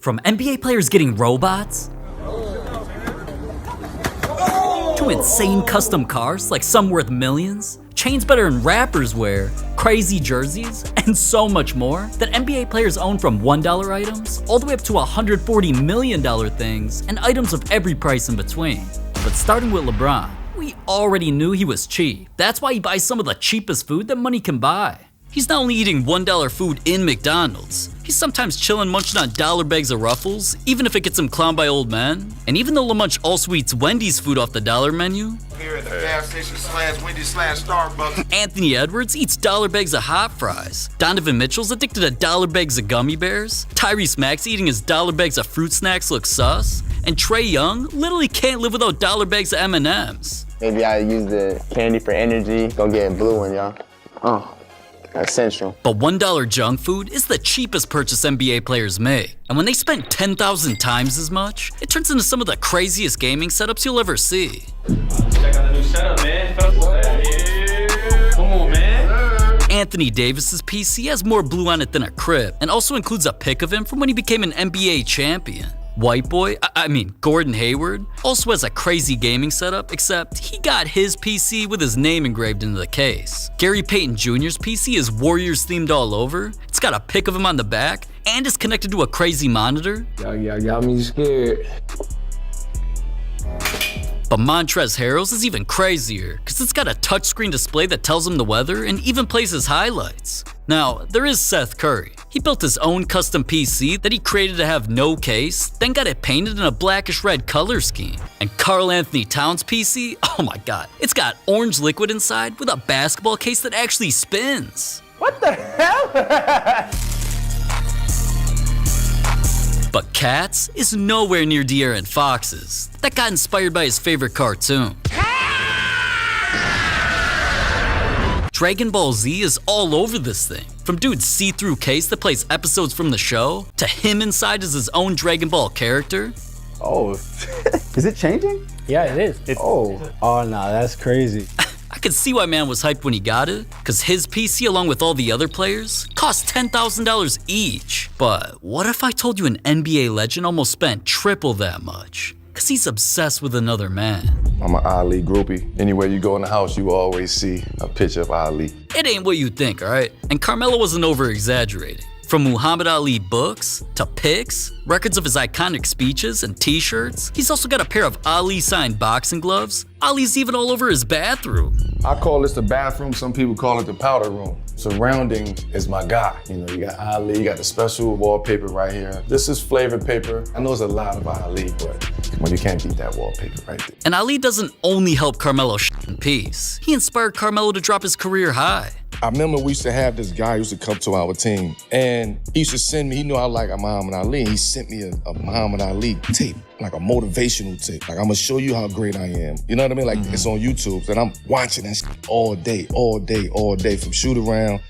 From NBA players getting robots, to insane custom cars, like some worth millions, chains better than rappers wear, crazy jerseys, and so much more that NBA players own, from $1 items all the way up to $140 million things, and items of every price in between. But starting with LeBron, we already knew he was cheap. That's why he buys some of the cheapest food that money can buy. He's not only eating $1 food in McDonald's, he's sometimes chillin' munching on dollar bags of Ruffles, even if it gets him clowned by old men. And even though LaMunch also eats Wendy's food off the dollar menu, here at the gas station / Wendy's / Starbucks, Anthony Edwards eats dollar bags of hot fries. Donovan Mitchell's addicted to dollar bags of gummy bears. Tyrese Maxey eating his dollar bags of fruit snacks looks sus. And Trae Young literally can't live without dollar bags of M&Ms. Maybe I use the candy for energy. Go get a blue one, y'all. Oh. Essential. But $1 junk food is the cheapest purchase NBA players make. And when they spend 10,000 times as much, it turns into some of the craziest gaming setups you'll ever see. Check out the new setup, man. Come on, man. Anthony Davis's PC has more blue on it than a crib, and also includes a pic of him from when he became an NBA champion. Gordon Hayward, also has a crazy gaming setup, except he got his PC with his name engraved into the case. Gary Payton Jr.'s PC is Warriors themed all over. It's got a pic of him on the back, and is connected to a crazy monitor. Y'all got me scared. But Montrezl Harrell's is even crazier, because it's got a touchscreen display that tells him the weather and even plays his highlights. Now, there is Seth Curry. He built his own custom PC that he created to have no case, then got it painted in a blackish red color scheme. And Karl Anthony Towns' PC, oh my god, it's got orange liquid inside with a basketball case that actually spins. What the hell? But Kat's is nowhere near De'Aaron Fox's. That got inspired by his favorite cartoon. Dragon Ball Z is all over this thing. From dude's see-through case that plays episodes from the show, to him inside as his own Dragon Ball character. Oh, is it changing? Yeah, it is. Oh, no, that's crazy. I could see why man was hyped when he got it, cause his PC along with all the other players cost $10,000 each. But what if I told you an NBA legend almost spent triple that much? Cause he's obsessed with another man. I'm an Ali groupie. Anywhere you go in the house, you will always see a picture of Ali. It ain't what you think, alright? And Carmelo wasn't over-exaggerating. From Muhammad Ali books, to pics, records of his iconic speeches and t-shirts, he's also got a pair of Ali signed boxing gloves. Ali's even all over his bathroom. I call this the bathroom, some people call it the powder room. Surrounding is my guy. You know, you got Ali, you got the special wallpaper right here. This is flavored paper. I know there's a lot of Ali, but well, you can't beat that wallpaper right there. And Ali doesn't only help Carmelo in peace. He inspired Carmelo to drop his career high. I remember we used to have this guy who used to come to our team, and he used to send me, he knew I like Muhammad Ali, and he sent me a Muhammad Ali tape, like a motivational tape. Like, I'm gonna show you how great I am. You know what I mean? Like, it's on YouTube, and I'm watching that shit all day, from shoot around,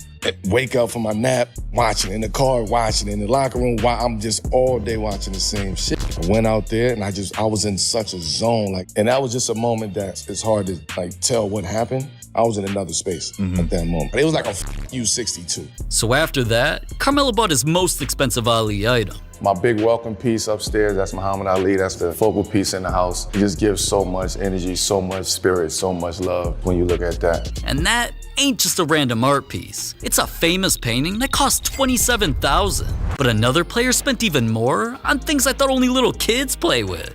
wake up from my nap, watching, in the car, watching, in the locker room, I'm just all day watching the same shit. I went out there, and I was in such a zone, like, and that was just a moment that it's hard to, like, tell what happened. I was in another space at that moment. It was like a U62. So after that, Carmelo bought his most expensive Ali item. My big welcome piece upstairs, that's Muhammad Ali. That's the focal piece in the house. It just gives so much energy, so much spirit, so much love when you look at that. And that ain't just a random art piece. It's a famous painting that cost $27,000. But another player spent even more on things I thought only little kids play with.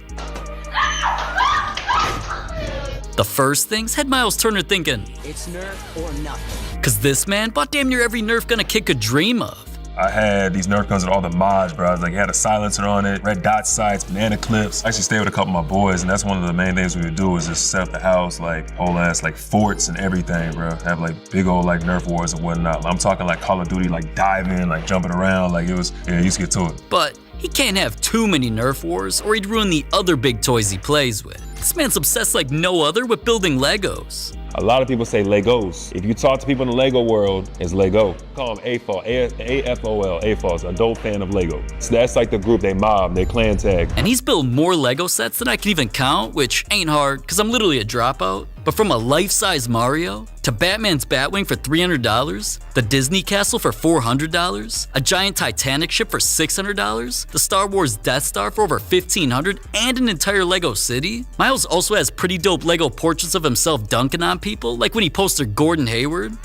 The first things had Miles Turner thinking, it's Nerf or nothing. Cause this man bought damn near every Nerf gun a kid could dream of. I had these Nerf guns with all the mods, bro. I was like, it had a silencer on it, red dot sights, banana clips. I actually stayed with a couple of my boys, and that's one of the main things we would do is just set up the house, like whole ass like forts and everything, bro. Have like big old like Nerf wars and whatnot. I'm talking like Call of Duty, like diving, like jumping around, like it used to get to it. But he can't have too many Nerf wars or he'd ruin the other big toys he plays with. This man's obsessed like no other with building Legos. A lot of people say Legos. If you talk to people in the Lego world, it's Lego. Call them AFOL, A-F-O-L, AFOLs, adult fan of Lego. So that's like the group, they mob, they clan tag. And he's built more Lego sets than I can even count, which ain't hard, cause I'm literally a dropout. But from a life-size Mario, to Batman's Batwing for $300, the Disney Castle for $400, a giant Titanic ship for $600, the Star Wars Death Star for over $1,500, and an entire Lego city, Miles also has pretty dope Lego portraits of himself dunking on people, like when he posted Gordon Hayward.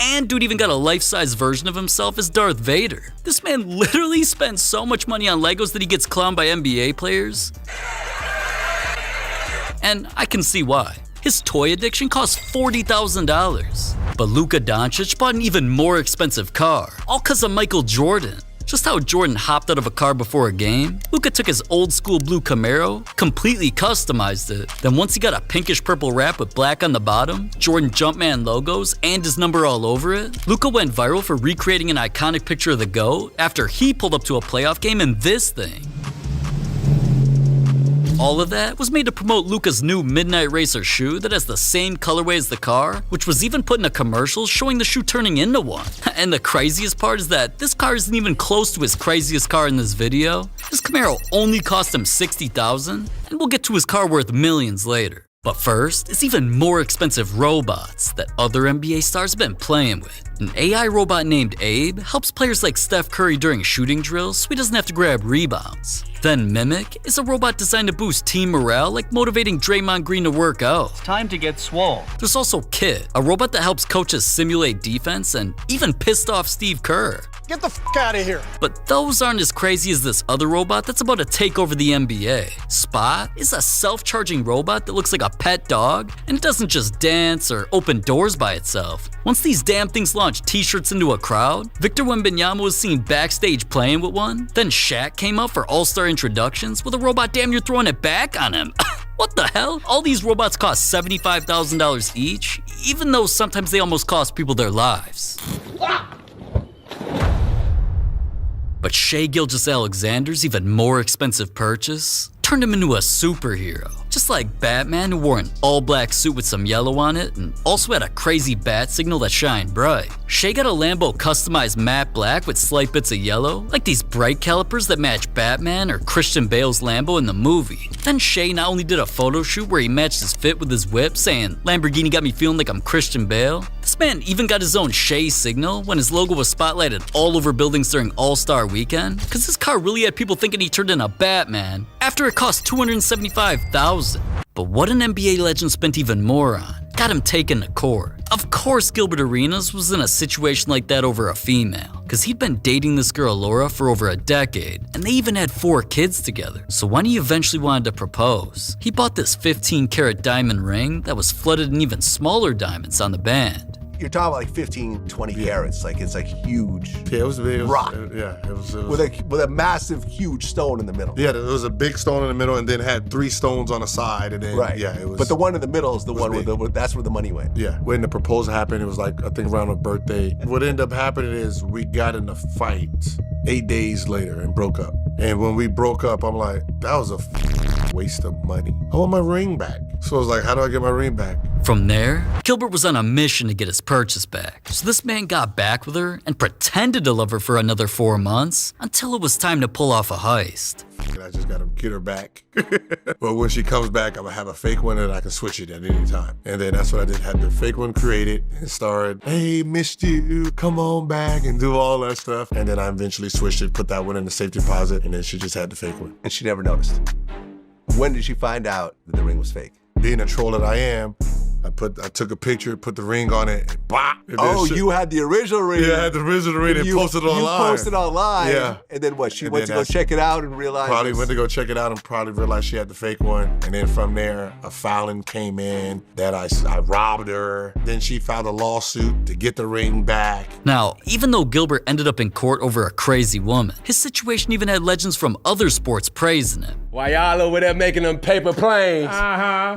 And dude even got a life-size version of himself as Darth Vader. This man literally spends so much money on Legos that he gets clowned by NBA players. And I can see why. His toy addiction costs $40,000. But Luka Doncic bought an even more expensive car, all cause of Michael Jordan. Just how Jordan hopped out of a car before a game, Luka took his old school blue Camaro, completely customized it. Then once he got a pinkish purple wrap with black on the bottom, Jordan Jumpman logos, and his number all over it, Luka went viral for recreating an iconic picture of the GOAT after he pulled up to a playoff game in this thing. All of that was made to promote Luka's new Midnight Racer shoe that has the same colorway as the car, which was even put in a commercial showing the shoe turning into one. And the craziest part is that this car isn't even close to his craziest car in this video. His Camaro only cost him $60,000, and we'll get to his car worth millions later. But first, it's even more expensive robots that other NBA stars have been playing with. An AI robot named Abe helps players like Steph Curry during shooting drills so he doesn't have to grab rebounds. Then Mimic is a robot designed to boost team morale, like motivating Draymond Green to work out. Time to get swole. There's also Kit, a robot that helps coaches simulate defense and even pissed off Steve Kerr. Get the f out of here. But those aren't as crazy as this other robot that's about to take over the NBA. Spot is a self-charging robot that looks like a pet dog, and it doesn't just dance or open doors by itself. Once these damn things launch t-shirts into a crowd, Victor Wembanyama was seen backstage playing with one. Then Shaq came out for All-Star introductions with a robot damn near throwing it back on him. What the hell? All these robots cost $75,000 each, even though sometimes they almost cost people their lives. But Shai Gilgeous-Alexander's even more expensive purchase turned him into a superhero. Just like Batman, who wore an all-black suit with some yellow on it and also had a crazy bat signal that shined bright. Shai got a Lambo customized matte black with slight bits of yellow, like these bright calipers that match Batman or Christian Bale's Lambo in the movie. Then Shai not only did a photo shoot where he matched his fit with his whip, saying, "Lamborghini got me feeling like I'm Christian Bale." This man even got his own Shai signal when his logo was spotlighted all over buildings during All-Star Weekend, because this car really had people thinking he turned into Batman after it cost $275,000. But what an NBA legend spent even more on got him taken to court. Of course Gilbert Arenas was in a situation like that over a female, because he'd been dating this girl Laura for over a decade, and they even had 4 kids together. So when he eventually wanted to propose, he bought this 15-karat diamond ring that was flooded in even smaller diamonds on the band. You're talking about like 15, 20 carats, like it's like huge. Yeah, it was big. Rock. It was with a massive, huge stone in the middle. Yeah, there was a big stone in the middle, and then had 3 stones on the side, and then right. Yeah, it was. But the one in the middle is the one where that's where the money went. Yeah, when the proposal happened, it was like I think around her birthday. What ended up happening is we got in a fight 8 days later and broke up. And when we broke up, I'm like, that was a waste of money. I want my ring back. So I was like, how do I get my ring back? From there, Gilbert was on a mission to get his purchase back. So this man got back with her and pretended to love her for another 4 months until it was time to pull off a heist. I just gotta get her back. But when she comes back, I'm gonna have a fake one and I can switch it at any time. And then that's what I did, had the fake one created and started, hey, missed you, come on back, and do all that stuff. And then I eventually switched it, put that one in the safe deposit, and then she just had the fake one. And she never noticed. When did she find out that the ring was fake? Being a troll that I am, I took a picture, put the ring on it, and bop. Oh, you had the original ring. Yeah, I had the original ring and posted it online. You posted online. Yeah. And then what? She went to go check it out and realized. Probably went to go check it out and probably realized she had the fake one. And then from there, a filing came in that I robbed her. Then she filed a lawsuit to get the ring back. Now, even though Gilbert ended up in court over a crazy woman, his situation even had legends from other sports praising him. While y'all over there making them paper planes,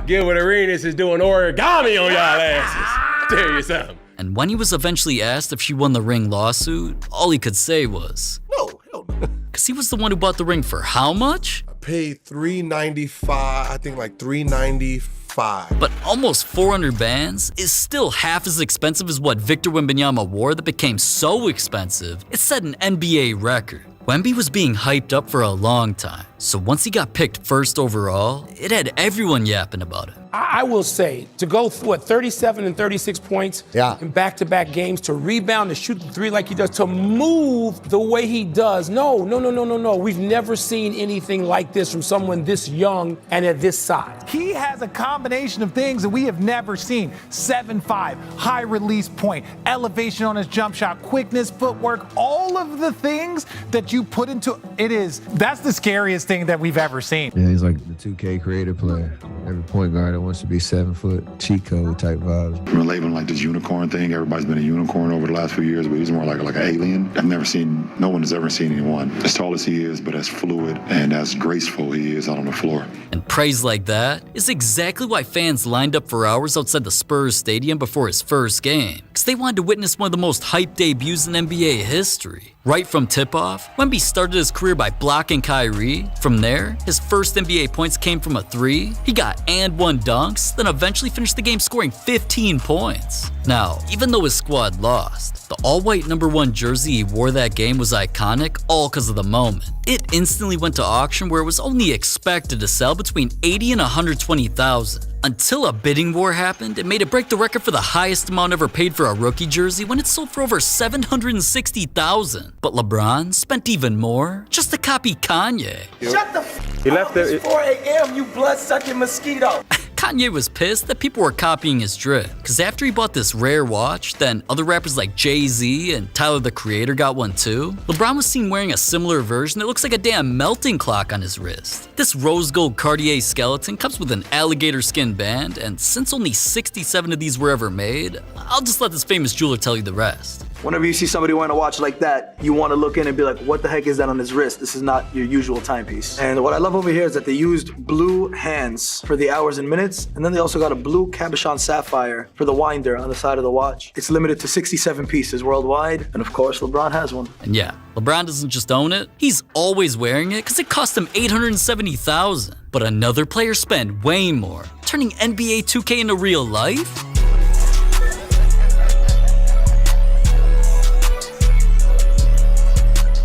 Gilbert Arenas is doing origami on y'all asses. Tell you something. And when he was eventually asked if she won the ring lawsuit, all he could say was, no, hell no. Because he was the one who bought the ring for how much? I paid $395, I think like $395. But almost 400 bands is still half as expensive as what Victor Wembanyama wore that became so expensive, it set an NBA record. Wemby was being hyped up for a long time. So once he got picked first overall, it had everyone yapping about it. I will say, to go through 37 and 36 points in back-to-back games, to rebound, to shoot the three like he does, to move the way he does. No. We've never seen anything like this from someone this young and at this size. He has a combination of things that we have never seen. 7'5", high release point, elevation on his jump shot, quickness, footwork, all of the things that you put into that's the scariest thing that we've ever seen. Yeah, he's like the 2K creative player. Every point guard that wants to be 7 foot, cheat code type vibes. We're labeling like this unicorn thing. Everybody's been a unicorn over the last few years, but he's more like an alien. No one has ever seen anyone as tall as he is, but as fluid and as graceful he is out on the floor. And praise like that is exactly why fans lined up for hours outside the Spurs stadium before his first game, because they wanted to witness one of the most hyped debuts in NBA history. Right from tip-off, Wemby started his career by blocking Kyrie. From there, his first NBA points came from a three. He got and one dunks, then eventually finished the game scoring 15 points. Now, even though his squad lost, the all-white #1 jersey he wore that game was iconic, all because of the moment. It instantly went to auction where it was only expected to sell between $80,000 and $120,000. Until a bidding war happened, it made it break the record for the highest amount ever paid for a rookie jersey when it sold for over $760,000. But LeBron spent even more just to copy Kanye. Shut the He left there. It's 4 a.m., you blood-sucking mosquito. Kanye was pissed that people were copying his drip, because after he bought this rare watch, then other rappers like Jay-Z and Tyler the Creator got one too. LeBron was seen wearing a similar version that looks like a damn melting clock on his wrist. This rose gold Cartier skeleton comes with an alligator skin band, and since only 67 of these were ever made, I'll just let this famous jeweler tell you the rest. Whenever you see somebody wearing a watch like that, you want to look in and be like, what the heck is that on his wrist? This is not your usual timepiece. And what I love over here is that they used blue hands for the hours and minutes, and then they also got a blue cabochon sapphire for the winder on the side of the watch. It's limited to 67 pieces worldwide, and of course, LeBron has one. And yeah, LeBron doesn't just own it, he's always wearing it because it cost him $870,000. But another player spent way more, turning NBA 2K into real life?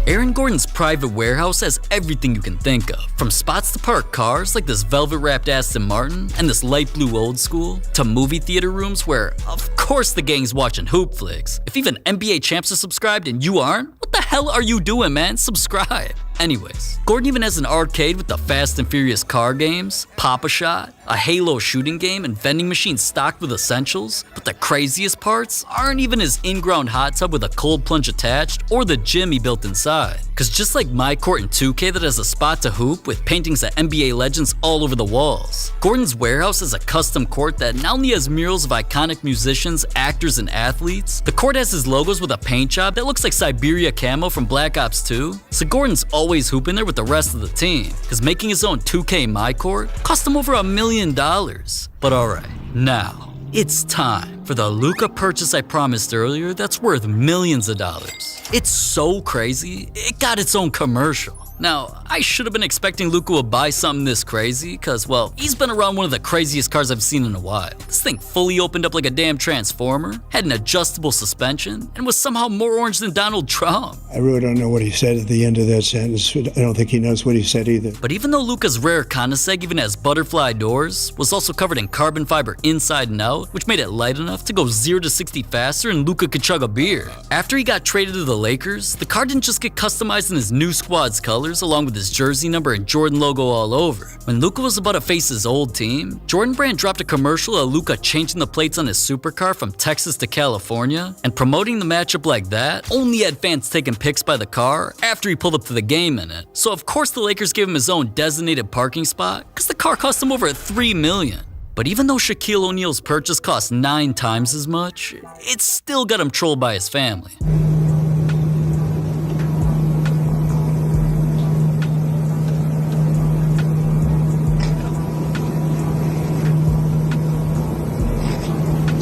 Aaron Gordon's private warehouse has everything you can think of, from spots to park cars like this velvet-wrapped Aston Martin and this light blue old school, to movie theater rooms where, of course, the gang's watching HoopFlix. If even NBA champs are subscribed and you aren't, what the hell are you doing, man? Subscribe. Anyways, Gordon even has an arcade with the Fast and Furious car games, Pop-A-Shot, a Halo shooting game, and vending machines stocked with essentials. But the craziest parts aren't even his in-ground hot tub with a cold plunge attached or the gym he built inside. Cause just like my court in 2K that has a spot to hoop with paintings of NBA legends all over the walls, Gordon's warehouse is a custom court that not only has murals of iconic musicians, actors, and athletes, the court has his logos with a paint job that looks like Siberia camo from Black Ops 2. So Gordon's always hooping there with the rest of the team, cause making his own 2K My Court cost him over $1 million. But alright, now it's time for the Luka purchase I promised earlier that's worth millions of dollars. It's so crazy, it got its own commercial. Now, I should have been expecting Luka would buy something this crazy, cause well, he's been around one of the craziest cars I've seen in a while. This thing fully opened up like a damn transformer, had an adjustable suspension, and was somehow more orange than Donald Trump. I really don't know what he said at the end of that sentence. I don't think he knows what he said either. But even though Luka's rare Koenigsegg even has butterfly doors, was also covered in carbon fiber inside and out, which made it light enough to go 0 to 60 faster and Luka could chug a beer. After he got traded to the Lakers, the car didn't just get customized in his new squad's colors along with his jersey number and Jordan logo all over. When Luka was about to face his old team, Jordan Brand dropped a commercial of Luka changing the plates on his supercar from Texas to California, and promoting the matchup like that only had fans taking pics by the car after he pulled up to the game in it. So of course the Lakers gave him his own designated parking spot because the car cost him over $3 million. But even though Shaquille O'Neal's purchase cost 9 times as much, it still got him trolled by his family.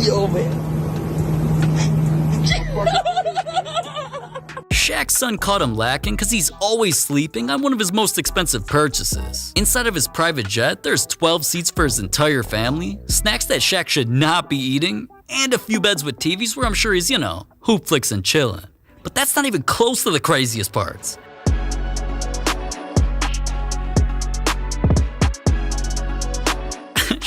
Yo, man. Shaq's son caught him lacking because he's always sleeping on one of his most expensive purchases. Inside of his private jet, there's 12 seats for his entire family, snacks that Shaq should not be eating, and a few beds with TVs where I'm sure he's, HoopFlix and chillin'. But that's not even close to the craziest parts.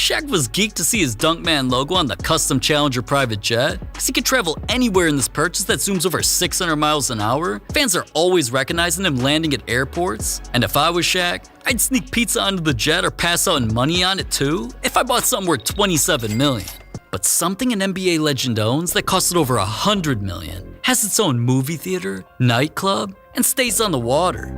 Shaq was geeked to see his Dunkman logo on the custom Challenger private jet, because he could travel anywhere in this purchase that zooms over 600 miles an hour. Fans are always recognizing him landing at airports, and if I was Shaq, I'd sneak pizza onto the jet or pass out money on it too if I bought something worth $27 million. But something an NBA legend owns that costed over $100 million, has its own movie theater, nightclub, and stays on the water.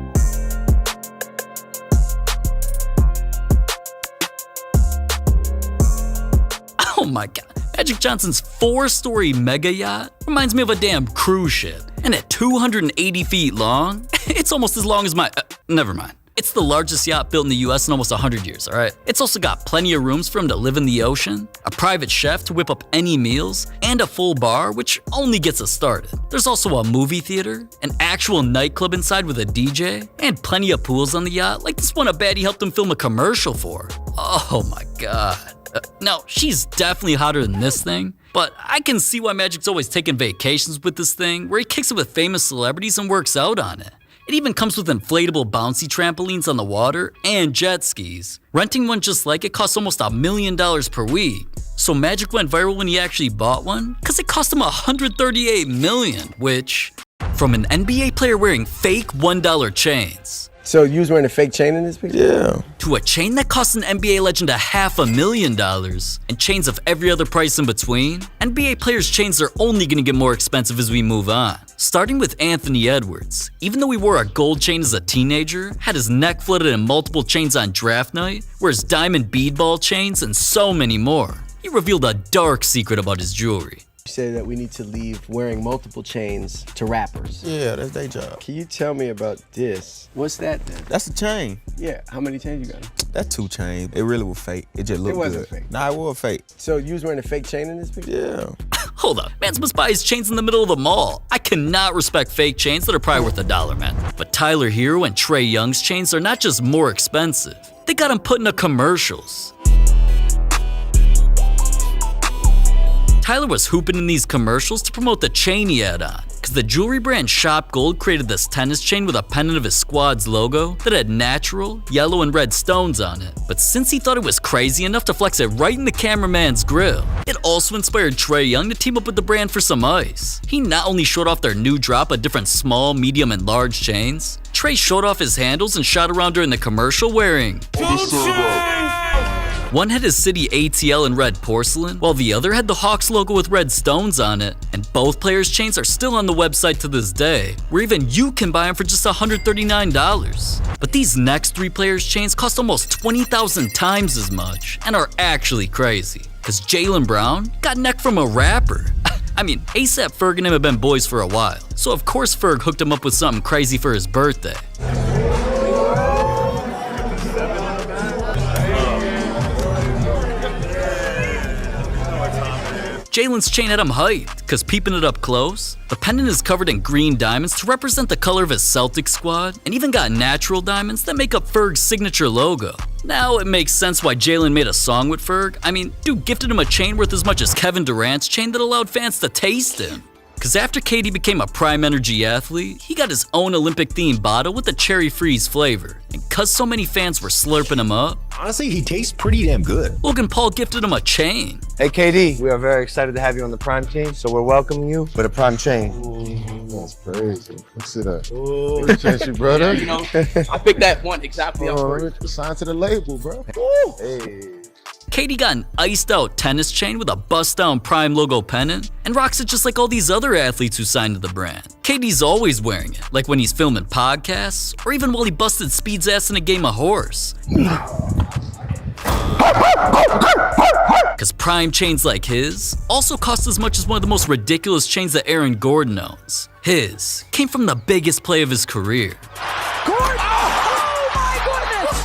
Oh my god, Magic Johnson's 4-story mega yacht reminds me of a damn cruise ship. And at 280 feet long, it's almost as long as my, never mind. It's the largest yacht built in the US in almost 100 years, alright? It's also got plenty of rooms for him to live in the ocean, a private chef to whip up any meals, and a full bar, which only gets us started. There's also a movie theater, an actual nightclub inside with a DJ, and plenty of pools on the yacht, like this one a baddie helped him film a commercial for. Oh my god. Now, she's definitely hotter than this thing, but I can see why Magic's always taking vacations with this thing, where he kicks it with famous celebrities and works out on it. It even comes with inflatable bouncy trampolines on the water and jet skis. Renting one just like it costs almost $1 million per week. So Magic went viral when he actually bought one, because it cost him $138 million, which, from an NBA player wearing fake $1 chains. So you was wearing a fake chain in this picture? Yeah. To a chain that cost an NBA legend $500,000, and chains of every other price in between, NBA players' chains are only gonna get more expensive as we move on. Starting with Anthony Edwards. Even though he wore a gold chain as a teenager, had his neck flooded in multiple chains on draft night, wears diamond beadball chains, and so many more. He revealed a dark secret about his jewelry. You say that we need to leave wearing multiple chains to rappers. Yeah, that's their job. Can you tell me about this? What's that then? That's a chain. Yeah, how many chains you got? That's 2 chains. It really was fake. It just looked good. It wasn't fake. Nah, it was fake. So you was wearing a fake chain in this picture? Yeah. Hold up, mans must buy his chains in the middle of the mall. I cannot respect fake chains that are probably worth $1, man. But Tyler Hero and Trae Young's chains are not just more expensive, they got him put into commercials. Tyler was hooping in these commercials to promote the chain he had on, because the jewelry brand Shop Gold created this tennis chain with a pennant of his squad's logo that had natural, yellow, and red stones on it. But since he thought it was crazy enough to flex it right in the cameraman's grill, it also inspired Trae Young to team up with the brand for some ice. He not only showed off their new drop of different small, medium, and large chains, Trae showed off his handles and shot around during the commercial wearing one had his city ATL in red porcelain, while the other had the Hawks logo with red stones on it. And both players' chains are still on the website to this day, where even you can buy them for just $139. But these next 3 players' chains cost almost 20,000 times as much, and are actually crazy. Cause Jaylen Brown got neck from a rapper. I mean, ASAP Ferg and him have been boys for a while, so of course Ferg hooked him up with something crazy for his birthday. Jaylen's chain had him hyped, cause peeping it up close, the pendant is covered in green diamonds to represent the color of his Celtics squad, and even got natural diamonds that make up Ferg's signature logo. Now it makes sense why Jaylen made a song with Ferg. I mean, dude gifted him a chain worth as much as Kevin Durant's chain that allowed fans to taste him. Cause after KD became a prime energy athlete, he got his own Olympic-themed bottle with a cherry freeze flavor. And cause so many fans were slurping him up, honestly, he tastes pretty damn good. Logan Paul gifted him a chain. Hey KD, we are very excited to have you on the Prime Chain, so we're welcoming you with a Prime Chain. That's crazy. Let's see that. Oh, appreciate you, brother. You know, I picked that one exactly up for you. Sign to the label, bro. Hey. KD got an iced out tennis chain with a bust down Prime logo pennant and rocks it just like all these other athletes who signed to the brand. KD's always wearing it, like when he's filming podcasts or even while he busted Speed's ass in a game of horse. Cause Prime chains like his also cost as much as one of the most ridiculous chains that Aaron Gordon owns. His came from the biggest play of his career.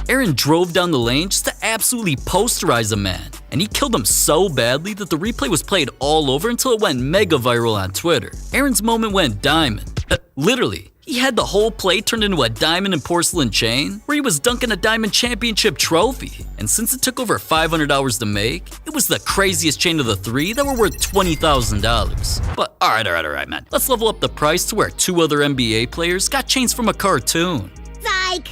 Aaron drove down the lane just to absolutely posterize a man, and he killed him so badly that the replay was played all over until it went mega viral on Twitter. Aaron's moment went diamond. Literally, he had the whole play turned into a diamond and porcelain chain where he was dunking a diamond championship trophy. And since it took over 500 hours to make, it was the craziest chain of the 3 that were worth $20,000. But alright, man. Let's level up the price to where 2 other NBA players got chains from a cartoon. Psych!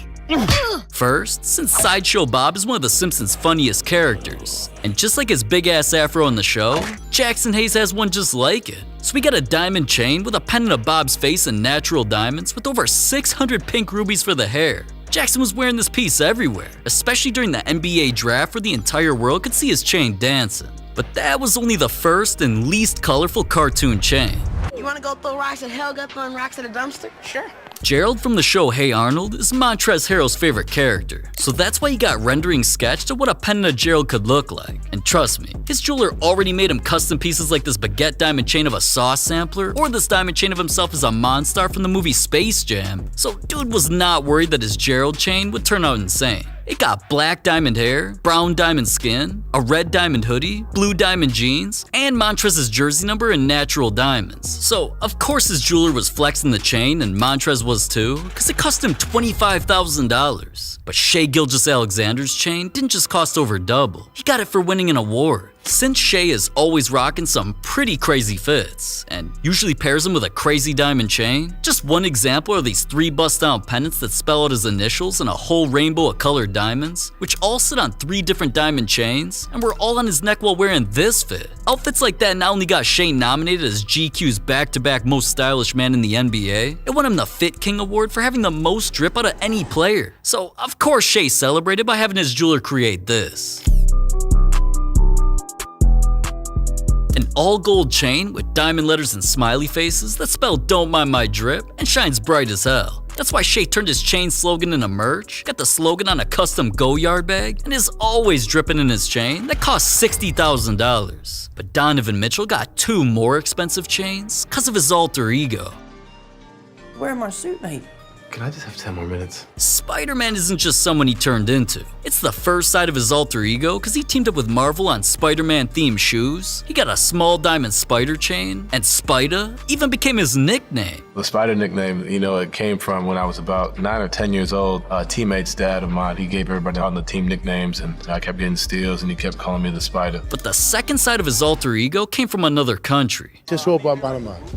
First, since Sideshow Bob is one of The Simpsons' funniest characters, and just like his big-ass afro in the show, Jackson Hayes has one just like it. So we got a diamond chain with a pendant of Bob's face and natural diamonds with over 600 pink rubies for the hair. Jackson was wearing this piece everywhere, especially during the NBA draft where the entire world could see his chain dancing. But that was only the first and least colorful cartoon chain. You wanna go throw rocks at Helga throwing rocks at a dumpster? Sure. Gerald from the show Hey Arnold is Montrezl Harrell's favorite character, so that's why he got rendering sketched of what a pendant of Gerald could look like. And trust me, his jeweler already made him custom pieces like this baguette diamond chain of a sauce sampler, or this diamond chain of himself as a Monstar from the movie Space Jam, so dude was not worried that his Gerald chain would turn out insane. It got black diamond hair, brown diamond skin, a red diamond hoodie, blue diamond jeans, and Montrez's jersey number in natural diamonds. So, of course his jeweler was flexing the chain, and Montrez was too, because it cost him $25,000. But Shai Gilgeous-Alexander's chain didn't just cost over double. He got it for winning an award. Since Shai is always rocking some pretty crazy fits, and usually pairs him with a crazy diamond chain, just one example are these 3 bust-down pendants that spell out his initials and a whole rainbow of colored diamonds, which all sit on 3 different diamond chains, and were all on his neck while wearing this fit. Outfits like that not only got Shai nominated as GQ's back-to-back most stylish man in the NBA, it won him the Fit King Award for having the most drip out of any player. So of course Shai celebrated by having his jeweler create this. An all-gold chain with diamond letters and smiley faces that spell "Don't mind my drip" and shines bright as hell. That's why Shai turned his chain slogan into merch, got the slogan on a custom Go Yard bag, and is always dripping in his chain that costs $60,000. But Donovan Mitchell got 2 more expensive chains because of his alter ego. Where my suit, mate? Can I just have 10 more minutes? Spider-Man isn't just someone he turned into. It's the first side of his alter ego because he teamed up with Marvel on Spider-Man themed shoes. He got a small diamond spider chain, and Spider even became his nickname. The Spider nickname, it came from when I was about 9 or 10 years old. A teammate's dad of mine, he gave everybody on the team nicknames, and I kept getting steals, and he kept calling me the Spider. But the second side of his alter ego came from another country.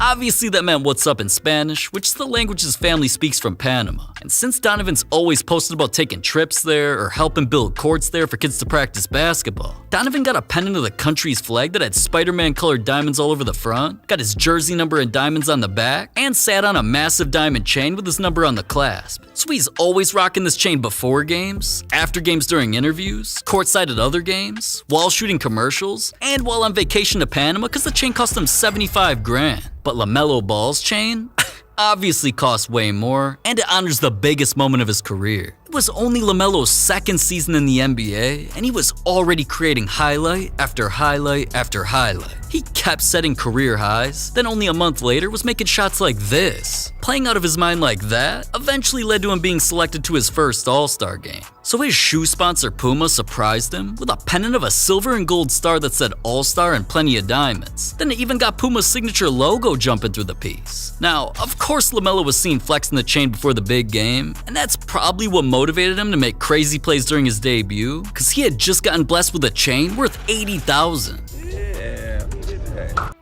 Obviously that meant what's up in Spanish, which is the language his family speaks from Panama. And since Donovan's always posted about taking trips there or helping build courts there for kids to practice basketball, Donovan got a pendant of the country's flag that had Spider-Man colored diamonds all over the front, got his jersey number and diamonds on the back, and sat on a massive diamond chain with his number on the clasp. So he's always rocking this chain before games, after games during interviews, courtside at other games, while shooting commercials, and while on vacation to Panama because the chain cost him $75,000. But LaMelo Ball's chain obviously costs way more, and it honors the biggest moment of his career. It was only LaMelo's second season in the NBA, and he was already creating highlight after highlight after highlight. He kept setting career highs, then only a month later was making shots like this. Playing out of his mind like that eventually led to him being selected to his first All-Star game. So his shoe sponsor Puma surprised him with a pennant of a silver and gold star that said All-Star and plenty of diamonds. Then it even got Puma's signature logo jumping through the piece. Now, of course LaMelo was seen flexing the chain before the big game, and that's probably what motivated him to make crazy plays during his debut, because he had just gotten blessed with a chain worth $80,000.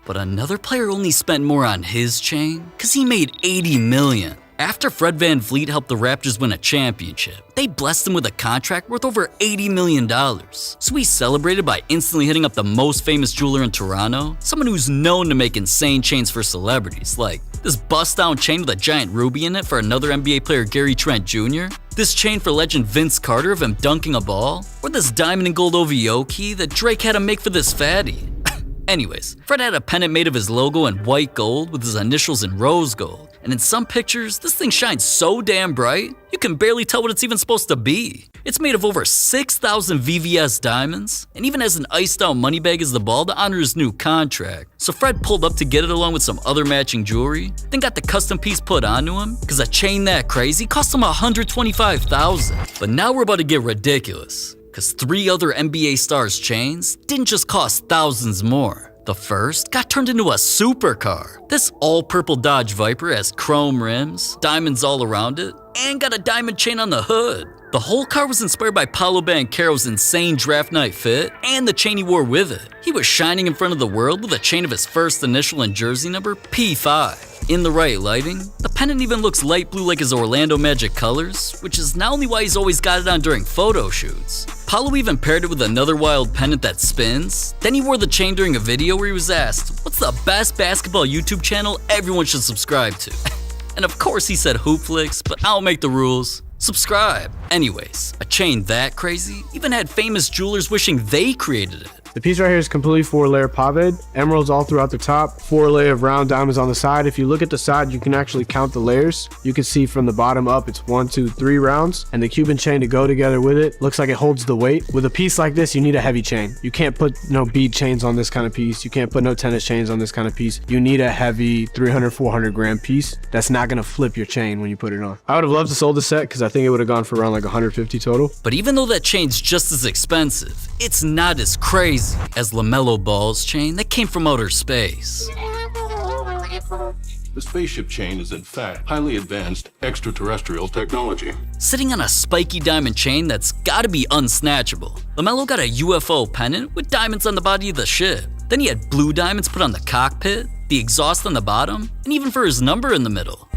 But another player only spent more on his chain, because he made $80 million. After Fred VanVleet helped the Raptors win a championship, they blessed him with a contract worth over $80 million. So he celebrated by instantly hitting up the most famous jeweler in Toronto, someone who's known to make insane chains for celebrities, like this bust-down chain with a giant ruby in it for another NBA player Gary Trent Jr., this chain for legend Vince Carter of him dunking a ball, or this diamond and gold OVO key that Drake had to make for this fatty. Anyways, Fred had a pennant made of his logo in white gold with his initials in rose gold. And in some pictures, this thing shines so damn bright, you can barely tell what it's even supposed to be. It's made of over 6,000 VVS diamonds, and even has an iced out money bag as the ball to honor his new contract. So Fred pulled up to get it along with some other matching jewelry, then got the custom piece put onto him, cause a chain that crazy cost him $125,000. But now we're about to get ridiculous, cause 3 other NBA stars' chains didn't just cost thousands more. The first got turned into a supercar. This all-purple Dodge Viper has chrome rims, diamonds all around it, and got a diamond chain on the hood. The whole car was inspired by Paolo Banchero's insane draft night fit and the chain he wore with it. He was shining in front of the world with a chain of his first initial and jersey number, P5. in the right lighting, the pendant even looks light blue like his Orlando Magic colors, which is not only why he's always got it on during photo shoots. Paulo even paired it with another wild pendant that spins. Then he wore the chain during a video where he was asked, what's the best basketball YouTube channel everyone should subscribe to? And of course he said HoopFlix, but I'll make the rules. Subscribe. Anyways, a chain that crazy even had famous jewelers wishing they created it. The piece right here is completely 4-layer paved, emeralds all throughout the top, 4-layer of round diamonds on the side. If you look at the side, you can actually count the layers. You can see from the bottom up, it's 1, 2, 3 rounds, and the Cuban chain to go together with it looks like it holds the weight. With a piece like this, you need a heavy chain. You can't put no bead chains on this kind of piece. You can't put no tennis chains on this kind of piece. You need a heavy 300, 400 gram piece that's not gonna flip your chain when you put it on. I would have loved to sold the set because I think it would have gone for around like 150 total. But even though that chain's just as expensive, it's not as crazy as LaMelo Ball's chain that came from outer space. The spaceship chain is in fact highly advanced extraterrestrial technology. Sitting on a spiky diamond chain that's gotta be unsnatchable, LaMelo got a UFO pendant with diamonds on the body of the ship. Then he had blue diamonds put on the cockpit, the exhaust on the bottom, and even for his number in the middle.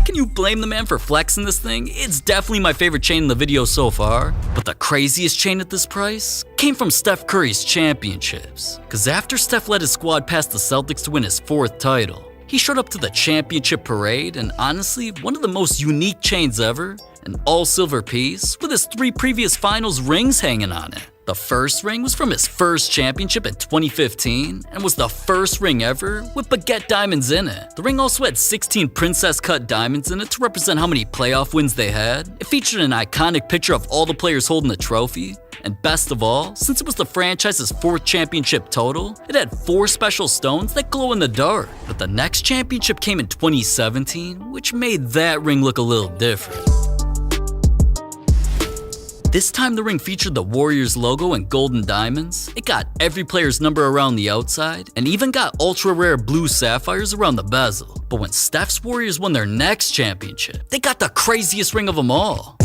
Can you blame the man for flexing this thing? It's definitely my favorite chain in the video so far. But the craziest chain at this price came from Steph Curry's championships. Cause after Steph led his squad past the Celtics to win his 4th title, he showed up to the championship parade and honestly, one of the most unique chains ever, an all-silver piece with his 3 previous finals rings hanging on it. The first ring was from his first championship in 2015 and was the first ring ever with baguette diamonds in it. The ring also had 16 princess cut diamonds in it to represent how many playoff wins they had. It featured an iconic picture of all the players holding the trophy. And best of all, since it was the franchise's 4th championship total, it had 4 special stones that glow in the dark. But the next championship came in 2017, which made that ring look a little different. This time the ring featured the Warriors logo and golden diamonds. It got every player's number around the outside, and even got ultra rare blue sapphires around the bezel. But when Steph's Warriors won their next championship, they got the craziest ring of them all.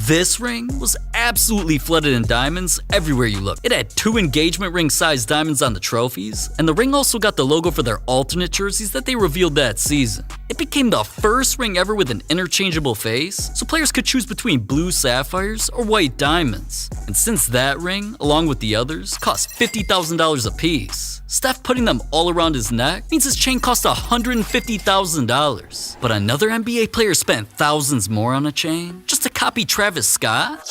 This ring was absolutely flooded in diamonds everywhere you look. It had 2 engagement ring sized diamonds on the trophies, and the ring also got the logo for their alternate jerseys that they revealed that season. It became the first ring ever with an interchangeable face, so players could choose between blue sapphires or white diamonds. And since that ring, along with the others, cost $50,000 a piece, Steph putting them all around his neck means his chain cost $150,000. But another NBA player spent thousands more on a chain just to copy Travis Scott?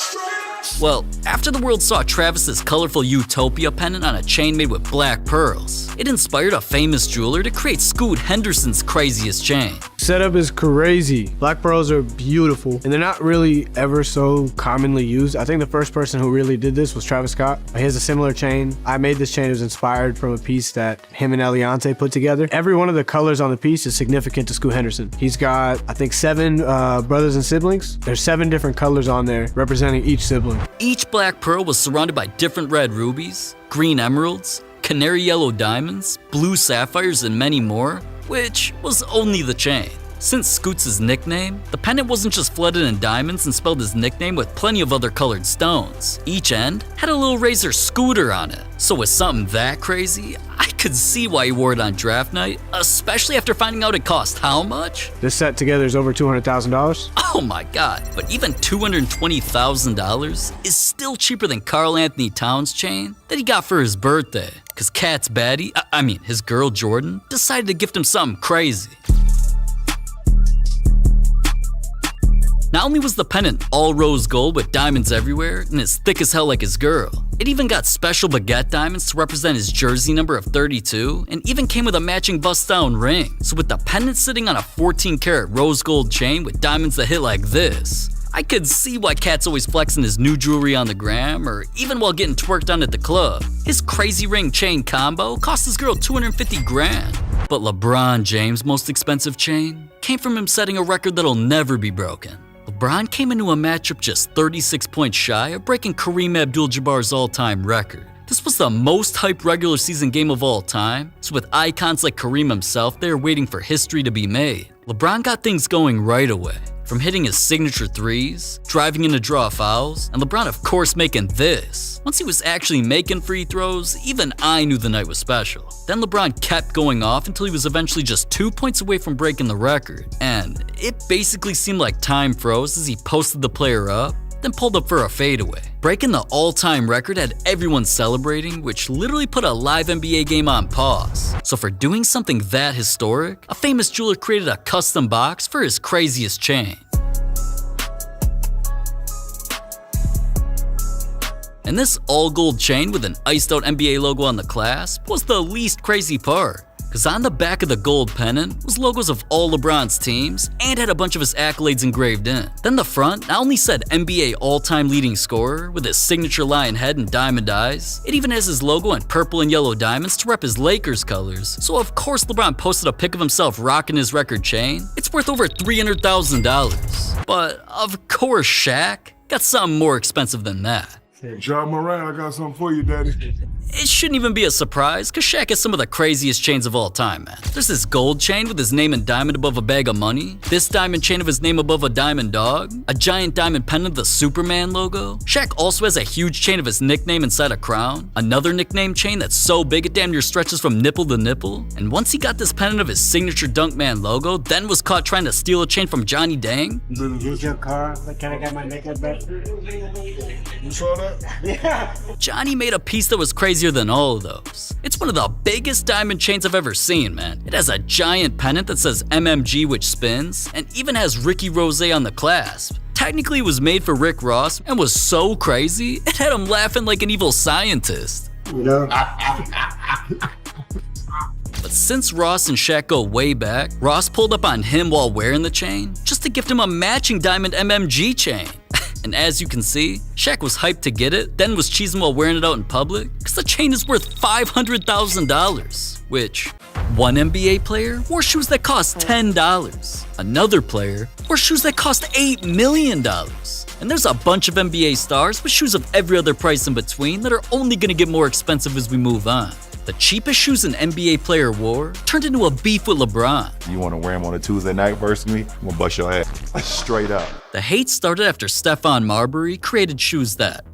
Well, after the world saw Travis's colorful Utopia pendant on a chain made with black pearls, it inspired a famous jeweler to create Scoot Henderson's craziest chain. Setup is crazy. Black pearls are beautiful, and they're not really ever so commonly used. I think the first person who really did this was Travis Scott. He has a similar chain. I made this chain. It was inspired from a piece that him and Eliante put together. Every one of the colors on the piece is significant to Scoot Henderson. He's got, I think, 7 brothers and siblings. There's 7 different colors on there representing each sibling. Each black pearl was surrounded by different red rubies, green emeralds, canary yellow diamonds, blue sapphires, and many more, which was only the chain. Since Scoots' nickname, the pendant wasn't just flooded in diamonds and spelled his nickname with plenty of other colored stones. Each end had a little razor scooter on it. So with something that crazy, I could see why he wore it on draft night, especially after finding out it cost how much? This set together is over $200,000. Oh my god, but even $220,000 is still cheaper than Karl Anthony Towns' chain that he got for his birthday. Cause Cat's baddie, his girl Jordan, decided to gift him something crazy. Not only was the pendant all rose gold with diamonds everywhere and as thick as hell like his girl, it even got special baguette diamonds to represent his jersey number of 32 and even came with a matching bust-down ring. So with the pendant sitting on a 14-karat rose gold chain with diamonds that hit like this, I could see why Cat's always flexing his new jewelry on the gram or even while getting twerked on at the club. His crazy ring chain combo cost his girl $250,000. But LeBron James' most expensive chain came from him setting a record that'll never be broken. LeBron came into a matchup just 36 points shy of breaking Kareem Abdul-Jabbar's all-time record. This was the most hyped regular season game of all time, so with icons like Kareem himself there waiting for history to be made, LeBron got things going right away. From hitting his signature threes, driving in to draw fouls, and LeBron of course making this. Once he was actually making free throws, even I knew the night was special. Then LeBron kept going off until he was eventually just 2 points away from breaking the record. And it basically seemed like time froze as he posted the player up, then pulled up for a fadeaway. Breaking the all-time record had everyone celebrating, which literally put a live NBA game on pause. So for doing something that historic, a famous jeweler created a custom box for his craziest chain. And this all-gold chain with an iced-out NBA logo on the clasp was the least crazy part. Cause on the back of the gold pennant was logos of all LeBron's teams and had a bunch of his accolades engraved in. Then the front not only said NBA all-time leading scorer with his signature lion head and diamond eyes, it even has his logo in purple and yellow diamonds to rep his Lakers colors. So of course LeBron posted a pic of himself rocking his record chain. It's worth over $300,000. But of course Shaq got something more expensive than that. John Moran, I got something for you, Daddy. It shouldn't even be a surprise, cause Shaq has some of the craziest chains of all time, man. There's this gold chain with his name in diamond above a bag of money, this diamond chain of his name above a diamond dog, a giant diamond pendant of the Superman logo. Shaq also has a huge chain of his nickname inside a crown, another nickname chain that's so big it damn near stretches from nipple to nipple, and once he got this pendant of his signature Dunkman logo, then was caught trying to steal a chain from Johnny Dang. Use your car, but can I get my naked back? You saw that? Yeah. Johnny made a piece that was crazier than all of those. It's one of the biggest diamond chains I've ever seen, man. It has a giant pendant that says MMG which spins, and even has Ricky Rose on the clasp. Technically it was made for Rick Ross and was so crazy, it had him laughing like an evil scientist. You know? But since Ross and Shaq go way back, Ross pulled up on him while wearing the chain just to gift him a matching diamond MMG chain. And as you can see, Shaq was hyped to get it, then was cheesing while wearing it out in public, because the chain is worth $500,000, which one NBA player wore shoes that cost $10. Another player wore shoes that cost $8 million. And there's a bunch of NBA stars with shoes of every other price in between that are only gonna get more expensive as we move on. The cheapest shoes an NBA player wore turned into a beef with LeBron. You want to wear them on a Tuesday night versus me? I'm gonna bust your ass straight up. The hate started after Stephon Marbury created shoes that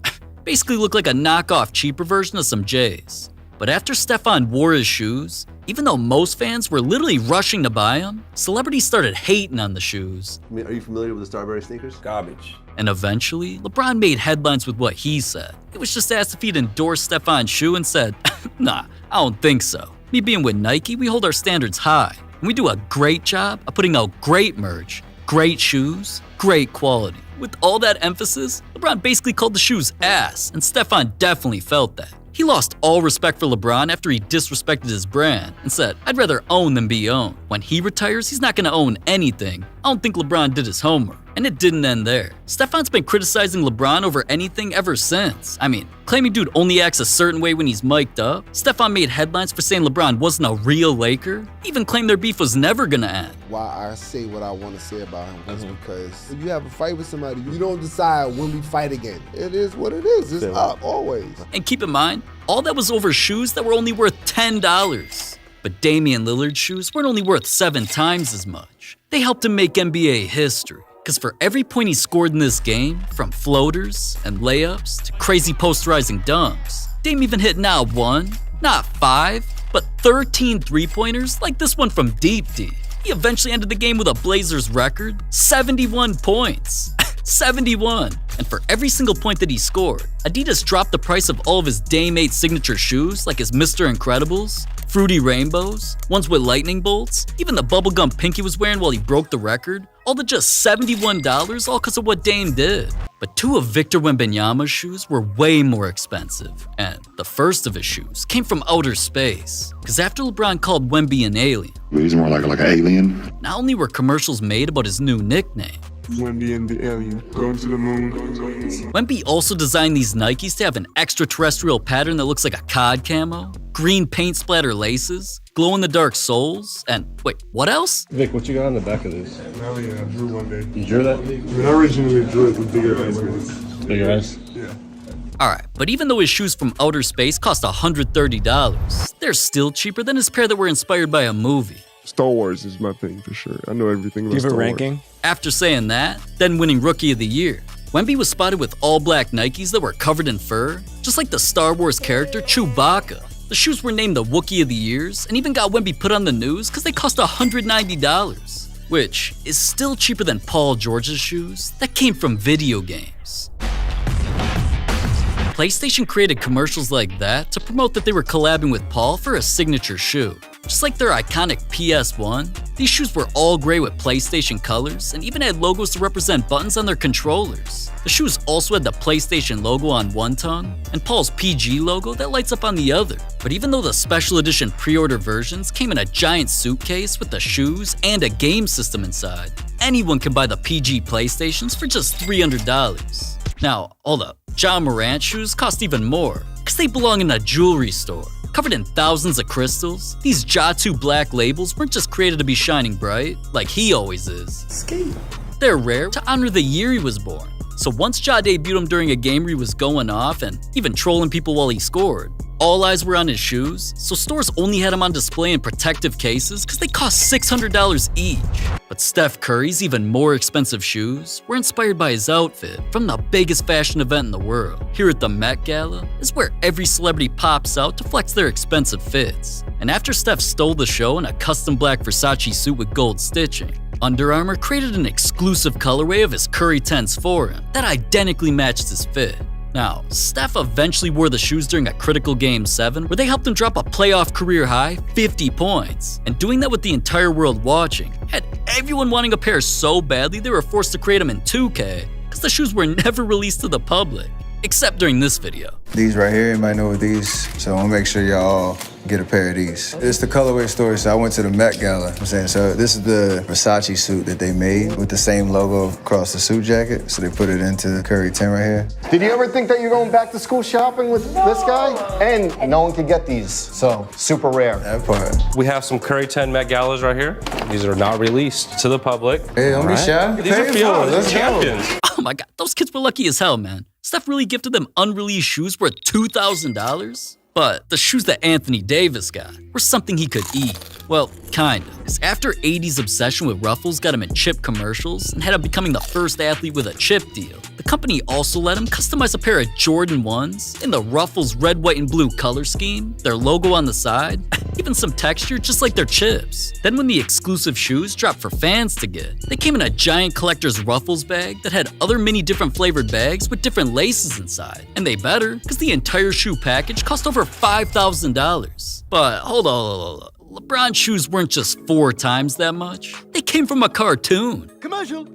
basically look like a knockoff, cheaper version of some J's. But after Stephon wore his shoes, even though most fans were literally rushing to buy them, celebrities started hating on the shoes. I mean, are you familiar with the Starberry sneakers? Garbage. And eventually, LeBron made headlines with what he said. He was just asked if he'd endorse Stephon's shoe and said, nah, I don't think so. Me being with Nike, we hold our standards high. And we do a great job of putting out great merch, great shoes, great quality. With all that emphasis, LeBron basically called the shoes ass, and Stephon definitely felt that. He lost all respect for LeBron after he disrespected his brand and said, I'd rather own than be owned. When he retires, he's not gonna own anything. I don't think LeBron did his homework. And it didn't end there. Stephon's been criticizing LeBron over anything ever since. I mean, claiming dude only acts a certain way when he's mic'd up. Stephon made headlines for saying LeBron wasn't a real Laker. He even claimed their beef was never gonna end. Why I say what I want to say about him is because if you have a fight with somebody, you don't decide when we fight again. It is what it is. It's up always. And keep in mind, all that was over shoes that were only worth $10. But Damian Lillard's shoes weren't only worth 7 times as much. They helped him make NBA history. Because for every point he scored in this game, from floaters and layups to crazy posterizing dunks, Dame even hit not 1, not 5, but 13 three-pointers like this one from deep deep. He eventually ended the game with a Blazers record, 71 points. 71. And for every single point that he scored, Adidas dropped the price of all of his Dame-made signature shoes, like his Mr. Incredibles, Fruity Rainbows, ones with lightning bolts, even the bubblegum pink he was wearing while he broke the record, all to just $71, all because of what Dame did. But 2 of Victor Wembanyama's shoes were way more expensive, and the first of his shoes came from outer space. Because after LeBron called Wemby an alien, He's more like an alien. not only were commercials made about his new nickname, Wemby and the alien, going to the moon. Wemby also designed these Nikes to have an extraterrestrial pattern that looks like a COD camo, green paint splatter laces, glow-in-the-dark soles, and wait, what else? Vic, what you got on the back of this? Hell yeah, I drew one day. You drew that? I mean, I originally drew it with bigger eyes like this. Bigger eyes? Yeah. Alright, but even though his shoes from outer space cost $130, they're still cheaper than his pair that were inspired by a movie. Star Wars is my thing for sure. I know everything about Star Wars. After saying that, then winning Rookie of the Year, Wemby was spotted with all black Nikes that were covered in fur, just like the Star Wars character Chewbacca. The shoes were named the Wookiee of the Years and even got Wemby put on the news because they cost $190, which is still cheaper than Paul George's shoes that came from video games. PlayStation created commercials like that to promote that they were collabing with Paul for a signature shoe. Just like their iconic PS1, these shoes were all gray with PlayStation colors and even had logos to represent buttons on their controllers. The shoes also had the PlayStation logo on one tongue and Paul's PG logo that lights up on the other. But even though the special edition pre-order versions came in a giant suitcase with the shoes and a game system inside, anyone can buy the PG PlayStations for just $300. Now, hold up, Ja Morant shoes cost even more because they belong in a jewelry store. Covered in thousands of crystals, these Ja 2 black labels weren't just created to be shining bright, like he always is. They're rare to honor the year he was born. So once Ja debuted him during a game where he was going off and even trolling people while he scored, all eyes were on his shoes, so stores only had them on display in protective cases because they cost $600 each. But Steph Curry's even more expensive shoes were inspired by his outfit from the biggest fashion event in the world. Here at the Met Gala is where every celebrity pops out to flex their expensive fits. And after Steph stole the show in a custom black Versace suit with gold stitching, Under Armour created an exclusive colorway of his Curry 10s for him that identically matched his fit. Now, Steph eventually wore the shoes during a critical Game 7 where they helped him drop a playoff career-high 50 points. And doing that with the entire world watching had everyone wanting a pair so badly they were forced to create them in 2K because the shoes were never released to the public, except during this video. These right here, you might know what these, so I'm gonna make sure y'all get a pair of these. It's the colorway story, so I went to the Met Gala. I'm saying, so this is the Versace suit that they made with the same logo across the suit jacket, so they put it into the Curry 10 right here. Did you ever think that you're going back to school shopping with this guy? And no one could get these, so super rare. That part. We have some Curry 10 Met Galas right here. These are not released to the public. Hey, don't be shy. These are Field champions. Oh my god, those kids were lucky as hell, man. Steph really gifted them unreleased shoes worth $2,000? But the shoes that Anthony Davis got were something he could eat. Well, kinda. Because after 80's obsession with ruffles got him in chip commercials and had him becoming the first athlete with a chip deal, the company also let him customize a pair of Jordan 1s in the Ruffles red, white, and blue color scheme, their logo on the side, even some texture just like their chips. Then when the exclusive shoes dropped for fans to get, they came in a giant collector's Ruffles bag that had other many different flavored bags with different laces inside. And they better, because the entire shoe package cost over $5,000. But hold on. LeBron shoes weren't just 4 times that much. They came from a cartoon. Commercial.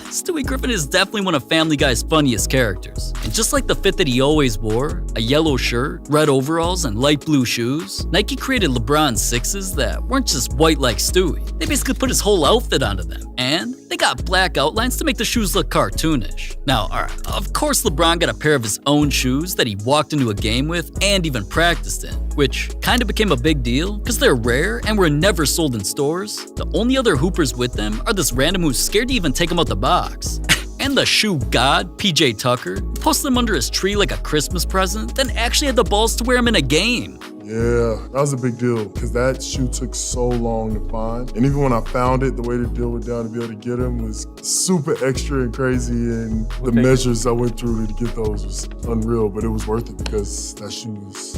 Stewie Griffin is definitely one of Family Guy's funniest characters. And just like the fit that he always wore, a yellow shirt, red overalls, and light blue shoes, Nike created LeBron 6s that weren't just white like Stewie. They basically put his whole outfit onto them. And they got black outlines to make the shoes look cartoonish. Now, alright, of course LeBron got a pair of his own shoes that he walked into a game with and even practiced in, which kinda became a big deal because they're rare and were never sold in stores. The only other Hoopers with them are this random who's scared to even take them out the box. And the shoe god, PJ Tucker, posted them under his tree like a Christmas present, then actually had the balls to wear them in a game. Yeah, that was a big deal because that shoe took so long to find. And even when I found it, the way the deal went down to be able to get them was super extra and crazy. And the measures I went through to get those was unreal, but it was worth it because that shoe was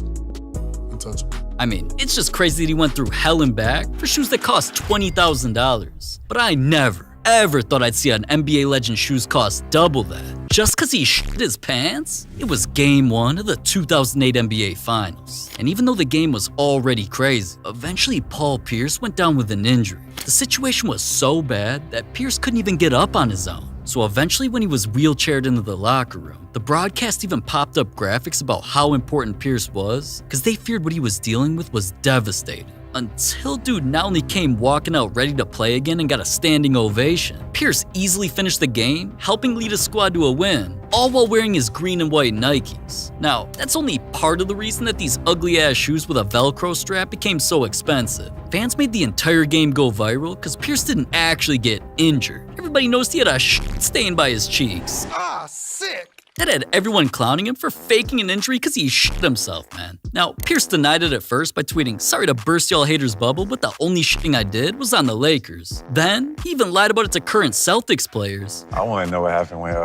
untouchable. I mean, it's just crazy that he went through hell and back for shoes that cost $20,000. But I never ever thought I'd see an NBA legend shoes cost double that. Just cause he shit his pants? It was game 1 of the 2008 NBA Finals. And even though the game was already crazy, eventually Paul Pierce went down with an injury. The situation was so bad that Pierce couldn't even get up on his own. So eventually when he was wheelchaired into the locker room, the broadcast even popped up graphics about how important Pierce was, cause they feared what he was dealing with was devastating. Until dude not only came walking out ready to play again and got a standing ovation, Pierce easily finished the game, helping lead his squad to a win, all while wearing his green and white Nikes. Now, that's only part of the reason that these ugly-ass shoes with a Velcro strap became so expensive. Fans made the entire game go viral because Pierce didn't actually get injured. Everybody knows he had a stain by his cheeks. Ah, sick! That had everyone clowning him for faking an injury because he shit himself, man. Now, Pierce denied it at first by tweeting, "Sorry to burst y'all haters' bubble, but the only shitting I did was on the Lakers." Then, he even lied about it to current Celtics players. I want to know what happened when it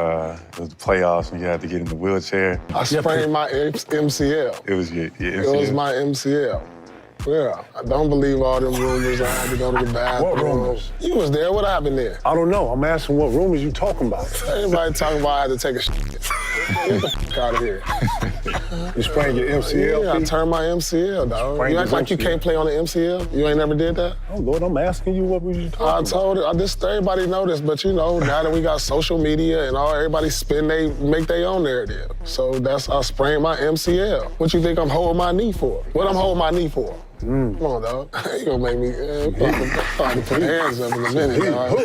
was the playoffs when you had to get in the wheelchair. I sprained my MCL. It was your MCL? It was my MCL. Yeah, I don't believe all them rumors. I had to go to the bathroom. What rumors? You was there. What happened there? I don't know. I'm asking what rumors you talking about. Everybody talking about I had to take a shit. Get the fuck out of here. You sprained your MCL? Yeah, I turned my MCL, dog. You act like you can't play on the MCL? You ain't never did that? Oh, Lord, I'm asking you what was you talking about? I told it. I just everybody know this, but you know, now that we got social media and everybody make their own narrative. So I sprained my MCL. What you think I'm holding my knee for? What I'm holding my knee for? Come on, dog. You gonna make me put hands up in a minute, dog.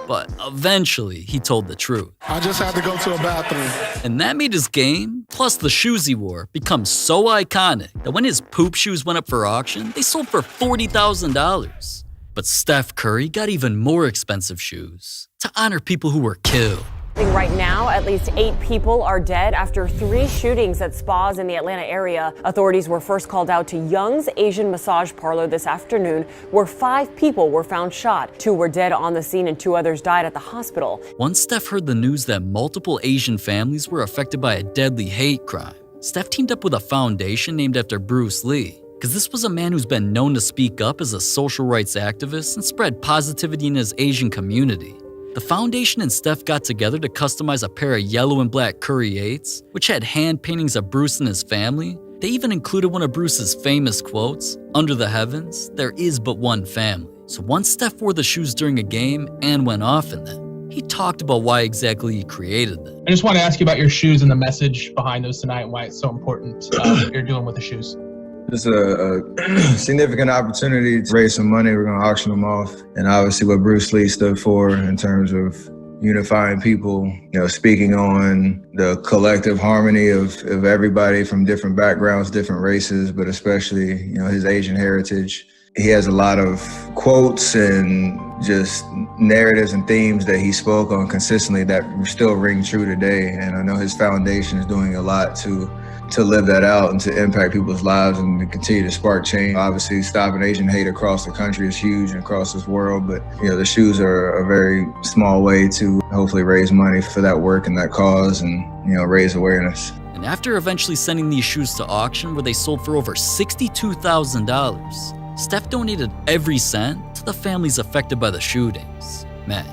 But eventually, he told the truth. I just had to go to a bathroom. And that made his game, plus the shoes he wore, become so iconic that when his poop shoes went up for auction, they sold for $40,000. But Steph Curry got even more expensive shoes to honor people who were killed. Right now, at least 8 people are dead after 3 shootings at spas in the Atlanta area. Authorities were first called out to Young's Asian massage parlor this afternoon, where 5 people were found shot. 2 were dead on the scene and 2 others died at the hospital. Once Steph heard the news that multiple Asian families were affected by a deadly hate crime, Steph teamed up with a foundation named after Bruce Lee. Because this was a man who's been known to speak up as a social rights activist and spread positivity in his Asian community. The foundation and Steph got together to customize a pair of yellow and black Curry 8s, which had hand paintings of Bruce and his family. They even included one of Bruce's famous quotes, "Under the heavens, there is but one family." So once Steph wore the shoes during a game and went off in them, he talked about why exactly he created them. I just want to ask you about your shoes and the message behind those tonight and why it's so important what you're doing with the shoes. It's a significant opportunity to raise some money. We're going to auction them off. And obviously what Bruce Lee stood for in terms of unifying people, speaking on the collective harmony of everybody from different backgrounds, different races, but especially, his Asian heritage. He has a lot of quotes and just narratives and themes that he spoke on consistently that still ring true today. And I know his foundation is doing a lot to live that out and to impact people's lives and to continue to spark change. Obviously, stopping Asian hate across the country is huge and across this world, but the shoes are a very small way to hopefully raise money for that work and that cause and raise awareness. And after eventually sending these shoes to auction where they sold for over $62,000, Steph donated every cent to the families affected by the shootings. Man,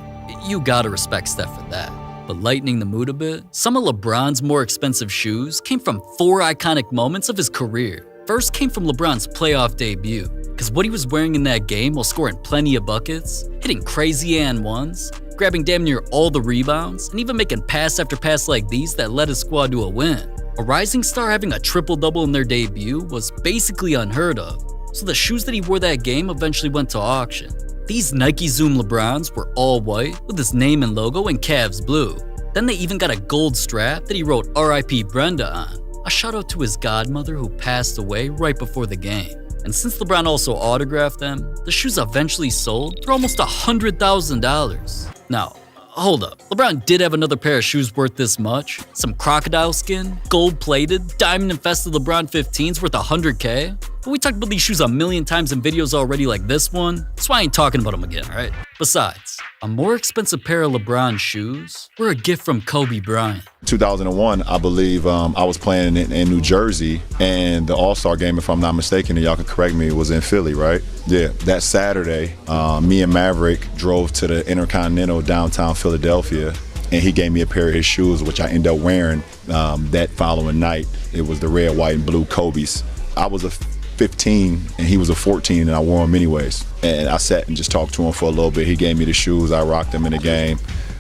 you gotta respect Steph for that. But lightening the mood a bit, some of LeBron's more expensive shoes came from 4 iconic moments of his career. First came from LeBron's playoff debut, because what he was wearing in that game while scoring plenty of buckets, hitting crazy and ones, grabbing damn near all the rebounds, and even making pass after pass like these that led his squad to a win. A rising star having a triple-double in their debut was basically unheard of, so the shoes that he wore that game eventually went to auction. These Nike Zoom LeBrons were all white with his name and logo in Cavs blue. Then they even got a gold strap that he wrote R.I.P. Brenda on, a shout out to his godmother who passed away right before the game. And since LeBron also autographed them, the shoes eventually sold for almost $100,000. Now, hold up, LeBron did have another pair of shoes worth this much. Some crocodile skin, gold-plated, diamond-infested LeBron 15s worth $100K. But we talked about these shoes a million times in videos already like this one, so I ain't talking about them again, alright? Besides, a more expensive pair of LeBron shoes were a gift from Kobe Bryant. 2001, I believe I was playing in New Jersey, and the All-Star game, if I'm not mistaken, and y'all can correct me, was in Philly, right? Yeah, that Saturday, me and Maverick drove to the Intercontinental downtown Philadelphia, and he gave me a pair of his shoes, which I ended up wearing that following night. It was the red, white, and blue Kobe's. I was a 15 and he was a 14 and I wore them anyways. And I sat and just talked to him for a little bit. He gave me the shoes, I rocked them in the game.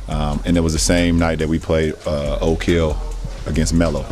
And it was the same night that we played Oak Hill against Melo.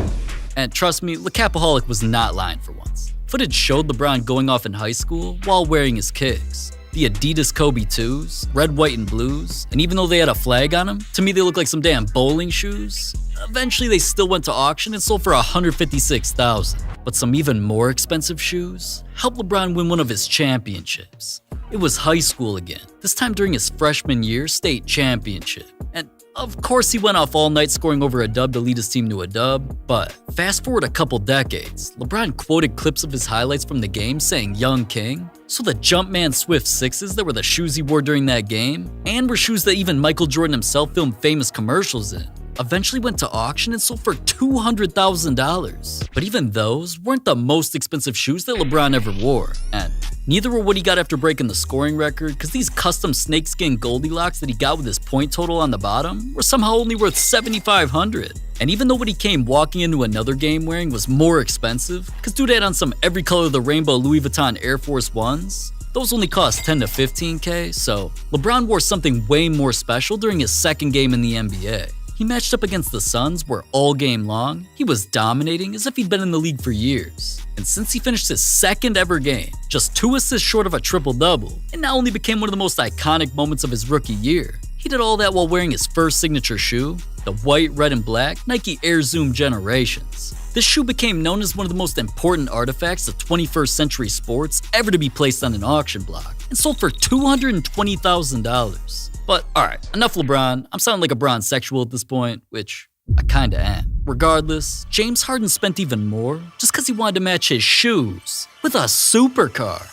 And trust me, LeCapaholic was not lying for once. Footage showed LeBron going off in high school while wearing his kicks. The Adidas Kobe 2s, red, white, and blues, and even though they had a flag on them, to me they look like some damn bowling shoes. Eventually they still went to auction and sold for $156,000. But some even more expensive shoes helped LeBron win one of his championships. It was high school again, this time during his freshman year state championship. And of course he went off all night scoring over a dub to lead his team to a dub, but fast forward a couple decades, LeBron quoted clips of his highlights from the game saying "Young King." So the Jumpman Swift 6s that were the shoes he wore during that game, and were shoes that even Michael Jordan himself filmed famous commercials in, eventually went to auction and sold for $200,000. But even those weren't the most expensive shoes that LeBron ever wore, and neither were what he got after breaking the scoring record, because these custom snakeskin Goldilocks that he got with his point total on the bottom were somehow only worth $7,500. And even though what he came walking into another game wearing was more expensive, because dude had on some every color of the rainbow Louis Vuitton Air Force Ones, those only cost 10 to 15K, so LeBron wore something way more special during his second game in the NBA. He matched up against the Suns where all game long, he was dominating as if he'd been in the league for years. And since he finished his second ever game, just 2 assists short of a triple-double, it not only became one of the most iconic moments of his rookie year, he did all that while wearing his first signature shoe, the white, red, and black Nike Air Zoom Generations. This shoe became known as one of the most important artifacts of 21st century sports ever to be placed on an auction block, and sold for $220,000. But alright, enough LeBron. I'm sounding like a Bron sexual at this point, which I kinda am. Regardless, James Harden spent even more just because he wanted to match his shoes with a supercar.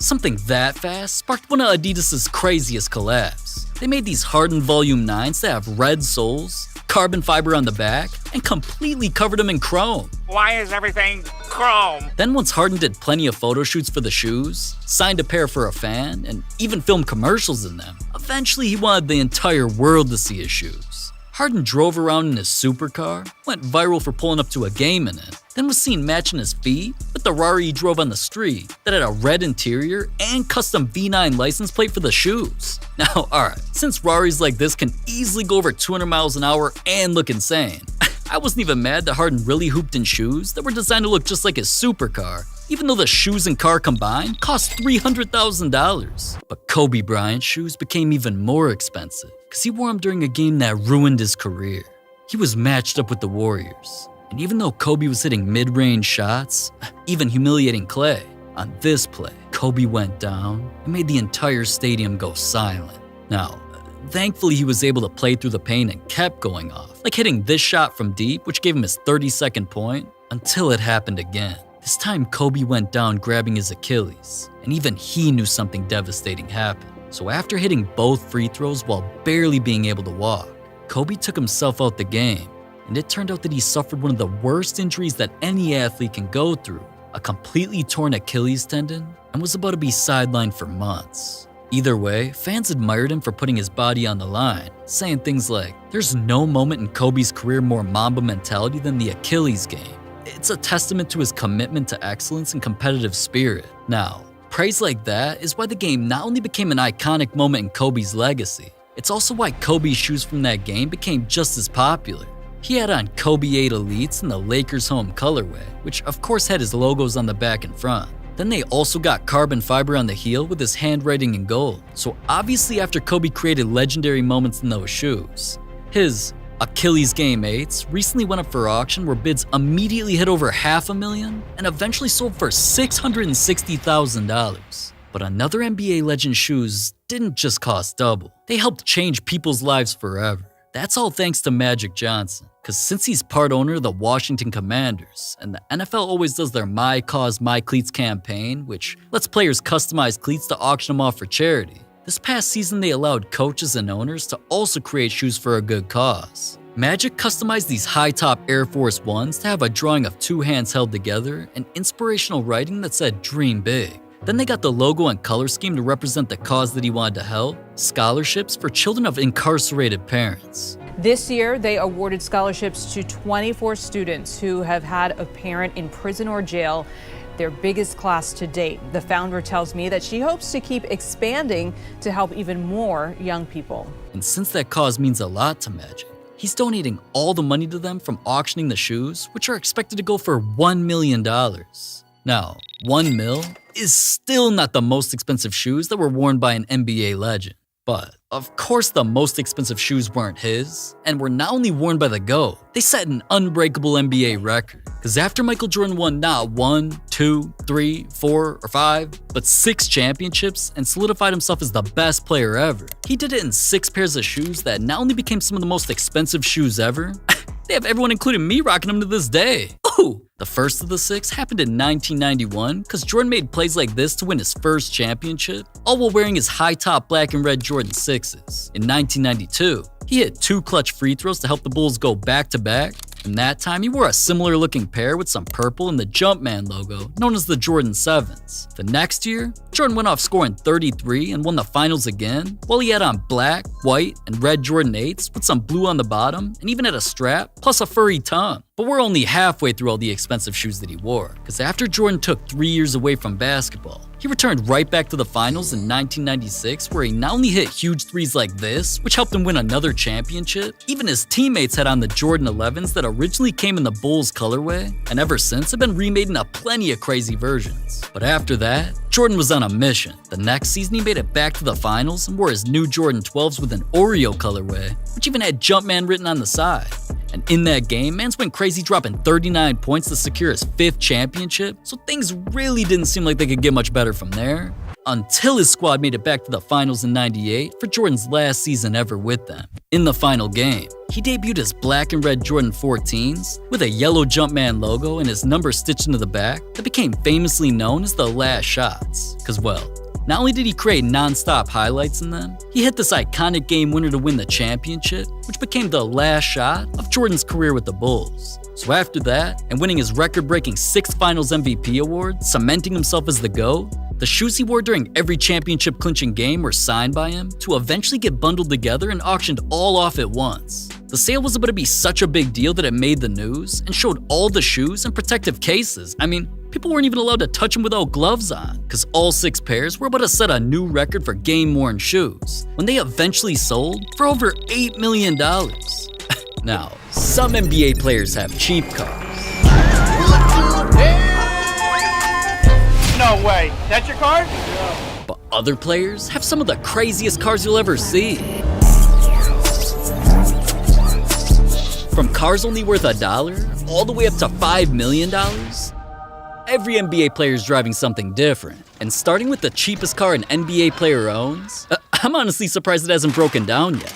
Something that fast sparked one of Adidas' craziest collabs. They made these Harden Volume 9s that have red soles, carbon fiber on the back, and completely covered them in chrome. Why is everything chrome? Then once Harden did plenty of photo shoots for the shoes, signed a pair for a fan, and even filmed commercials in them, eventually he wanted the entire world to see his shoes. Harden drove around in his supercar, went viral for pulling up to a game in it, then was seen matching his feet with the Rari he drove on the street that had a red interior and custom V9 license plate for the shoes. Now, alright, since Raris like this can easily go over 200 miles an hour and look insane, I wasn't even mad that Harden really hooped in shoes that were designed to look just like his supercar, even though the shoes and car combined cost $300,000. But Kobe Bryant's shoes became even more expensive, because he wore them during a game that ruined his career. He was matched up with the Warriors, and even though Kobe was hitting mid-range shots, even humiliating Klay, on this play, Kobe went down and made the entire stadium go silent. Now, thankfully he was able to play through the pain and kept going off, like hitting this shot from deep, which gave him his 32nd point, until it happened again. This time Kobe went down grabbing his Achilles, and even he knew something devastating happened. So after hitting both free throws while barely being able to walk, Kobe took himself out the game, and it turned out that he suffered one of the worst injuries that any athlete can go through, a completely torn Achilles tendon, and was about to be sidelined for months. Either way, fans admired him for putting his body on the line, saying things like, "There's no moment in Kobe's career more Mamba mentality than the Achilles game. It's a testament to his commitment to excellence and competitive spirit." Now, praise like that is why the game not only became an iconic moment in Kobe's legacy, it's also why Kobe's shoes from that game became just as popular. He had on Kobe 8 Elites in the Lakers home colorway, which of course had his logos on the back and front. Then they also got carbon fiber on the heel with his handwriting in gold. So obviously after Kobe created legendary moments in those shoes, his Achilles Game 8s recently went up for auction where bids immediately hit over $500,000 and eventually sold for $660,000. But another NBA legend shoes didn't just cost double. They helped change people's lives forever. That's all thanks to Magic Johnson, because since he's part owner of the Washington Commanders, and the NFL always does their My Cause, My Cleats campaign, which lets players customize cleats to auction them off for charity, this past season they allowed coaches and owners to also create shoes for a good cause. Magic customized these high-top Air Force Ones to have a drawing of 2 hands held together and inspirational writing that said "Dream Big." Then they got the logo and color scheme to represent the cause that he wanted to help, scholarships for children of incarcerated parents. This year, they awarded scholarships to 24 students who have had a parent in prison or jail, their biggest class to date. The founder tells me that she hopes to keep expanding to help even more young people. And since that cause means a lot to Magic, he's donating all the money to them from auctioning the shoes, which are expected to go for $1 million. Now, $1 million is still not the most expensive shoes that were worn by an NBA legend. But, of course, the most expensive shoes weren't his, and were not only worn by the GOAT, they set an unbreakable NBA record. Because after Michael Jordan won not 1, 2, 3, 4, or 5, but 6 championships and solidified himself as the best player ever, he did it in 6 pairs of shoes that not only became some of the most expensive shoes ever, they have everyone, including me, rocking them to this day. Ooh! The first of the 6 happened in 1991 because Jordan made plays like this to win his first championship, all while wearing his high-top black and red Jordan 6s. In 1992, he hit 2 clutch free throws to help the Bulls go back-to-back, and that time he wore a similar-looking pair with some purple and the Jumpman logo, known as the Jordan 7s. The next year, Jordan went off scoring 33 and won the finals again, while he had on black, white, and red Jordan 8s with some blue on the bottom, and even had a strap, plus a furry tongue. But we're only halfway through all the expensive shoes that he wore, because after Jordan took 3 years away from basketball, he returned right back to the finals in 1996, where he not only hit huge threes like this, which helped him win another championship, even his teammates had on the Jordan 11s that originally came in the Bulls colorway, and ever since have been remade into plenty of crazy versions. But after that, Jordan was on a mission. The next season he made it back to the finals and wore his new Jordan 12s with an Oreo colorway, which even had Jumpman written on the side. And in that game, Mans went crazy, dropping 39 points to secure his 5th championship, so things really didn't seem like they could get much better from there, until his squad made it back to the finals in '98 for Jordan's last season ever with them. In the final game, he debuted his black and red Jordan 14s with a yellow Jumpman logo and his number stitched into the back that became famously known as the Last Shots, cause well, not only did he create non-stop highlights in them, he hit this iconic game winner to win the championship, which became the last shot of Jordan's career with the Bulls. So after that, and winning his record-breaking 6th Finals MVP award, cementing himself as the GOAT, the shoes he wore during every championship-clinching game were signed by him to eventually get bundled together and auctioned all off at once. The sale was about to be such a big deal that it made the news and showed all the shoes in protective cases. I mean, people weren't even allowed to touch them without gloves on, because all 6 pairs were about to set a new record for game-worn shoes, when they eventually sold for over $8 million. Now, some NBA players have cheap cars. No way. That's your car? But other players have some of the craziest cars you'll ever see. From cars only worth $1 all the way up to $5 million. Every NBA player is driving something different, and starting with the cheapest car an NBA player owns, I'm honestly surprised it hasn't broken down yet.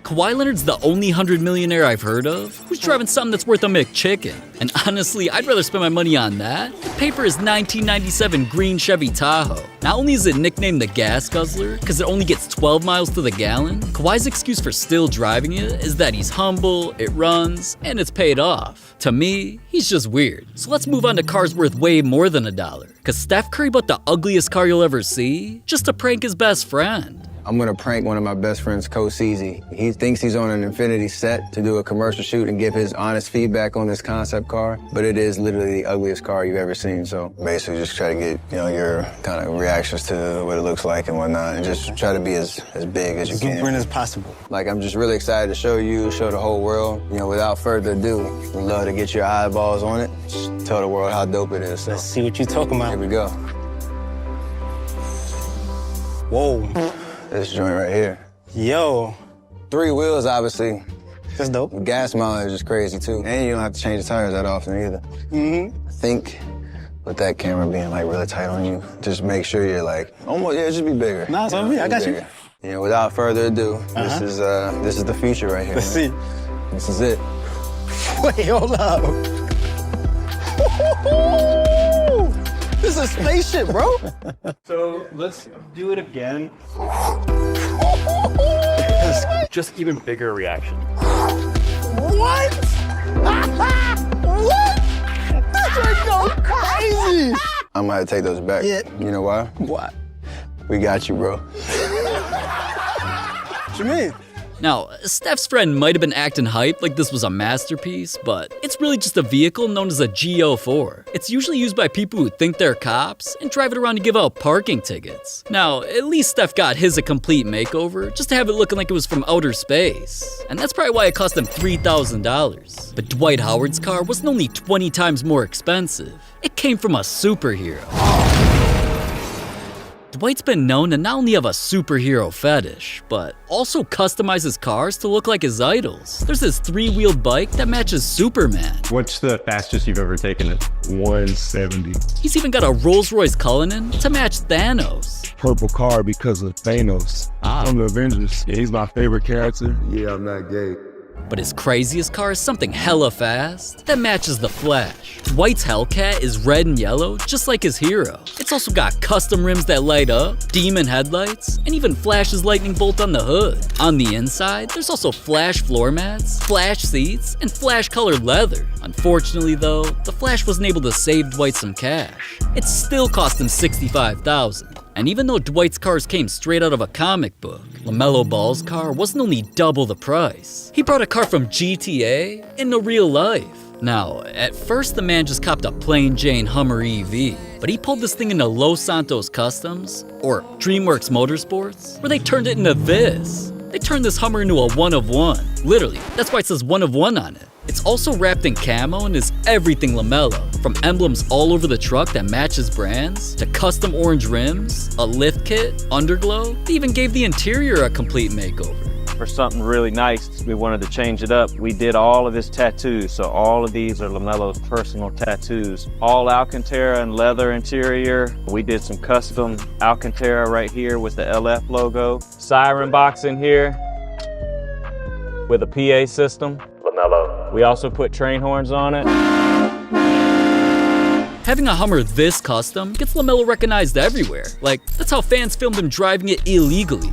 Kawhi Leonard's the only 100 millionaire I've heard of who's driving something that's worth a McChicken. And honestly, I'd rather spend my money on that than pay for his 1997 green Chevy Tahoe. Not only is it nicknamed the Gas Guzzler because it only gets 12 miles to the gallon, Kawhi's excuse for still driving it is that he's humble, it runs, and it's paid off. To me, he's just weird. So let's move on to cars worth way more than $1. Because Steph Curry bought the ugliest car you'll ever see just to prank his best friend. I'm gonna prank one of my best friends, Coach Easy. He thinks he's on an Infinity set to do a commercial shoot and give his honest feedback on this concept car, but it is literally the ugliest car you've ever seen. So basically just try to get, your kind of reactions to what it looks like and whatnot, and just try to be as big as you can. As blueprint as possible. Like, I'm just really excited to show you, show the whole world. Without further ado, we'd love to get your eyeballs on it. Just tell the world how dope it is. So. Let's see what you're talking about. Here we go. Whoa. This joint right here. Yo. 3 wheels, obviously. That's dope. The gas mileage is crazy, too. And you don't have to change the tires that often, either. Mm-hmm. I think with that camera being, really tight on you, just make sure you're, almost, just be bigger. Nah, it's on me. I got you. Without further ado, this is the future right here. Let's see. This is it. Wait, hold up. This is a spaceship, bro. So let's do it again. Just even bigger reaction. What? What? This ain't go crazy. I'm gonna have to take those back. Yeah. You know why? What? We got you, bro. What you mean? Now, Steph's friend might have been acting hype like this was a masterpiece, but it's really just a vehicle known as a G04. It's usually used by people who think they're cops and drive it around to give out parking tickets. Now, at least Steph got his a complete makeover, just to have it looking like it was from outer space. And that's probably why it cost him $3,000. But Dwight Howard's car wasn't only 20 times more expensive. It came from a superhero. Dwight's been known to not only have a superhero fetish, but also customize his cars to look like his idols. There's this 3-wheeled bike that matches Superman. What's the fastest you've ever taken it? 170. He's even got a Rolls-Royce Cullinan to match Thanos. Purple car because of Thanos. From the Avengers. Yeah, he's my favorite character. Yeah, I'm not gay. But his craziest car is something hella fast that matches the Flash. Dwight's Hellcat is red and yellow, just like his hero. It's also got custom rims that light up, demon headlights, and even Flash's lightning bolt on the hood. On the inside, there's also Flash floor mats, Flash seats, and Flash-colored leather. Unfortunately though, the Flash wasn't able to save Dwight some cash. It still cost him $65,000. And even though Dwight's cars came straight out of a comic book, LaMelo Ball's car wasn't only double the price. He brought a car from GTA into real life. Now, at first the man just copped a plain Jane Hummer EV, but he pulled this thing into Los Santos Customs, or DreamWorks Motorsports, where they turned it into this. They turned this Hummer into a one of one. Literally, that's why it says one of one on it. It's also wrapped in camo and is everything LaMelo, from emblems all over the truck that matches brands, to custom orange rims, a lift kit, underglow. They even gave the interior a complete makeover. For something really nice, we wanted to change it up. We did all of his tattoos, so all of these are LaMelo's personal tattoos. All Alcantara and leather interior. We did some custom Alcantara right here with the LF logo. Siren box in here with a PA system. LaMelo. We also put train horns on it. Having a Hummer this custom gets LaMelo recognized everywhere. Like, that's how fans filmed him driving it illegally.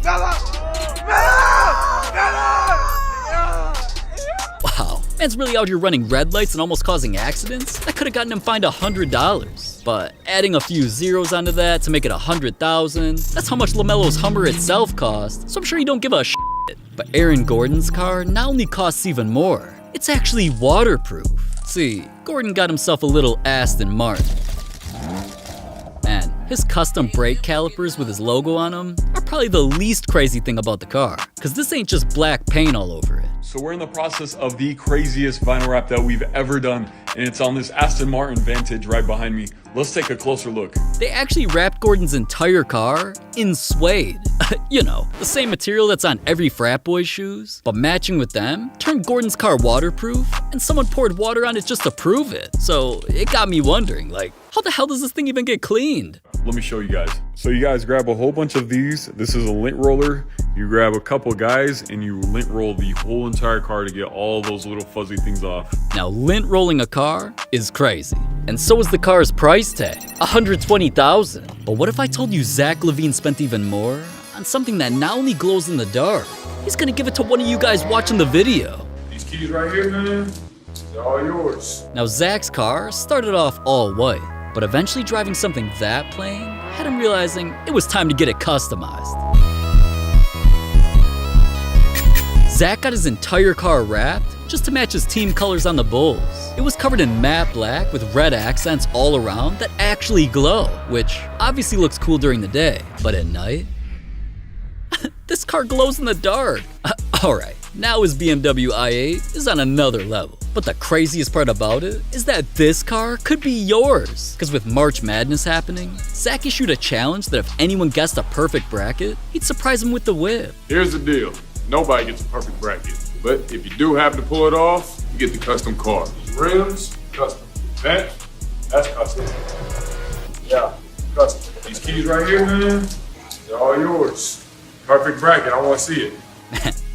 Wow, man's really out here running red lights and almost causing accidents? That could've gotten him fined $100. But adding a few zeros onto that to make it $100,000, that's how much LaMelo's Hummer itself cost, so I'm sure you don't give a shit. But Aaron Gordon's car not only costs even more, it's actually waterproof. See, Gordon got himself a little Aston Martin. And his custom brake calipers with his logo on them are probably the least crazy thing about the car, cause this ain't just black paint all over it. So we're in the process of the craziest vinyl wrap that we've ever done, and it's on this Aston Martin Vantage right behind me. Let's take a closer look. They actually wrapped Gordon's entire car in suede. You know, the same material that's on every frat boy's shoes, but matching with them turned Gordon's car waterproof, and someone poured water on it just to prove it. So it got me wondering, like, how the hell does this thing even get cleaned? Let me show you guys. So you guys grab a whole bunch of these. This is a lint roller. You grab a couple guys and you lint roll the whole entire car to get all those little fuzzy things off. Now, lint rolling a car is crazy. And so is the car's price tag, $120,000. But what if I told you Zach LaVine spent even more on something that not only glows in the dark, he's gonna give it to one of you guys watching the video. These keys right here, man, they're all yours. Now, Zach's car started off all white, but eventually driving something that plain had him realizing it was time to get it customized. Zach got his entire car wrapped just to match his team colors on the Bulls. It was covered in matte black with red accents all around that actually glow, which obviously looks cool during the day, but at night, this car glows in the dark. Alright, now his BMW i8 is on another level. But the craziest part about it is that this car could be yours. Because with March Madness happening, Zach issued a challenge that if anyone guessed a perfect bracket, he'd surprise him with the whip. Here's the deal. Nobody gets a perfect bracket. But if you do happen to pull it off, you get the custom car. Rims, custom. Vent, that's custom. Yeah, custom. These keys right here, man, they're all yours. Perfect bracket, I want to see it.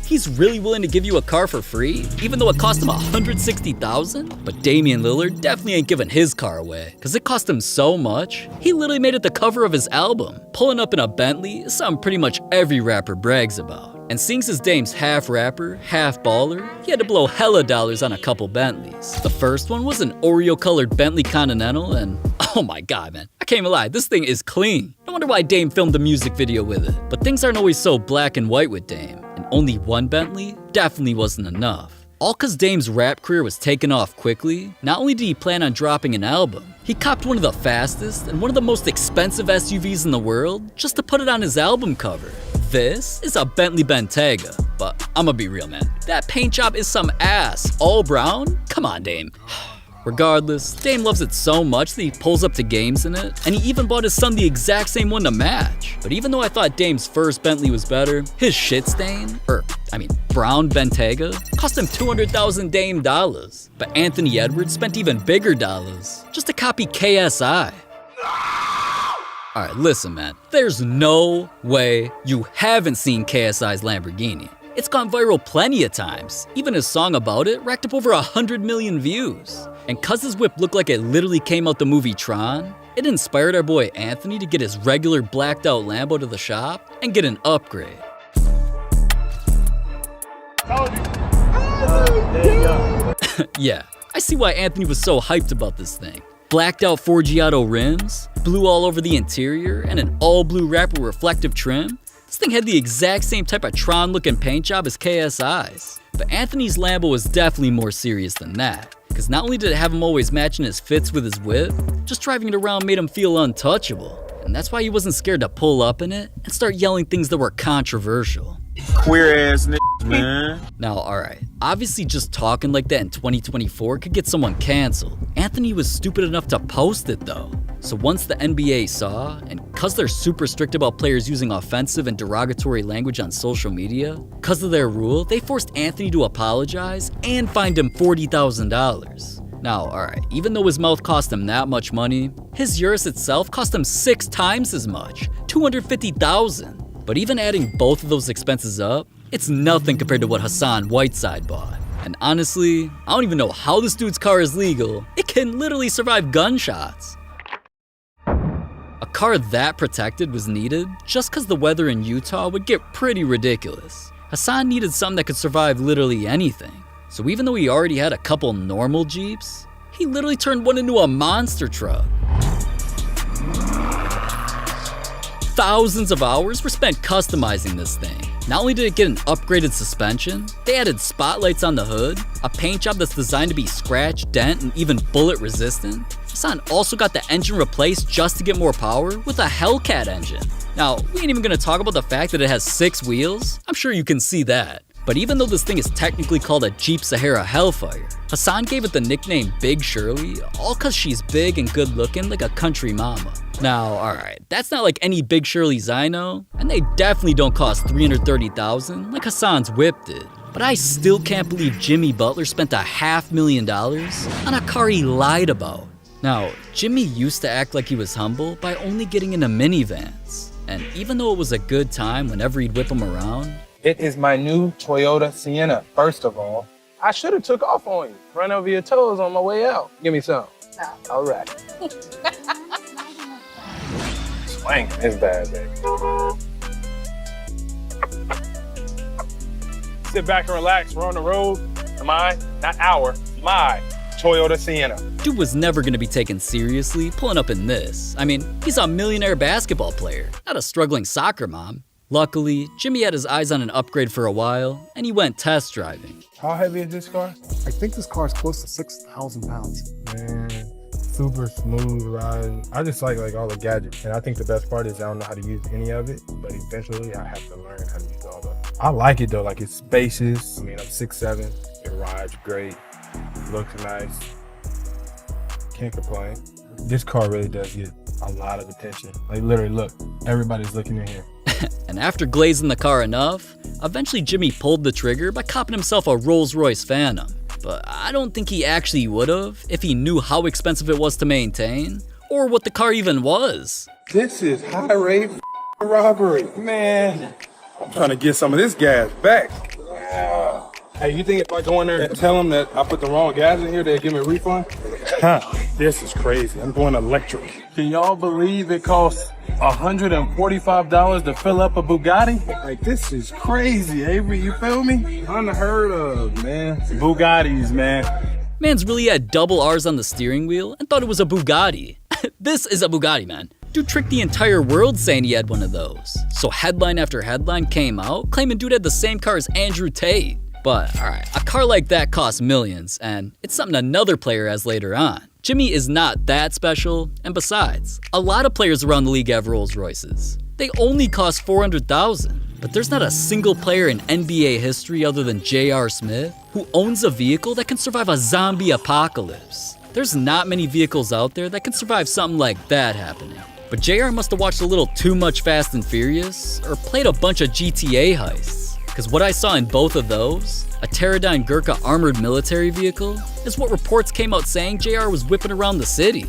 He's really willing to give you a car for free, even though it cost him $160,000? But Damian Lillard definitely ain't giving his car away, because it cost him so much, he literally made it the cover of his album. Pulling up in a Bentley is something pretty much every rapper brags about. And seeing his dame's half rapper, half baller, he had to blow hella dollars on a couple Bentleys. The first one was an Oreo-colored Bentley Continental, and oh my god, man, I can't even lie, this thing is clean. No wonder why Dame filmed a music video with it. But things aren't always so black and white with Dame, and only one Bentley definitely wasn't enough. All cause Dame's rap career was taking off quickly, not only did he plan on dropping an album, he copped one of the fastest and one of the most expensive SUVs in the world just to put it on his album cover. This is a Bentley Bentayga, but I'ma be real, man. That paint job is some ass. All brown? Come on, Dame. Regardless, Dame loves it so much that he pulls up to games in it, and he even bought his son the exact same one to match. But even though I thought Dame's first Bentley was better, his shit stain, brown Bentayga, cost him $200,000 Dame dollars. But Anthony Edwards spent even bigger dollars just to copy KSI. Alright, listen man, there's no way you haven't seen KSI's Lamborghini. It's gone viral plenty of times. Even his song about it racked up over 100 million views. And cause his whip looked like it literally came out the movie Tron, it inspired our boy Anthony to get his regular blacked out Lambo to the shop and get an upgrade. Yeah, I see why Anthony was so hyped about this thing. Blacked out Forgiato rims, blue all over the interior, and an all blue wrap with reflective trim. This thing had the exact same type of Tron looking paint job as KSI's. But Anthony's Lambo was definitely more serious than that. Because not only did it have him always matching his fits with his whip, just driving it around made him feel untouchable. And that's why he wasn't scared to pull up in it and start yelling things that were controversial. Queer ass niggas, man. Now, alright, obviously just talking like that in 2024 could get someone canceled. Anthony was stupid enough to post it though. So once the NBA saw, and cause they're super strict about players using offensive and derogatory language on social media, cause of their rule, they forced Anthony to apologize and fined him $40,000. Now, alright, even though his mouth cost him that much money, his Urus itself cost him 6 times as much, $250,000. But even adding both of those expenses up, it's nothing compared to what Hassan Whiteside bought. And honestly, I don't even know how this dude's car is legal. It can literally survive gunshots. A car that protected was needed just because the weather in Utah would get pretty ridiculous. Hassan needed something that could survive literally anything. So even though he already had a couple normal Jeeps, he literally turned one into a monster truck. Thousands of hours were spent customizing this thing. Not only did it get an upgraded suspension, they added spotlights on the hood, a paint job that's designed to be scratch, dent, and even bullet resistant. Hassan also got the engine replaced just to get more power with a Hellcat engine. Now, we ain't even gonna talk about the fact that it has 6 wheels. I'm sure you can see that. But even though this thing is technically called a Jeep Sahara Hellfire, Hassan gave it the nickname Big Shirley, all cause she's big and good looking like a country mama. Now, alright, that's not like any Big Shirleys I know, and they definitely don't cost $330,000 like Hassan's whip did. But I still can't believe Jimmy Butler spent $500,000 on a car he lied about. Now, Jimmy used to act like he was humble by only getting into minivans. And even though it was a good time whenever he'd whip him around, it is my new Toyota Sienna. First of all, I should have took off on you. Run over your toes on my way out. Give me some. No. All right. Swing. It's bad, baby. Sit back and relax. We're on the road. My, not our, my Toyota Sienna. Dude was never gonna be taken seriously pulling up in this. I mean, he's a millionaire basketball player, not a struggling soccer mom. Luckily, Jimmy had his eyes on an upgrade for a while, and he went test driving. How heavy is this car? I think this car is close to 6,000 pounds. Man, super smooth ride. I just like all the gadgets, and I think the best part is I don't know how to use any of it, but eventually I have to learn how to use all of it. I like it though, like it's spacious. I mean, I'm 6'7", it rides great, looks nice. Can't complain. This car really does get a lot of attention. Like literally, look, everybody's looking in here. And after glazing the car enough, eventually Jimmy pulled the trigger by copping himself a Rolls-Royce Phantom. But I don't think he actually would've if he knew how expensive it was to maintain, or what the car even was. This is high-rate robbery. Man, I'm trying to get some of this gas back. Hey, you think if I go in there and tell them that I put the wrong gas in here, they'll give me a refund? This is crazy. I'm going electric. Can y'all believe it costs $145 to fill up a Bugatti? Like, this is crazy, Avery. You feel me? Unheard of, man. Bugattis, man. Man's really had double R's on the steering wheel and thought it was a Bugatti. This is a Bugatti, man. Dude tricked the entire world saying he had one of those. So headline after headline came out claiming dude had the same car as Andrew Tate. But alright, a car like that costs millions, and it's something another player has later on. Jimmy is not that special, and besides, a lot of players around the league have Rolls Royces. They only cost $400,000, but there's not a single player in NBA history other than J.R. Smith who owns a vehicle that can survive a zombie apocalypse. There's not many vehicles out there that can survive something like that happening. But JR must have watched a little too much Fast and Furious or played a bunch of GTA heists. Because what I saw in both of those, a Pterodine Gurkha armored military vehicle, is what reports came out saying JR was whipping around the city.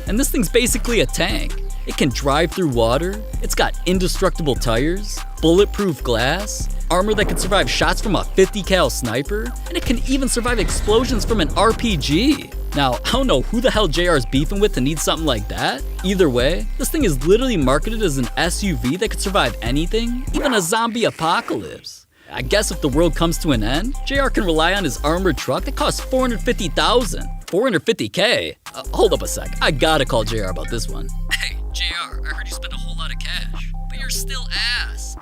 And this thing's basically a tank. It can drive through water, it's got indestructible tires, bulletproof glass, armor that can survive shots from a 50 cal sniper, and it can even survive explosions from an RPG. Now, I don't know who the hell JR's beefing with to need something like that. Either way, this thing is literally marketed as an SUV that could survive anything, even a zombie apocalypse. I guess if the world comes to an end, JR can rely on his armored truck that costs $450,000. $450K? Hold up a sec, I gotta call JR about this one. Hey, JR, I heard you spent a whole lot of cash, but you're still ass.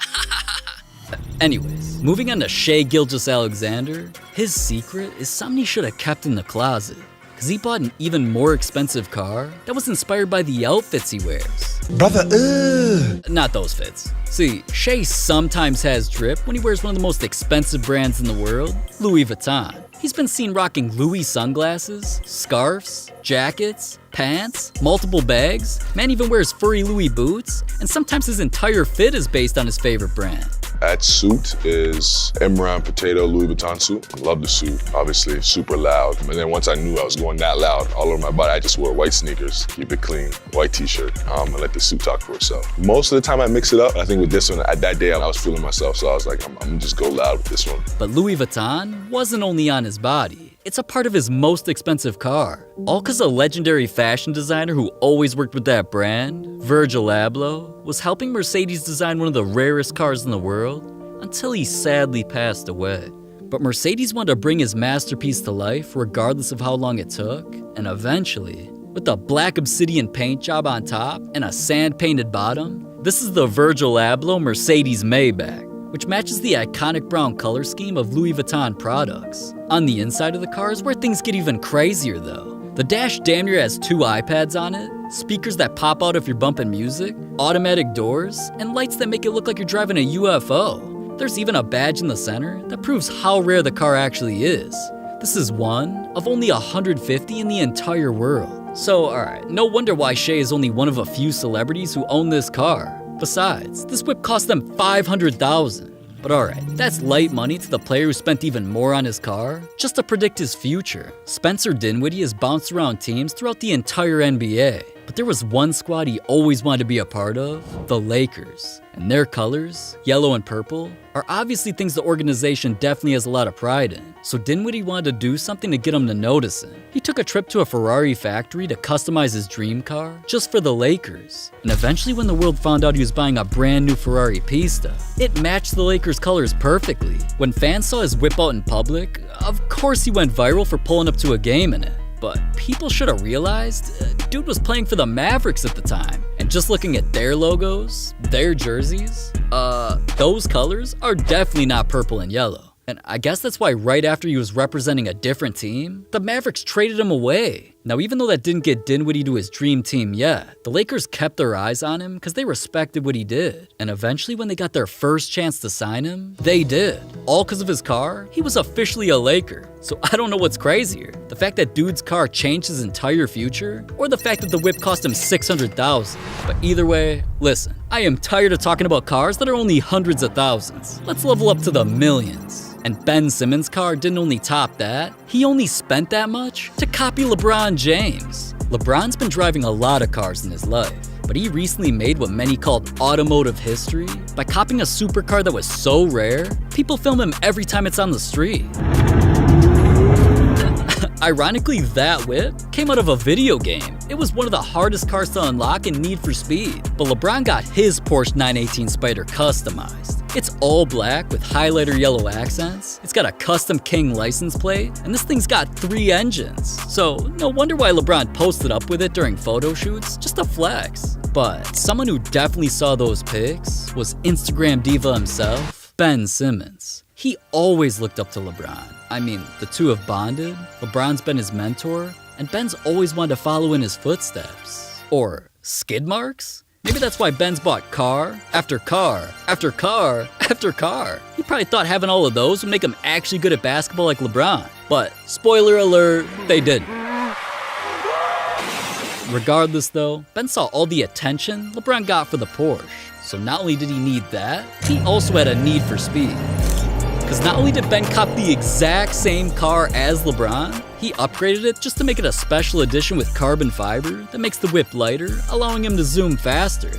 Anyways, moving on to Shai Gilgeous-Alexander, his secret is something he should have kept in the closet. Cause he bought an even more expensive car that was inspired by the outfits he wears. Brother, Not those fits. See, Shai sometimes has drip when he wears one of the most expensive brands in the world, Louis Vuitton. He's been seen rocking Louis sunglasses, scarves, jackets, pants, multiple bags, man even wears furry Louis boots, and sometimes his entire fit is based on his favorite brand. That suit is Emerald Potato Louis Vuitton suit. I love the suit, obviously, super loud. And then once I knew I was going that loud all over my body, I just wore white sneakers, keep it clean, white t-shirt, and let the suit talk for itself. Most of the time I mix it up. I think with this one, at that day, I was feeling myself, so I was like, I'm gonna just go loud with this one. But Louis Vuitton wasn't only on his body. It's a part of his most expensive car. All cause a legendary fashion designer who always worked with that brand, Virgil Abloh, was helping Mercedes design one of the rarest cars in the world until he sadly passed away. But Mercedes wanted to bring his masterpiece to life regardless of how long it took, and eventually, with a black obsidian paint job on top and a sand-painted bottom, this is the Virgil Abloh Mercedes Maybach, which matches the iconic brown color scheme of Louis Vuitton products. On the inside of the car is where things get even crazier though. The dash damn near has 2 iPads on it, speakers that pop out if you're bumping music, automatic doors, and lights that make it look like you're driving a UFO. There's even a badge in the center that proves how rare the car actually is. This is one of only 150 in the entire world. So alright, no wonder why Shai is only one of a few celebrities who own this car. Besides, this whip cost them $500,000. But alright, that's light money to the player who spent even more on his car just to predict his future. Spencer Dinwiddie has bounced around teams throughout the entire NBA. But there was one squad he always wanted to be a part of, the Lakers. And their colors, yellow and purple, are obviously things the organization definitely has a lot of pride in. So Dinwiddie wanted to do something to get him to notice him. He took a trip to a Ferrari factory to customize his dream car just for the Lakers. And eventually when the world found out he was buying a brand new Ferrari Pista, it matched the Lakers colors perfectly. When fans saw his whip out in public, of course he went viral for pulling up to a game in it. But people should have realized, dude was playing for the Mavericks at the time. And just looking at their logos, their jerseys, those colors are definitely not purple and yellow. And I guess that's why right after he was representing a different team, the Mavericks traded him away. Now even though that didn't get Dinwiddie to his dream team yet, the Lakers kept their eyes on him because they respected what he did. And eventually when they got their first chance to sign him, they did. All because of his car, he was officially a Laker. So I don't know what's crazier, the fact that dude's car changed his entire future, or the fact that the whip cost him $600,000. But either way, listen, I am tired of talking about cars that are only hundreds of thousands. Let's level up to the millions. And Ben Simmons' car didn't only top that, he only spent that much to copy LeBron James. LeBron's been driving a lot of cars in his life, but he recently made what many called automotive history by copying a supercar that was so rare, people film him every time it's on the street. Ironically, that whip came out of a video game. It was one of the hardest cars to unlock in Need for Speed, but LeBron got his Porsche 918 Spyder customized. It's all black with highlighter yellow accents, it's got a custom King license plate, and this thing's got 3 engines. So no wonder why LeBron posted up with it during photo shoots, just to flex. But someone who definitely saw those pics was Instagram diva himself, Ben Simmons. He always looked up to LeBron. I mean, the two have bonded, LeBron's been his mentor, and Ben's always wanted to follow in his footsteps. Or skid marks? Maybe that's why Ben's bought car after car after car after car. He probably thought having all of those would make him actually good at basketball like LeBron. But spoiler alert, they didn't. Regardless though, Ben saw all the attention LeBron got for the Porsche. So not only did he need that, he also had a need for speed. Because not only did Ben cop the exact same car as LeBron, he upgraded it just to make it a special edition with carbon fiber that makes the whip lighter, allowing him to zoom faster.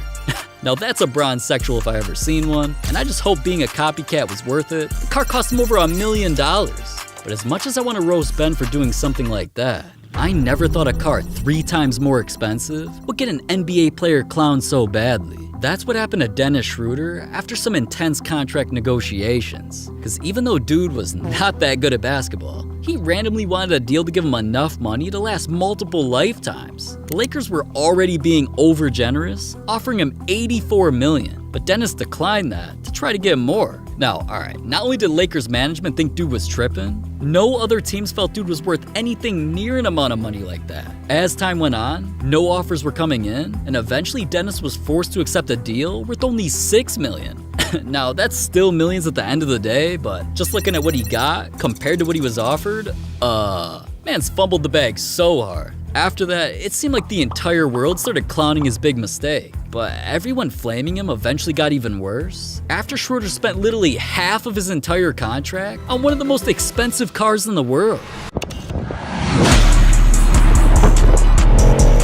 Now that's a Bron sexual if I ever seen one, and I just hope being a copycat was worth it. The car cost him over $1 million. But as much as I want to roast Ben for doing something like that, I never thought a car 3 times more expensive would get an NBA player clowned so badly. That's what happened to Dennis Schroeder after some intense contract negotiations. Because even though dude was not that good at basketball, he randomly wanted a deal to give him enough money to last multiple lifetimes. The Lakers were already being over generous, offering him $84 million, but Dennis declined that to try to get more. Now, alright, not only did Lakers management think dude was tripping, no other teams felt dude was worth anything near an amount of money like that. As time went on, no offers were coming in, and eventually Dennis was forced to accept a deal worth only $6 million. Now, that's still millions at the end of the day, but just looking at what he got compared to what he was offered, man's fumbled the bag so hard. After that, it seemed like the entire world started clowning his big mistake, but everyone flaming him eventually got even worse. After Schroeder spent literally half of his entire contract on one of the most expensive cars in the world.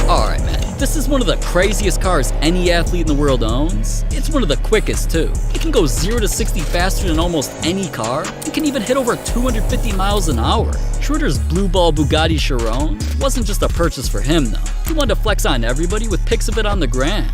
Alright man, this is one of the craziest cars any athlete in the world owns. It's one of the quickest too. It can go 0 to 60 faster than almost any car. It can even hit over 250 miles an hour. Schroeder's blue ball Bugatti Chiron wasn't just a purchase for him though. He wanted to flex on everybody with pics of it on the gram.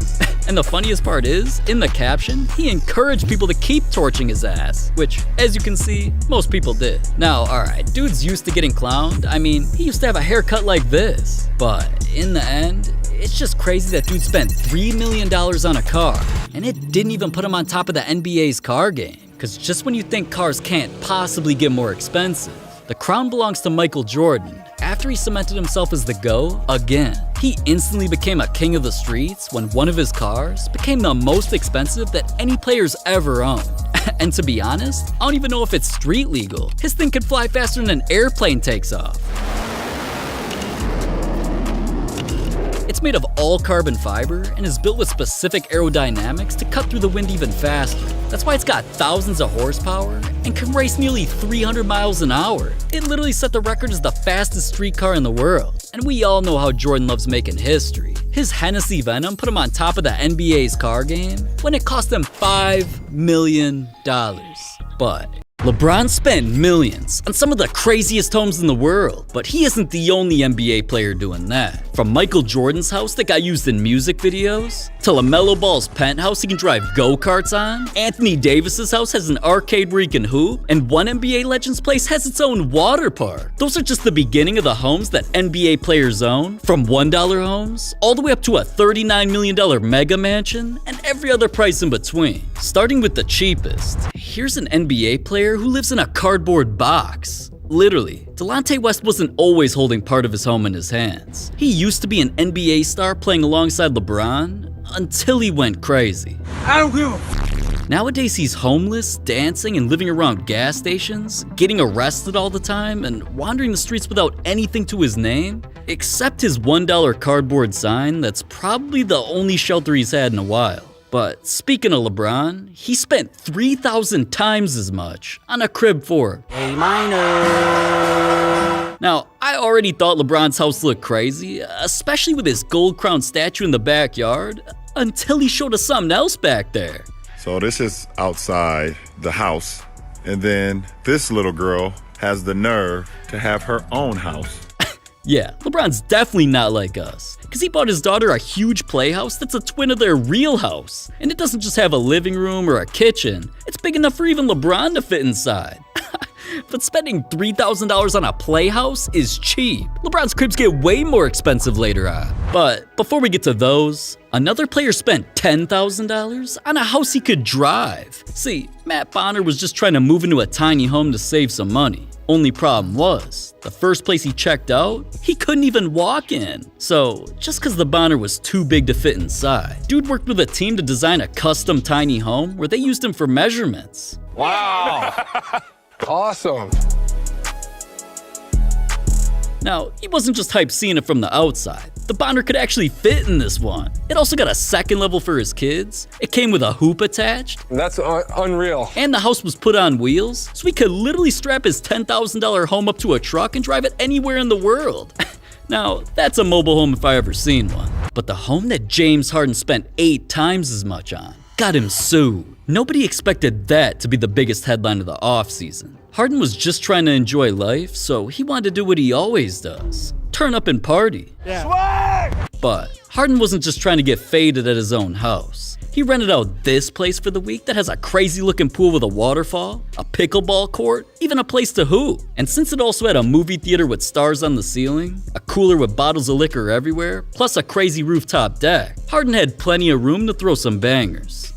And the funniest part is, in the caption, he encouraged people to keep torching his ass, which, as you can see, most people did. Now, alright, dude's used to getting clowned. I mean, he used to have a haircut like this. But in the end, it's just crazy that dude spent $3 million on a car, and it didn't even put him on top of the NBA's car game. Cause just when you think cars can't possibly get more expensive, the crown belongs to Michael Jordan. After he cemented himself as the GOAT again, he instantly became a king of the streets when one of his cars became the most expensive that any player's ever owned. And to be honest, I don't even know if it's street legal. His thing could fly faster than an airplane takes off. It's made of all carbon fiber and is built with specific aerodynamics to cut through the wind even faster. That's why it's got thousands of horsepower and can race nearly 300 miles an hour. It literally set the record as the fastest street car in the world. And we all know how Jordan loves making history. His Hennessy Venom put him on top of the NBA's car game when it cost him $5 million. But LeBron spent millions on some of the craziest homes in the world, but he isn't the only NBA player doing that. From Michael Jordan's house that got used in music videos, to LaMelo Ball's penthouse he can drive go-karts on, Anthony Davis's house has an arcade where he can hoop, and one NBA legend's place has its own water park. Those are just the beginning of the homes that NBA players own, from $1 homes, all the way up to a $39 million mega mansion, and every other price in between. Starting with the cheapest, here's an NBA player who lives in a cardboard box. Literally, Delonte West wasn't always holding part of his home in his hands. He used to be an NBA star playing alongside LeBron until he went crazy. I don't give a Nowadays he's homeless, dancing and living around gas stations, getting arrested all the time, and wandering the streets without anything to his name, except his $1 cardboard sign that's probably the only shelter he's had in a while. But speaking of LeBron, he spent 3,000 times as much on a crib for A minor. Now, I already thought LeBron's house looked crazy, especially with his gold-crowned statue in the backyard, until he showed us something else back there. So this is outside the house, and then this little girl has the nerve to have her own house. Yeah, LeBron's definitely not like us, because he bought his daughter a huge playhouse that's a twin of their real house. And it doesn't just have a living room or a kitchen, it's big enough for even LeBron to fit inside. But spending $3,000 on a playhouse is cheap. LeBron's cribs get way more expensive later on. But before we get to those, another player spent $10,000 on a house he could drive. See, Matt Bonner was just trying to move into a tiny home to save some money. Only problem was, the first place he checked out, he couldn't even walk in. So, just because the Bonner was too big to fit inside, dude worked with a team to design a custom tiny home where they used him for measurements. Wow. Awesome. Now, he wasn't just hyped seeing it from the outside. The bonder could actually fit in this one. It also got a second level for his kids. It came with a hoop attached. That's unreal. And the house was put on wheels, so he could literally strap his $10,000 home up to a truck and drive it anywhere in the world. Now, that's a mobile home if I ever seen one. But the home that James Harden spent 8 times as much on got him sued. Nobody expected that to be the biggest headline of the offseason. Harden was just trying to enjoy life, so he wanted to do what he always does. Turn up and party. But Harden wasn't just trying to get faded at his own house. He rented out this place for the week that has a crazy looking pool with a waterfall, a pickleball court, even a place to hoop. And since it also had a movie theater with stars on the ceiling, a cooler with bottles of liquor everywhere, plus a crazy rooftop deck, Harden had plenty of room to throw some bangers.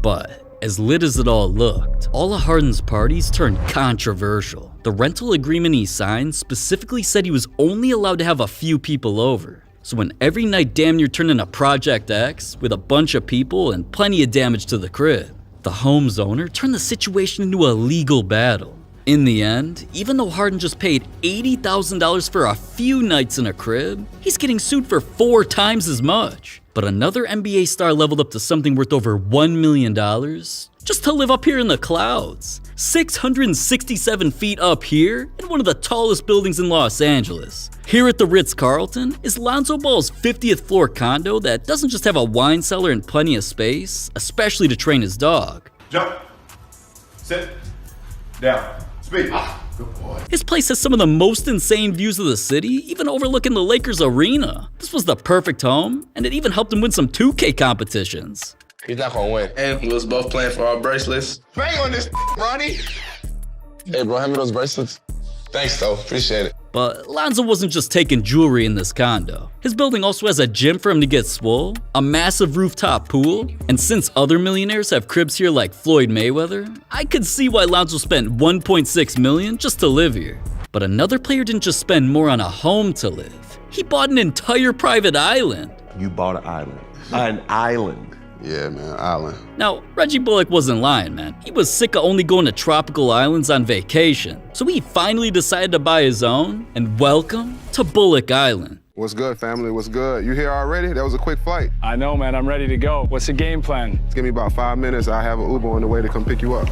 But as lit as it all looked, all of Harden's parties turned controversial. The rental agreement he signed specifically said he was only allowed to have a few people over. So when every night damn near turned into Project X with a bunch of people and plenty of damage to the crib, the home's owner turned the situation into a legal battle. In the end, even though Harden just paid $80,000 for a few nights in a crib, he's getting sued for 4 times as much. But another NBA star leveled up to something worth over $1 million just to live up here in the clouds. 667 feet up here in one of the tallest buildings in Los Angeles. Here at the Ritz-Carlton is Lonzo Ball's 50th floor condo that doesn't just have a wine cellar and plenty of space, especially to train his dog. Jump. Sit. Down. Speed. Good boy. His place has some of the most insane views of the city, even overlooking the Lakers arena. This was the perfect home, and it even helped him win some 2K competitions. He's not gonna win. And we was both playing for our bracelets. Bang on this, Ronnie. Hey, bro, hand me those bracelets. Thanks, though. Appreciate it. But Lonzo wasn't just taking jewelry in this condo. His building also has a gym for him to get swole, a massive rooftop pool, and since other millionaires have cribs here like Floyd Mayweather, I could see why Lonzo spent $1.6 million just to live here. But another player didn't just spend more on a home to live. He bought an entire private island. You bought an island. An island. Yeah, man, island. Now, Reggie Bullock wasn't lying, man. He was sick of only going to tropical islands on vacation. So he finally decided to buy his own, and welcome to Bullock Island. What's good, family? What's good? You here already? That was a quick flight. I know, man. I'm ready to go. What's the game plan? Give me about 5 minutes. I have an Uber on the way to come pick you up.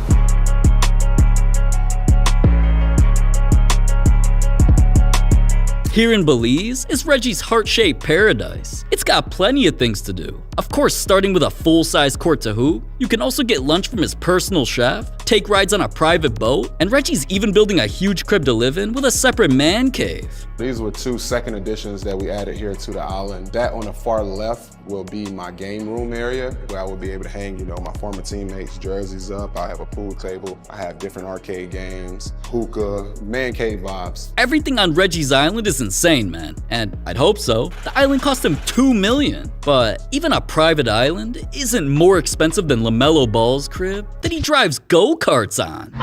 Here in Belize is Reggie's heart-shaped paradise. It's got plenty of things to do. Of course, starting with a full-size court to hoop, you can also get lunch from his personal chef, take rides on a private boat, and Reggie's even building a huge crib to live in with a separate man cave. These were 2 second additions that we added here to the island. That on the far left will be my game room area, where I will be able to hang, my former teammates' jerseys up. I have a pool table. I have different arcade games, hookah, man cave vibes. Everything on Reggie's island is insane, man. And I'd hope so. The island cost him $2 million. But even a private island isn't more expensive than LaMelo Ball's crib that he drives go-karts on.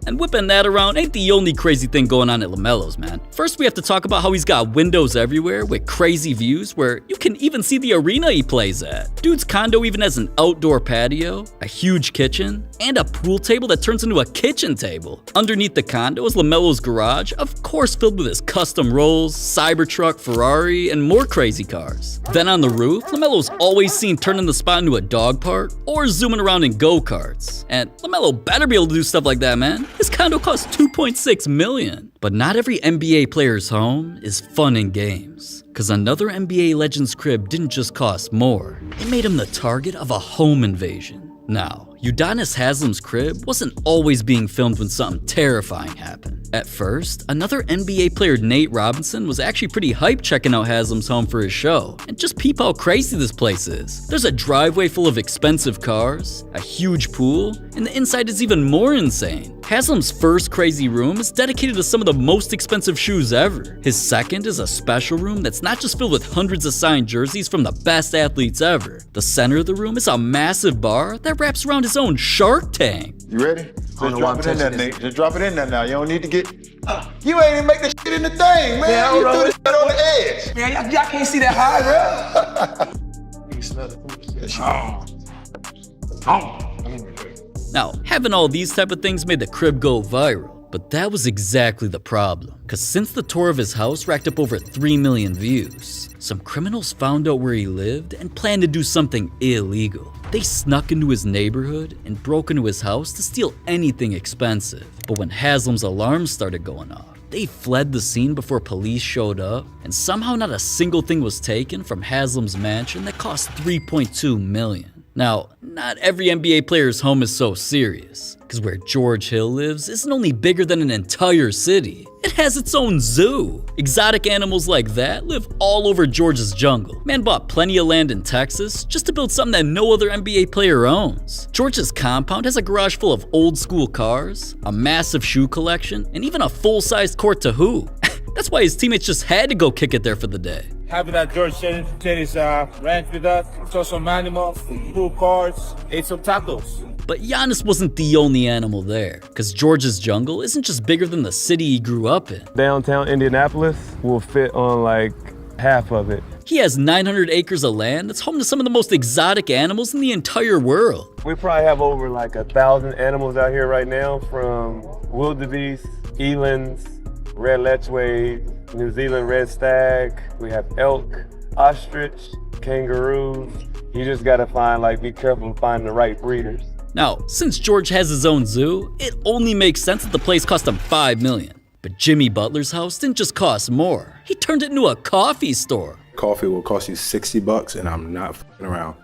And whipping that around ain't the only crazy thing going on at LaMelo's, man. First, we have to talk about how he's got windows everywhere with crazy views where you can even see the arena he plays at. Dude's condo even has an outdoor patio, a huge kitchen, and a pool table that turns into a kitchen table. Underneath the condo is LaMelo's garage, of course filled with his custom rolls, Cybertruck, Ferrari, and more crazy cars. Then on the roof, LaMelo's always seen turning the spot into a dog park or zooming around in go-karts. And LaMelo better be able to do stuff like that, man. His condo costs $2.6 million. But not every NBA player's home is fun and games. Cause another NBA legend's crib didn't just cost more, it made him the target of a home invasion. Now, Udonis Haslem's crib wasn't always being filmed when something terrifying happened. At first, another NBA player, Nate Robinson, was actually pretty hyped checking out Haslem's home for his show. And just peep how crazy this place is. There's a driveway full of expensive cars, a huge pool, and the inside is even more insane. Haslem's first crazy room is dedicated to some of the most expensive shoes ever. His second is a special room that's not just filled with hundreds of signed jerseys from the best athletes ever. The center of the room is a massive bar that wraps around his own Shark Tank. You ready? Just drop it in there, Nate. Just drop it in there now. You don't need to get... You ain't even make the shit in the thing, man. Yeah, you threw this shit on the edge. Man, y'all can't see that high, bro. You smell it. Now, having all these type of things made the crib go viral. But that was exactly the problem, because since the tour of his house racked up over 3 million views, some criminals found out where he lived and planned to do something illegal. They snuck into his neighborhood and broke into his house to steal anything expensive. But when Haslam's alarms started going off, they fled the scene before police showed up, and somehow not a single thing was taken from Haslam's mansion that cost $3.2 million. Now, not every NBA player's home is so serious, because where George Hill lives isn't only bigger than an entire city, it has its own zoo. Exotic animals like that live all over George's jungle. Man bought plenty of land in Texas just to build something that no other NBA player owns. George's compound has a garage full of old school cars, a massive shoe collection, and even a full-sized court to hoop. That's why his teammates just had to go kick it there for the day. Happy that George shared his ranch with us, saw some animals, cool cars, ate some tacos. But Giannis wasn't the only animal there, because George's jungle isn't just bigger than the city he grew up in. Downtown Indianapolis will fit on like half of it. He has 900 acres of land that's home to some of the most exotic animals in the entire world. We probably have over like 1,000 animals out here right now, from wildebeest, elands, red lechwe, New Zealand red stag. We have elk, ostrich, kangaroos. You just gotta be careful and find the right breeders. Now, since George has his own zoo, it only makes sense that the place cost him $5 million. But Jimmy Butler's house didn't just cost more. He turned it into a coffee store. Coffee will cost you $60 and I'm not f***ing around.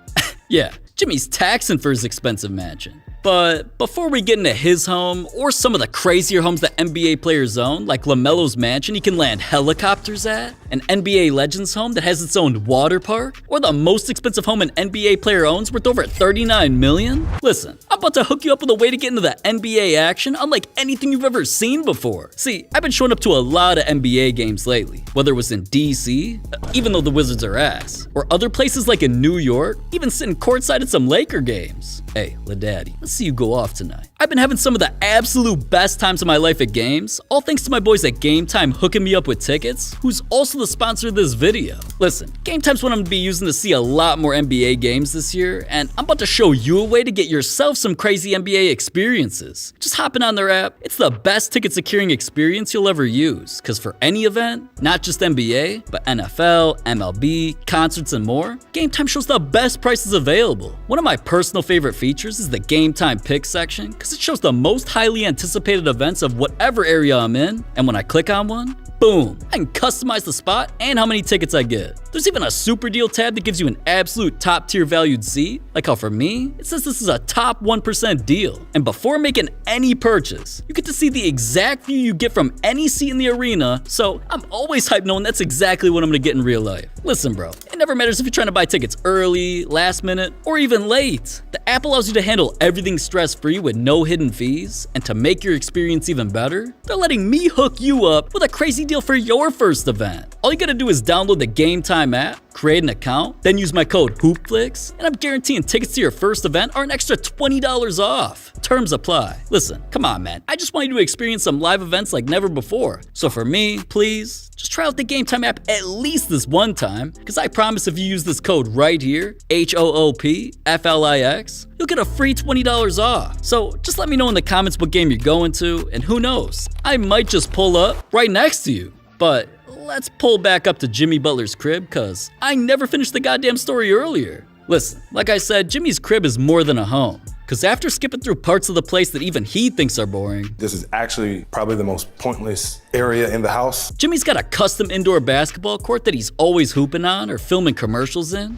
Yeah, Jimmy's taxing for his expensive mansion. But before we get into his home, or some of the crazier homes that NBA players own, like LaMelo's mansion he can land helicopters at, an NBA Legends home that has its own water park, or the most expensive home an NBA player owns worth over $39 million? Listen, I'm about to hook you up with a way to get into the NBA action unlike anything you've ever seen before. See, I've been showing up to a lot of NBA games lately, whether it was in DC, even though the Wizards are ass, or other places like in New York, even sitting courtside at some Laker games. Hey, LaDaddy, let's see you go off tonight. I've been having some of the absolute best times of my life at games, all thanks to my boys at Game Time hooking me up with tickets, who's also the sponsor of this video. Listen, Game Time's what I'm gonna be using to see a lot more NBA games this year, and I'm about to show you a way to get yourself some crazy NBA experiences. Just hopping on their app, it's the best ticket securing experience you'll ever use, because for any event, not just NBA, but NFL, MLB, concerts, and more, Game Time shows the best prices available. One of my personal favorite features is the Game Time Picks section, because it shows the most highly anticipated events of whatever area I'm in, and when I click on one, boom, I can customize the spot and how many tickets I get. There's even a super deal tab that gives you an absolute top tier valued seat, like how for me, it says this is a top 1% deal. And before making any purchase, you get to see the exact view you get from any seat in the arena, so I'm always hyped knowing that's exactly what I'm gonna get in real life. Listen bro, it never matters if you're trying to buy tickets early, last minute, or even late. The app allows you to handle everything stress-free with no hidden fees, and to make your experience even better, they're letting me hook you up with a crazy deal for your first event. All you gotta do is download the Game Time app, create an account, then use my code HoopFlix, and I'm guaranteeing tickets to your first event are an extra $20 off. Terms apply. Listen, come on man, I just want you to experience some live events like never before. So for me, please, just try out the Game Time app at least this one time, because I promise if you use this code right here, HOOPFLIX, you'll get a free $20 off. So just let me know in the comments what game you're going to, and who knows, I might just pull up right next to you. But let's pull back up to Jimmy Butler's crib, cause I never finished the goddamn story earlier. Listen, like I said, Jimmy's crib is more than a home. Cause after skipping through parts of the place that even he thinks are boring, this is actually probably the most pointless area in the house. Jimmy's got a custom indoor basketball court that he's always hooping on or filming commercials in.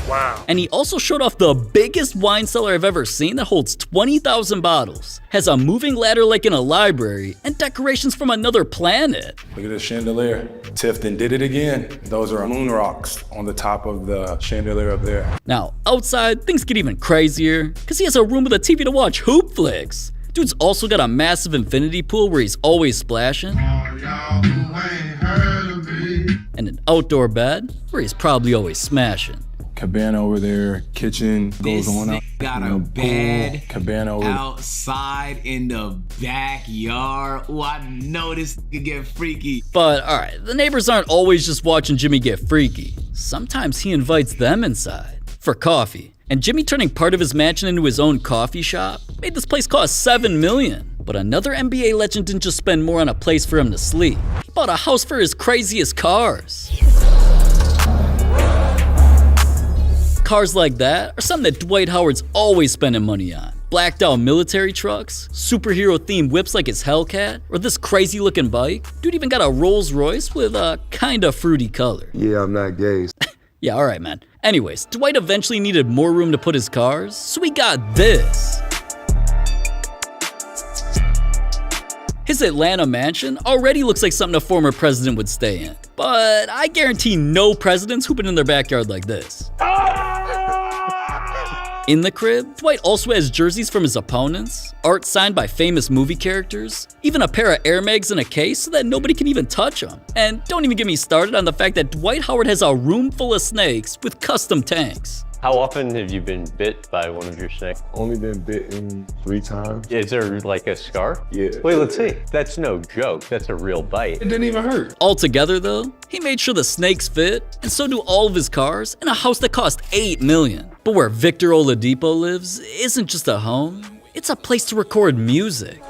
Wow. And he also showed off the biggest wine cellar I've ever seen that holds 20,000 bottles, has a moving ladder like in a library, and decorations from another planet. Look at this chandelier. Tifton did it again. Those are moon rocks on the top of the chandelier up there. Now, outside, things get even crazier, because he has a room with a TV to watch HoopFlix. Dude's also got a massive infinity pool where he's always splashing, and an outdoor bed where he's probably always smashing. Cabana over there, kitchen goes on out. Got a bed cabana over outside in the backyard. Oh, I know this could get freaky. But alright, the neighbors aren't always just watching Jimmy get freaky. Sometimes he invites them inside. for coffee. And Jimmy turning part of his mansion into his own coffee shop made this place cost $7 million. But another NBA legend didn't just spend more on a place for him to sleep. He bought a house for his craziest cars. Cars like that are something that Dwight Howard's always spending money on. Blacked out military trucks, superhero-themed whips like his Hellcat, or this crazy-looking bike. Dude even got a Rolls Royce with a kinda fruity color. Yeah, I'm not gay. Yeah, alright, man. Anyways, Dwight eventually needed more room to put his cars, so he got this. His Atlanta mansion already looks like something a former president would stay in. But I guarantee no president's hooping in their backyard like this. In the crib, Dwight also has jerseys from his opponents, art signed by famous movie characters, even a pair of Air Mags in a case so that nobody can even touch them. And don't even get me started on the fact that Dwight Howard has a room full of snakes with custom tanks. How often have you been bit by one of your snakes? Only been bitten 3 times. Is there like a scar? Yeah. Wait, let's see. That's no joke. That's a real bite. It didn't even hurt. Altogether though, he made sure the snakes fit, and so do all of his cars, in a house that cost $8 million. But where Victor Oladipo lives isn't just a home, it's a place to record music.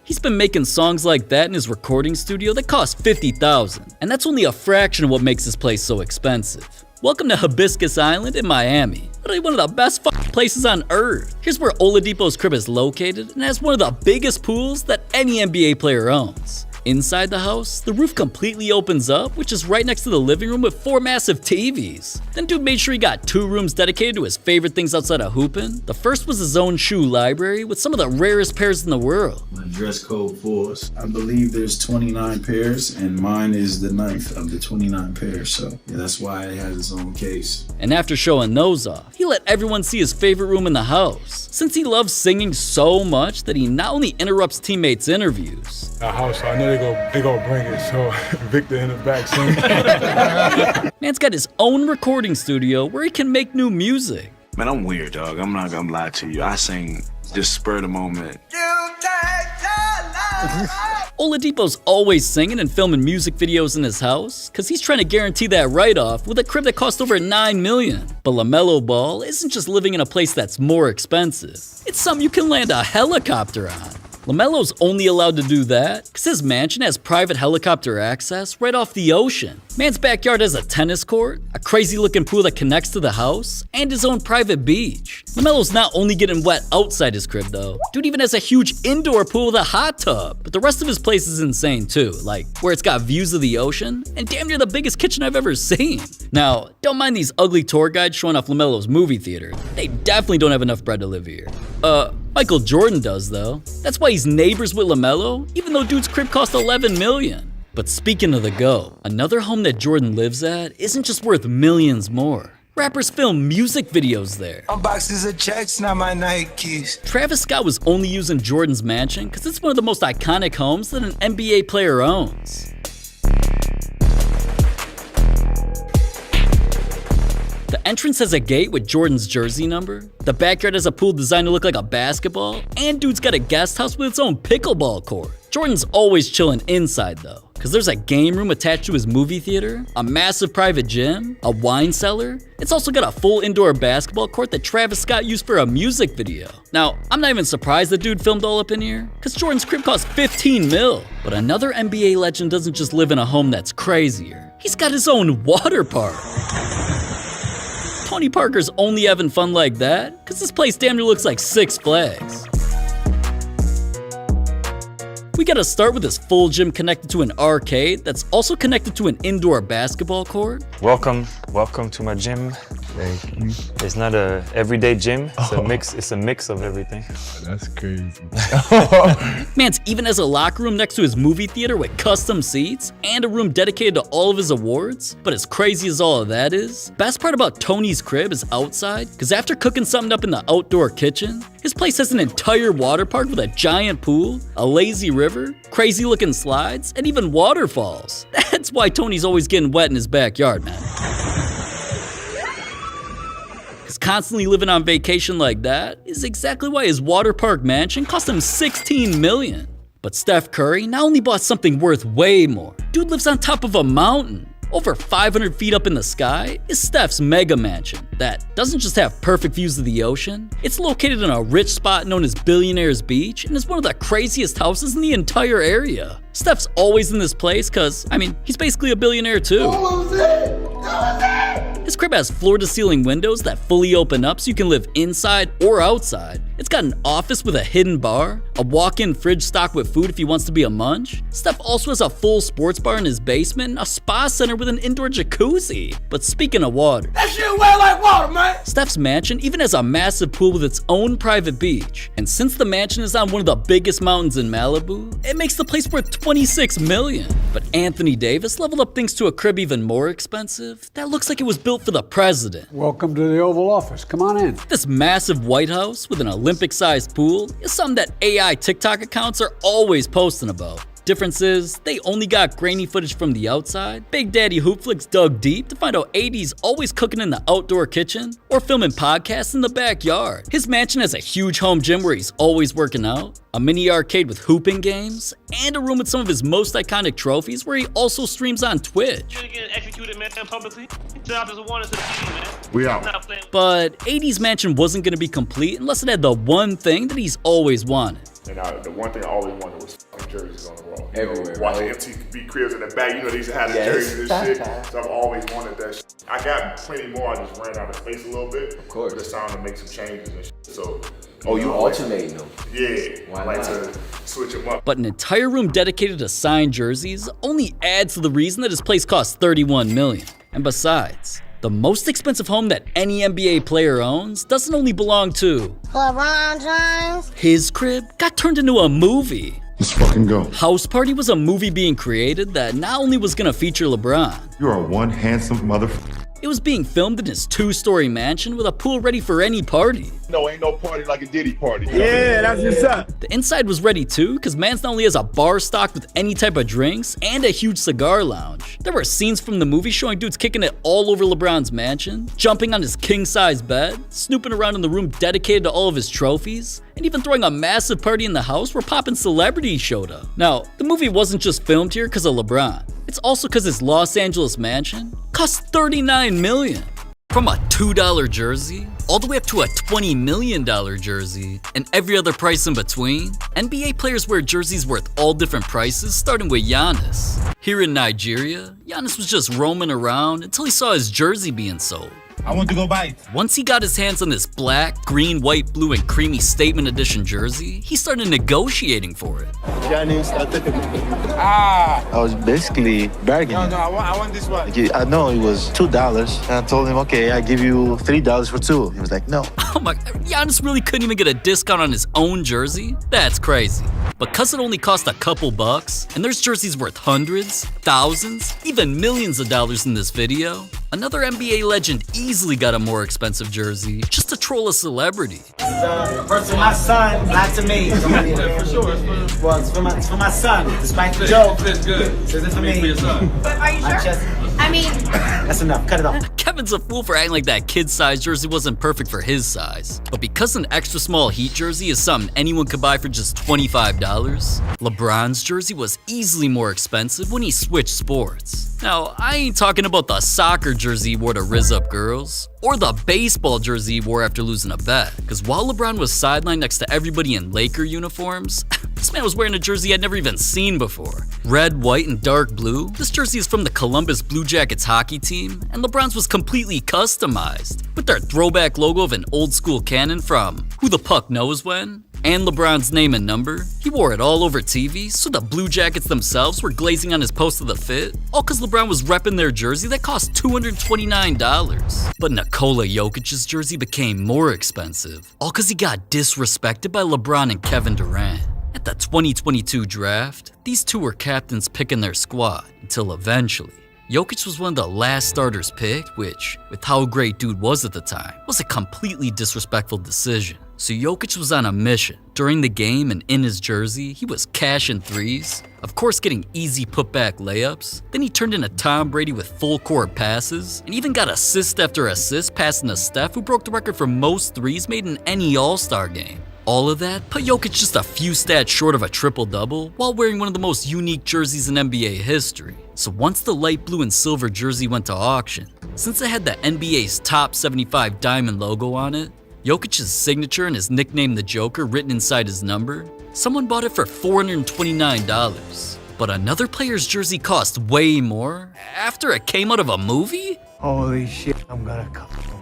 He's been making songs like that in his recording studio that cost $50,000, and that's only a fraction of what makes this place so expensive. Welcome to Hibiscus Island in Miami, literally one of the best places on earth. Here's where Oladipo's crib is located and has one of the biggest pools that any NBA player owns. Inside the house, the roof completely opens up, which is right next to the living room with 4 massive TVs. Then dude made sure he got 2 rooms dedicated to his favorite things outside of hooping. The first was his own shoe library with some of the rarest pairs in the world. My dress code for us. I believe there's 29 pairs and mine is the 9th of the 29 pairs, so yeah, that's why it has its own case. And after showing those off, he let everyone see his favorite room in the house. Since he loves singing so much that he not only interrupts teammates' interviews. A house, I know they go bring it, so Victor in the back singing. Man's got his own recording studio where he can make new music. Man, I'm weird, dog. I'm not gonna lie to you. I sing just spur of the moment. Oladipo's always singing and filming music videos in his house because he's trying to guarantee that write-off with a crib that cost over $9 million. But LaMelo Ball isn't just living in a place that's more expensive. It's something you can land a helicopter on. LaMelo's only allowed to do that because his mansion has private helicopter access right off the ocean. Man's backyard has a tennis court, a crazy looking pool that connects to the house, and his own private beach. LaMelo's not only getting wet outside his crib though, dude even has a huge indoor pool with a hot tub. But the rest of his place is insane too, like where it's got views of the ocean and damn near the biggest kitchen I've ever seen. Now, don't mind these ugly tour guides showing off LaMelo's movie theater. They definitely don't have enough bread to live here. Michael Jordan does though. That's why he's neighbors with LaMelo, even though dude's crib cost $11 million. But speaking of the GOAT, another home that Jordan lives at isn't just worth millions more. Rappers film music videos there. Boxes of checks, not my Nikes. Travis Scott was only using Jordan's mansion because it's one of the most iconic homes that an NBA player owns. The entrance has a gate with Jordan's jersey number, the backyard has a pool designed to look like a basketball, and dude's got a guest house with its own pickleball court. Jordan's always chilling inside though, because there's a game room attached to his movie theater, a massive private gym, a wine cellar. It's also got a full indoor basketball court that Travis Scott used for a music video. Now, I'm not even surprised the dude filmed all up in here, because Jordan's crib cost $15 million. But another NBA legend doesn't just live in a home that's crazier. He's got his own water park. Tony Parker's only having fun like that because this place damn near looks like Six Flags. We gotta start with this full gym connected to an arcade that's also connected to an indoor basketball court. Welcome to my gym. Thank you. It's not a everyday gym. It's a mix of everything. That's crazy. Man's even has a locker room next to his movie theater with custom seats and a room dedicated to all of his awards. But as crazy as all of that is, best part about Tony's crib is outside, because after cooking something up in the outdoor kitchen, his place has an entire water park with a giant pool, a lazy river, crazy looking slides, and even waterfalls. That's why Tony's always getting wet in his backyard, man. Constantly living on vacation like that is exactly why his water park mansion cost him $16 million. But Steph Curry not only bought something worth way more, dude lives on top of a mountain. Over 500 feet up in the sky is Steph's mega mansion that doesn't just have perfect views of the ocean, it's located in a rich spot known as Billionaire's Beach and is one of the craziest houses in the entire area. Steph's always in this place cause, I mean, he's basically a billionaire too. His crib has floor-to-ceiling windows that fully open up so you can live inside or outside. It's got an office with a hidden bar, a walk-in fridge stocked with food if he wants to be a munch. Steph also has a full sports bar in his basement and a spa center with an indoor jacuzzi. But speaking of water, That shit wet like water, man. Steph's mansion even has a massive pool with its own private beach. And since the mansion is on one of the biggest mountains in Malibu, it makes the place worth $26 million. But Anthony Davis leveled up things to a crib even more expensive that looks like it was built for the president. Welcome to the Oval Office. Come on in. This massive White House with an Olympic-sized pool is something that AI TikTok accounts are always posting about. Difference is, they only got grainy footage from the outside. Big Daddy HoopFlix dug deep to find out AD's always cooking in the outdoor kitchen or filming podcasts in the backyard. His mansion has a huge home gym where he's always working out, a mini arcade with hooping games, and a room with some of his most iconic trophies where he also streams on Twitch. We out. But AD's mansion wasn't going to be complete unless it had the one thing that he's always wanted. And the one thing I always wanted was fucking jerseys on the wall. Everywhere, Watching right? MTV cribs in the back, you know, they used to have the jerseys and shit. So I've always wanted that shit. I got plenty more, I just ran out of space a little bit. Of course. But it's time to make some changes and shit. So. Oh, you alternating them? Yeah. Why I like not? to switch them up. But an entire room dedicated to signed jerseys only adds to the reason that his place costs $31 million. And besides, the most expensive home that any NBA player owns doesn't only belong to LeBron James. His crib got turned into a movie. Let's fucking go. House Party was a movie being created that not only was gonna feature LeBron, You are one handsome motherfucker. it was being filmed in his 2-story mansion with a pool ready for any party. No, ain't no party like a Diddy party. Yeah, that's what's up. The inside was ready too, cause Mans not only has a bar stocked with any type of drinks and a huge cigar lounge. There were scenes from the movie showing dudes kicking it all over LeBron's mansion, jumping on his king-size bed, snooping around in the room dedicated to all of his trophies, and even throwing a massive party in the house where poppin' celebrities showed up. Now, the movie wasn't just filmed here cause of LeBron. It's also cause his Los Angeles mansion cost $39 million. From a $2 jersey, all the way up to a $20 million jersey, and every other price in between, NBA players wear jerseys worth all different prices, starting with Giannis. Here in Nigeria, Giannis was just roaming around until he saw his jersey being sold. I want to go buy it. Once he got his hands on this black, green, white, blue, and creamy statement edition jersey, he started negotiating for it. Ah. I was basically bargaining. No, I want this one. I know it was $2, and I told him, okay, I give you $3 for two. He was like, no. Oh my, Giannis really couldn't even get a discount on his own jersey? That's crazy. But cause it only cost a couple bucks, and there's jerseys worth hundreds, thousands, even millions of dollars in this video, another NBA legend easily got a more expensive jersey just to troll a celebrity. First for my son, not to me. For sure. Well, it's for my son, despite the joke. It's good. This isn't for me. For your son. But are you sure? I mean, That's enough. Cut it off. Kevin's a fool for acting like that kid-sized jersey wasn't perfect for his size. But because an extra small Heat jersey is something anyone could buy for just $25, LeBron's jersey was easily more expensive when he switched sports. Now, I ain't talking about the soccer jersey he wore to Riz Up Girls, or the baseball jersey he wore after losing a bet. Cause while LeBron was sidelined next to everybody in Laker uniforms, this man was wearing a jersey I'd never even seen before. Red, white, and dark blue, this jersey is from the Columbus Blue Jackets hockey team, and LeBron's was completely customized, with their throwback logo of an old school cannon from Who the Puck Knows When, and LeBron's name and number. He wore it all over TV, so the Blue Jackets themselves were glazing on his post of the fit, all cause LeBron was repping their jersey that cost $229. But Nikola Jokic's jersey became more expensive, all cause he got disrespected by LeBron and Kevin Durant. At the 2022 draft, these two were captains picking their squad, until eventually, Jokic was one of the last starters picked, which, with how great dude was at the time, was a completely disrespectful decision. So Jokic was on a mission. During the game and in his jersey, he was cashing threes, of course getting easy putback layups. Then he turned into Tom Brady with full court passes, and even got assist after assist passing to Steph, who broke the record for most threes made in any All-Star game. All of that put Jokic just a few stats short of a triple-double while wearing one of the most unique jerseys in NBA history. So once the light blue and silver jersey went to auction, since it had the NBA's top 75 diamond logo on it, Jokic's signature and his nickname the Joker written inside his number, someone bought it for $429. But another player's jersey cost way more after it came out of a movie? Holy shit, I'm gonna come home.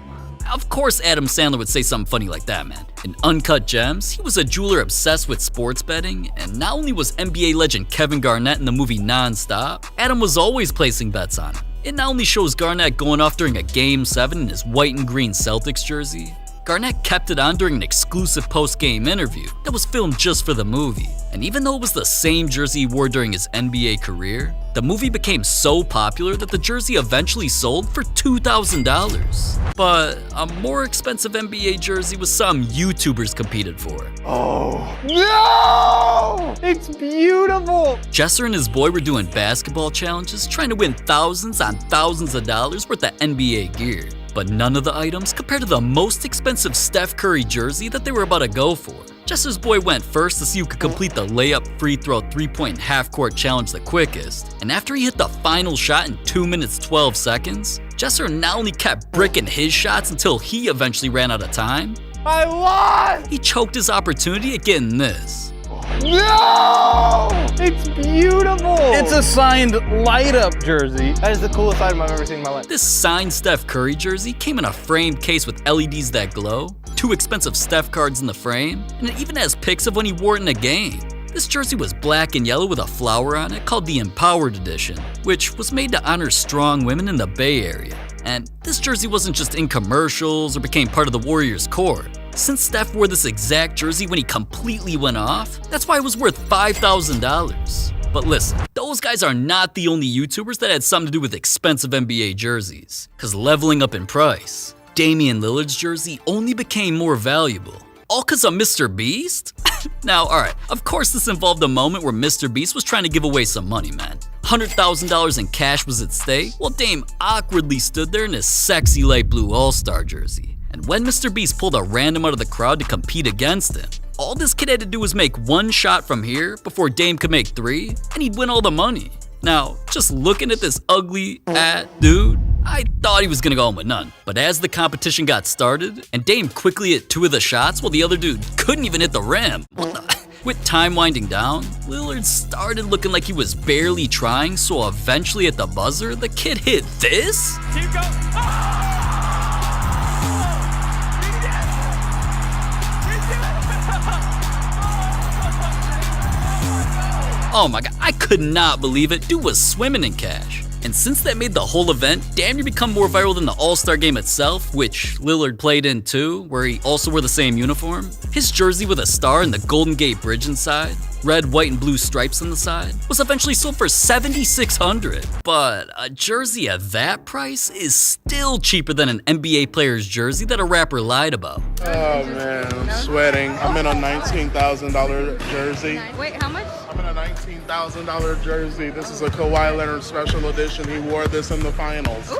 Of course Adam Sandler would say something funny like that, man. In Uncut Gems, he was a jeweler obsessed with sports betting, and not only was NBA legend Kevin Garnett in the movie Non-Stop, Adam was always placing bets on him. It not only shows Garnett going off during a Game 7 in his white and green Celtics jersey, Garnett kept it on during an exclusive post-game interview that was filmed just for the movie. And even though it was the same jersey he wore during his NBA career, the movie became so popular that the jersey eventually sold for $2,000. But a more expensive NBA jersey was something YouTubers competed for. Oh, no! It's beautiful! Jesser and his boy were doing basketball challenges, trying to win thousands on thousands of dollars worth of NBA gear. But none of the items compared to the most expensive Steph Curry jersey that they were about to go for. Jesser's boy went first to see who could complete the layup, free throw, 3-point, and half-court challenge the quickest. And after he hit the final shot in 2 minutes 12 seconds, Jesser not only kept bricking his shots until he eventually ran out of time, I lost! He choked his opportunity at getting this. No! It's beautiful! It's a signed light-up jersey. That is the coolest item I've ever seen in my life. This signed Steph Curry jersey came in a framed case with LEDs that glow, 2 expensive Steph cards in the frame, and it even has pics of when he wore it in a game. This jersey was black and yellow with a flower on it called the Empowered Edition, which was made to honor strong women in the Bay Area. And this jersey wasn't just in commercials or became part of the Warriors' core. Since Steph wore this exact jersey when he completely went off, that's why it was worth $5,000. But listen, those guys are not the only YouTubers that had something to do with expensive NBA jerseys, cause leveling up in price, Damian Lillard's jersey only became more valuable. All cause of Mr. Beast? Now, alright, of course this involved a moment where Mr. Beast was trying to give away some money, man. $100,000 in cash was at stake, while Dame awkwardly stood there in his sexy light blue All-Star jersey. And when Mr. Beast pulled a random out of the crowd to compete against him, all this kid had to do was make 1 shot from here before Dame could make 3, and he'd win all the money. Now, just looking at this ugly dude, I thought he was gonna go home with none. But as the competition got started, and Dame quickly hit 2 of the shots while the other dude couldn't even hit the rim. With time winding down, Lillard started looking like he was barely trying, so eventually at the buzzer, the kid hit this? Keep going. Oh my god, I could not believe it. Dude was swimming in cash. And since that made the whole event damn near become more viral than the All-Star game itself, which Lillard played in too, where he also wore the same uniform, his jersey with a star and the Golden Gate Bridge inside, red, white, and blue stripes on the side, was eventually sold for $7,600. But a jersey at that price is still cheaper than an NBA player's jersey that a rapper lied about. Oh man, I'm sweating. I'm in a $19,000 jersey. Wait, how much? I'm in a $19,000 jersey. This is a Kawhi Leonard special edition. He wore this in the finals.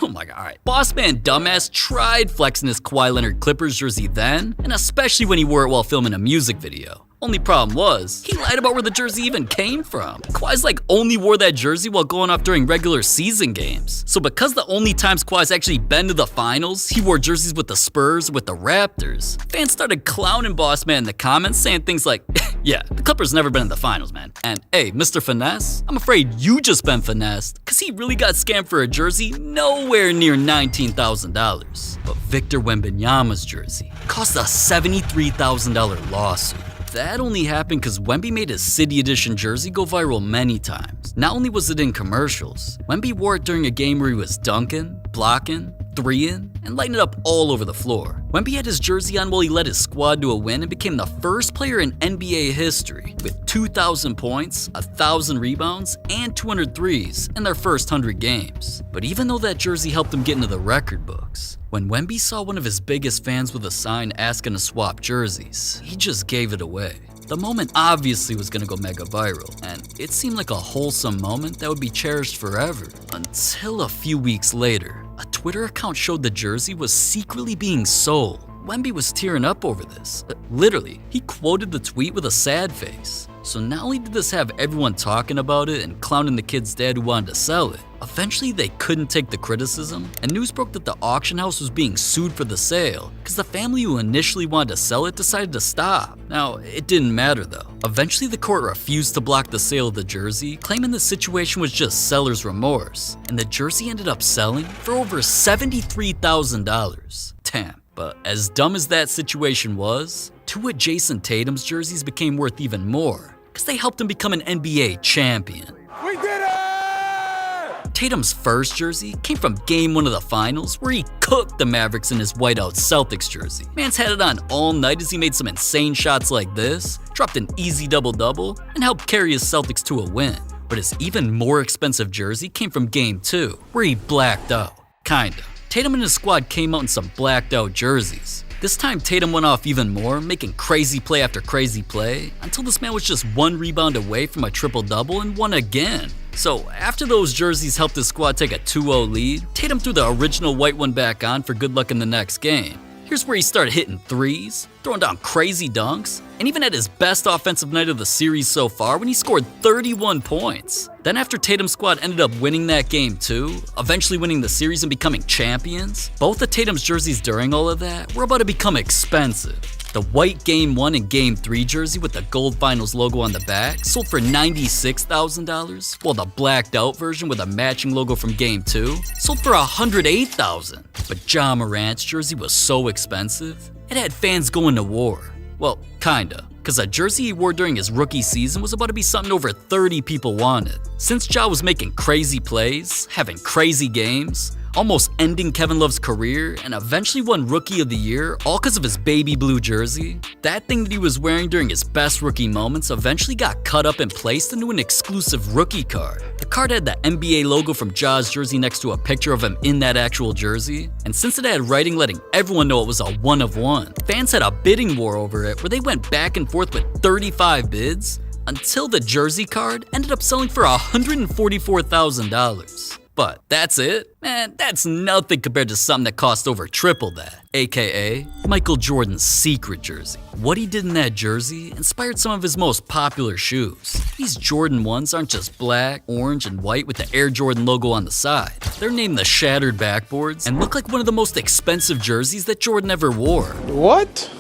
Oh my god, alright. Boss man dumbass tried flexing his Kawhi Leonard Clippers jersey then, and especially when he wore it while filming a music video. Only problem was, he lied about where the jersey even came from. Kawhi's only wore that jersey while going off during regular season games. So because the only times Kawhi's actually been to the finals, he wore jerseys with the Spurs, with the Raptors, fans started clowning Boss Man in the comments saying things like, yeah, the Clippers never been in the finals, man. And hey, Mr. Finesse, I'm afraid you just been finessed, cause he really got scammed for a jersey nowhere near $19,000. But Victor Wembanyama's jersey cost a $73,000 lawsuit. That only happened because Wemby made his City Edition jersey go viral many times. Not only was it in commercials, Wemby wore it during a game where he was dunking, blocking, 3-in, and lighting it up all over the floor. Wemby had his jersey on while he led his squad to a win and became the first player in NBA history with 2,000 points, 1,000 rebounds, and 200 threes in their first 100 games. But even though that jersey helped him get into the record books, when Wemby saw one of his biggest fans with a sign asking to swap jerseys, he just gave it away. The moment obviously was gonna go mega viral, and it seemed like a wholesome moment that would be cherished forever. Until a few weeks later, a Twitter account showed the jersey was secretly being sold. Wemby was tearing up over this. Literally, he quoted the tweet with a sad face. So not only did this have everyone talking about it and clowning the kid's dad who wanted to sell it, eventually they couldn't take the criticism, and news broke that the auction house was being sued for the sale because the family who initially wanted to sell it decided to stop. Now, it didn't matter though. Eventually the court refused to block the sale of the jersey, claiming the situation was just seller's remorse, and the jersey ended up selling for over $73,000. Damn. But as dumb as that situation was, 2 of Jason Tatum's jerseys became worth even more because they helped him become an NBA champion. We did it! Tatum's first jersey came from Game 1 of the finals where he cooked the Mavericks in his whiteout Celtics jersey. Man's had it on all night as he made some insane shots like this, dropped an easy double-double, and helped carry his Celtics to a win. But his even more expensive jersey came from Game 2 where he blacked out. Kinda. Tatum and his squad came out in some blacked out jerseys. This time Tatum went off even more, making crazy play after crazy play, until this man was just 1 rebound away from a triple-double and won again. So after those jerseys helped his squad take a 2-0 lead, Tatum threw the original white one back on for good luck in the next game. Here's where he started hitting threes, throwing down crazy dunks, and even had his best offensive night of the series so far when he scored 31 points. Then after Tatum's squad ended up winning that game too, eventually winning the series and becoming champions, both of Tatum's jerseys during all of that were about to become expensive. The white Game 1 and Game 3 jersey with the Gold Finals logo on the back sold for $96,000, while the blacked out version with a matching logo from Game 2 sold for $108,000. But Ja Morant's jersey was so expensive, it had fans going to war. Well, kinda, because a jersey he wore during his rookie season was about to be something over 30 people wanted. Since Ja was making crazy plays, having crazy games, almost ending Kevin Love's career, and eventually won Rookie of the Year, all because of his baby blue jersey, that thing that he was wearing during his best rookie moments eventually got cut up and placed into an exclusive rookie card. The card had the NBA logo from Ja's jersey next to a picture of him in that actual jersey, and since it had writing letting everyone know it was a 1 of 1, fans had a bidding war over it where they went back and forth with 35 bids, until the jersey card ended up selling for $144,000. But that's it? Man, that's nothing compared to something that cost over triple that, aka Michael Jordan's secret jersey. What he did in that jersey inspired some of his most popular shoes. These Jordan 1s aren't just black, orange, and white with the Air Jordan logo on the side. They're named the Shattered Backboards and look like one of the most expensive jerseys that Jordan ever wore. What?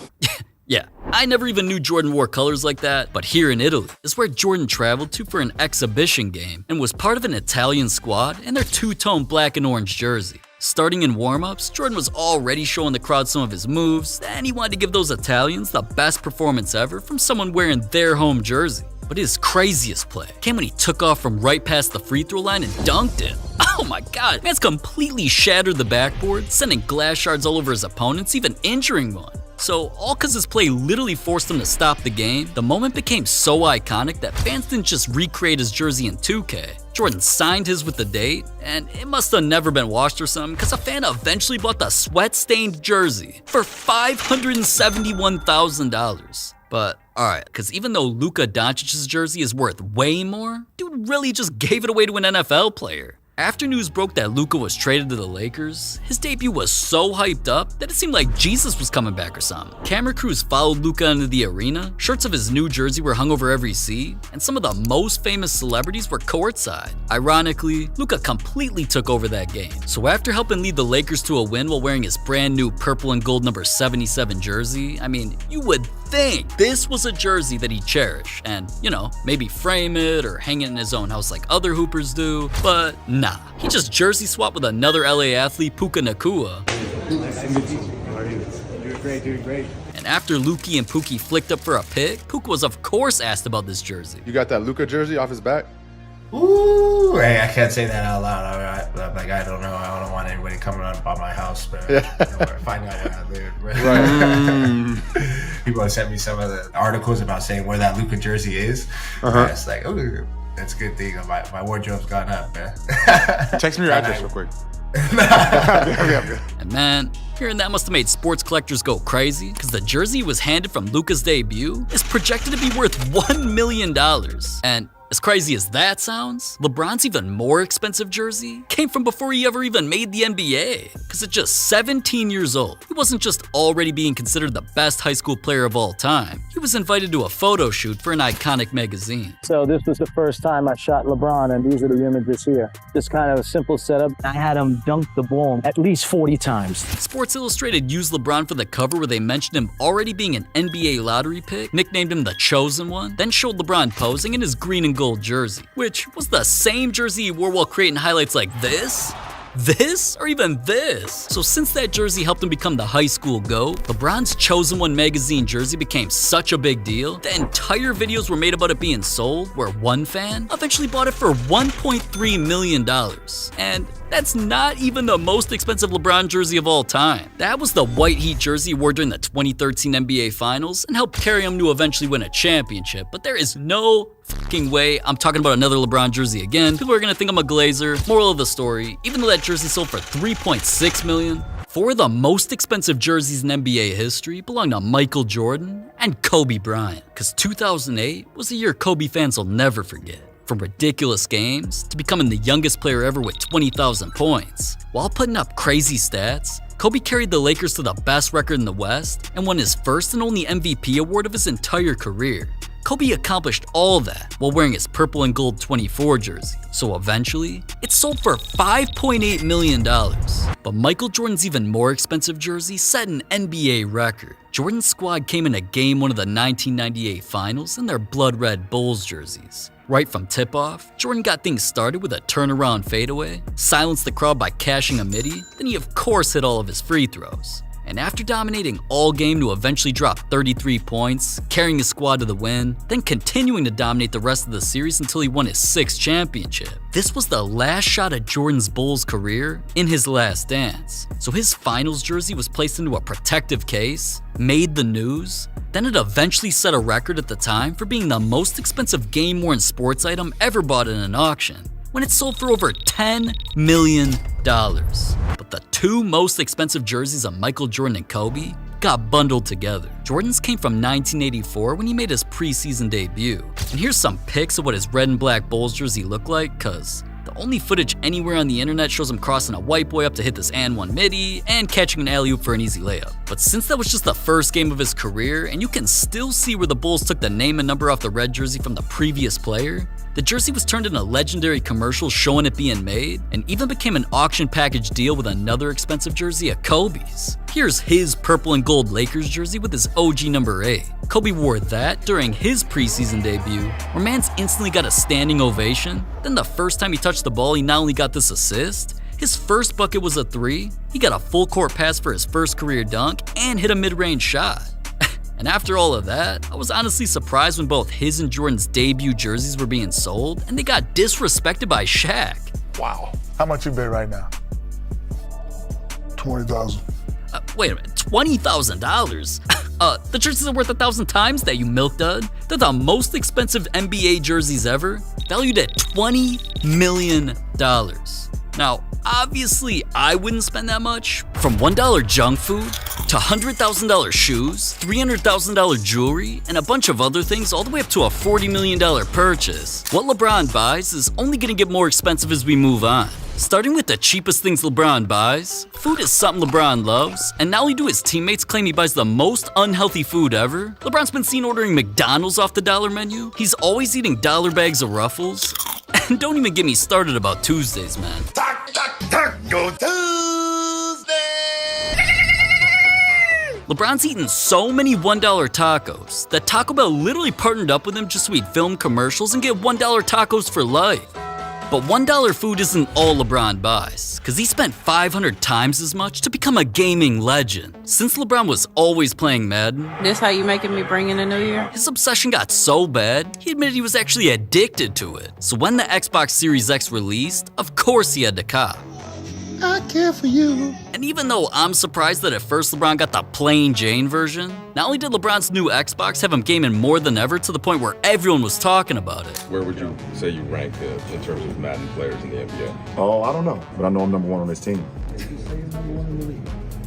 Yeah, I never even knew Jordan wore colors like that, but here in Italy is where Jordan traveled to for an exhibition game and was part of an Italian squad in their 2-tone black and orange jersey. Starting in warm-ups, Jordan was already showing the crowd some of his moves, and he wanted to give those Italians the best performance ever from someone wearing their home jersey. But his craziest play came when he took off from right past the free throw line and dunked it. Oh my god, man's completely shattered the backboard, sending glass shards all over his opponents, even injuring one. So all cause his play literally forced him to stop the game, the moment became so iconic that fans didn't just recreate his jersey in 2K. Jordan signed his with the date, and it must have never been washed or something because a fan eventually bought the sweat-stained jersey for $571,000. But alright, because even though Luka Doncic's jersey is worth way more, dude really just gave it away to an NFL player. After news broke that Luka was traded to the Lakers, his debut was so hyped up that it seemed like Jesus was coming back or something. Camera crews followed Luka into the arena, shirts of his new jersey were hung over every seat, and some of the most famous celebrities were courtside. Ironically, Luka completely took over that game. So after helping lead the Lakers to a win while wearing his brand new purple and gold number 77 jersey, I mean, you would think this was a jersey that he'd cherish and, you know, maybe frame it or hang it in his own house like other hoopers do, but nah. He just jersey swapped with another LA athlete, Puka Nacua. Nice to meet you. How are you? Doing great. And after Luki and Pookie flicked up for a pick, Puka was of course asked about this jersey. You got that Luka jersey off his back? Ooh, hey, I can't say that out loud. I don't know. I don't want anybody coming up by my house, but finding out where I live. Right. People have sent me some of the articles about saying where that Luka jersey is. It's like, oh, that's a good thing. My wardrobe's gone up, man. Text me your address real quick. And man, hearing that must have made sports collectors go crazy, because the jersey was handed from Luka's debut is projected to be worth $1 million. And As crazy as that sounds, LeBron's even more expensive jersey came from before he ever even made the NBA. Because at just 17 years old, he wasn't just already being considered the best high school player of all time. He was invited to a photo shoot for an iconic magazine. So this was the first time I shot LeBron, and these are the images here. Just kind of a simple setup. I had him dunk the ball at least 40 times. Sports Illustrated used LeBron for the cover where they mentioned him already being an NBA lottery pick, nicknamed him the Chosen One, then showed LeBron posing in his green and gold jersey, which was the same jersey he wore while creating highlights like this, or even this. So since that jersey helped him become the high school GOAT, LeBron's Chosen One magazine jersey became such a big deal that entire videos were made about it being sold, where one fan eventually bought it for $1.3 million. And that's not even the most expensive LeBron jersey of all time. That was the white Heat jersey he wore during the 2013 NBA Finals and helped carry him to eventually win a championship. But there is no fucking way I'm talking about another LeBron jersey again. People are gonna think I'm a glazer. Moral of the story, even though that jersey sold for $3.6 million, 4 of the most expensive jerseys in NBA history belong to Michael Jordan and Kobe Bryant. Cause 2008 was a year Kobe fans will never forget. From ridiculous games to becoming the youngest player ever with 20,000 points. While putting up crazy stats, Kobe carried the Lakers to the best record in the West and won his first and only MVP award of his entire career. Kobe accomplished all that while wearing his purple and gold 24 jersey. So eventually, it sold for $5.8 million. But Michael Jordan's even more expensive jersey set an NBA record. Jordan's squad came into Game 1 of the 1998 Finals in their blood red Bulls jerseys. Right from tip-off, Jordan got things started with a turnaround fadeaway, silenced the crowd by cashing a midi, then he of course hit all of his free throws. And after dominating all game to eventually drop 33 points, carrying his squad to the win, then continuing to dominate the rest of the series until he won his 6th championship. This was the last shot of Jordan's Bulls career in his last dance. So his finals jersey was placed into a protective case, made the news, then it eventually set a record at the time for being the most expensive game-worn sports item ever bought in an auction, when it sold for over $10 million. But the 2 most expensive jerseys of Michael Jordan and Kobe got bundled together. Jordan's came from 1984 when he made his preseason debut. And here's some pics of what his red and black Bulls jersey looked like, cause the only footage anywhere on the internet shows him crossing a white boy up to hit this and one midi and catching an alley-oop for an easy layup. But since that was just the first game of his career, and you can still see where the Bulls took the name and number off the red jersey from the previous player, the jersey was turned into legendary commercials showing it being made, and even became an auction package deal with another expensive jersey of Kobe's. Here's his purple and gold Lakers jersey with his OG number 8. Kobe wore that during his preseason debut, where mans instantly got a standing ovation. Then the first time he touched the ball, he not only got this assist, his first bucket was a 3, he got a full court pass for his first career dunk, and hit a mid-range shot. And after all of that, I was honestly surprised when both his and Jordan's debut jerseys were being sold, and they got disrespected by Shaq. Wow. How much you bet right now? 20,000. Wait a minute, $20,000? The jerseys are worth 1,000 times that, you milk dud. They're the most expensive NBA jerseys ever, valued at $20 million. Now, obviously, I wouldn't spend that much. From $1 junk food to $100,000 shoes, $300,000 jewelry, and a bunch of other things, all the way up to a $40 million purchase. What LeBron buys is only gonna get more expensive as we move on. Starting with the cheapest things LeBron buys, food is something LeBron loves, and not only do his teammates claim he buys the most unhealthy food ever, LeBron's been seen ordering McDonald's off the dollar menu, he's always eating dollar bags of Ruffles, and don't even get me started about Tuesdays, man. Taco Tuesday! LeBron's eaten so many $1 tacos that Taco Bell literally partnered up with him just so he'd film commercials and get $1 tacos for life. But $1 food isn't all LeBron buys, cause he spent 500 times as much to become a gaming legend. Since LeBron was always playing Madden, this how you making me bring in the new year? His obsession got so bad, he admitted he was actually addicted to it. So when the Xbox Series X released, of course he had to cop. I care for you. And even though I'm surprised that at first LeBron got the plain Jane version, not only did LeBron's new Xbox have him gaming more than ever to the point where everyone was talking about it. Where would you say you rank in terms of Madden players in the NBA? Oh, I don't know, but I know I'm number 1 on this team.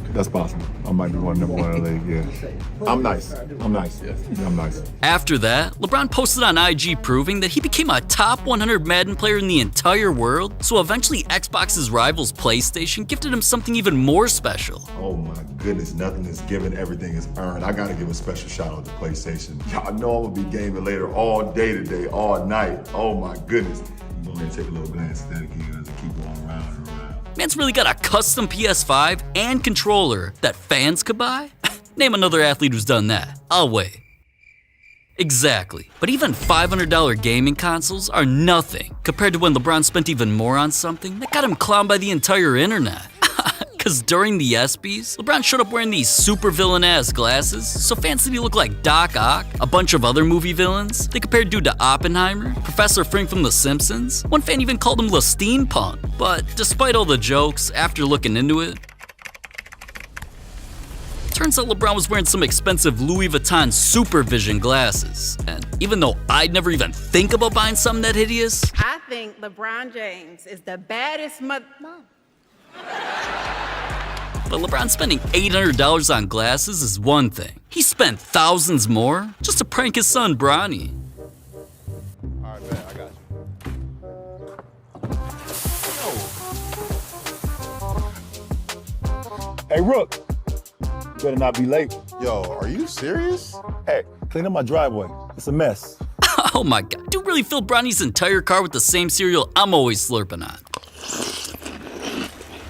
Okay. That's possible. I might be number one in the league, yeah. I'm nice. I'm nice. Yeah, I'm nice. After that, LeBron posted on IG proving that he became a top 100 Madden player in the entire world, so eventually Xbox's rivals PlayStation gifted him something even more special. Oh my goodness, nothing is given, everything is earned. I gotta give a special shout out to PlayStation. Y'all know I'm gonna be gaming later all day today, all night. Oh my goodness. I'm gonna take a little glance at that again as I keep going around and around. Man's really got a custom PS5 and controller that fans could buy? Name another athlete who's done that. I'll wait. Exactly. But even $500 gaming consoles are nothing compared to when LeBron spent even more on something that got him clowned by the entire internet. Cause during the ESPYs, LeBron showed up wearing these super villain-ass glasses, so fans said he looked like Doc Ock, a bunch of other movie villains. They compared dude to Oppenheimer, Professor Frink from The Simpsons. One fan even called him La Steampunk. But despite all the jokes, after looking into it, turns out LeBron was wearing some expensive Louis Vuitton Supervision glasses. And even though I'd never even think about buying something that hideous, I think LeBron James is the baddest Mom. but LeBron spending $800 on glasses is one thing. He spent thousands more just to prank his son Bronny. All right, man, I got you. Hey, Rook. You better not be late. Yo, are you serious? Hey, clean up my driveway. It's a mess. Oh my god, dude really filled Bronny's entire car with the same cereal I'm always slurping on.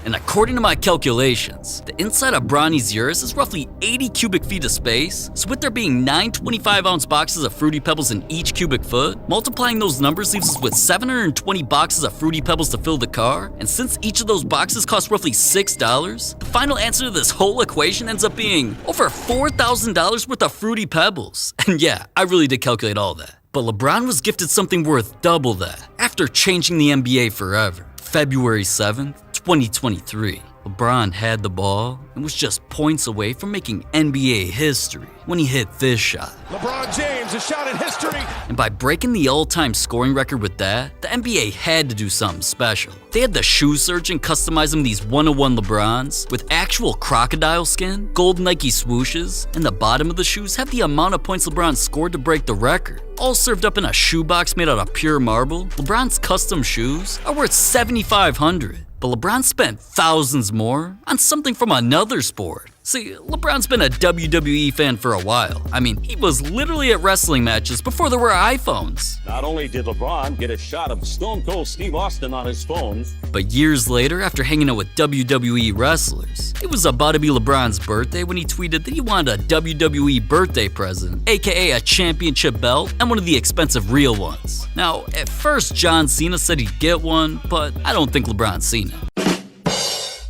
And according to my calculations, the inside of Bronny's Urus is roughly 80 cubic feet of space, so with there being 9 25-ounce boxes of Fruity Pebbles in each cubic foot, multiplying those numbers leaves us with 720 boxes of Fruity Pebbles to fill the car, and since each of those boxes costs roughly $6, the final answer to this whole equation ends up being over $4,000 worth of Fruity Pebbles. And yeah, I really did calculate all that. But LeBron was gifted something worth double that after changing the NBA forever. February 7th, 2023. LeBron had the ball and was just points away from making NBA history when he hit this shot. LeBron James, a shot in history. And by breaking the all-time scoring record with that, the NBA had to do something special. They had the shoe surgeon customize him these 101 LeBrons with actual crocodile skin, gold Nike swooshes, and the bottom of the shoes have the amount of points LeBron scored to break the record. All served up in a shoebox made out of pure marble, LeBron's custom shoes are worth $7,500. But LeBron spent thousands more on something from another sport. See, LeBron's been a WWE fan for a while. I mean, he was literally at wrestling matches before there were iPhones. Not only did LeBron get a shot of Stone Cold Steve Austin on his phone, but years later, after hanging out with WWE wrestlers, it was about to be LeBron's birthday when he tweeted that he wanted a WWE birthday present, aka a championship belt and one of the expensive real ones. Now, at first John Cena said he'd get one, but I don't think LeBron's seen it.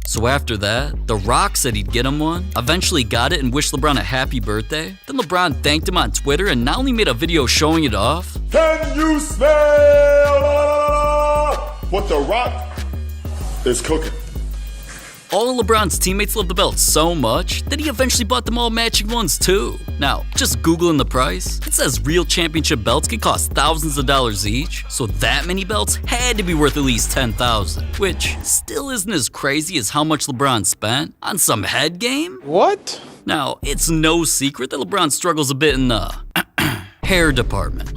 So after that, The Rock said he'd get him one, eventually got it and wished LeBron a happy birthday. Then LeBron thanked him on Twitter and not only made a video showing it off. Can you smell what The Rock is cooking? All of LeBron's teammates love the belt so much that he eventually bought them all matching ones too. Now, just Googling the price, it says real championship belts can cost thousands of dollars each, so that many belts had to be worth at least $10,000, which still isn't as crazy as how much LeBron spent on some head game. What? Now, it's no secret that LeBron struggles a bit in the hair department.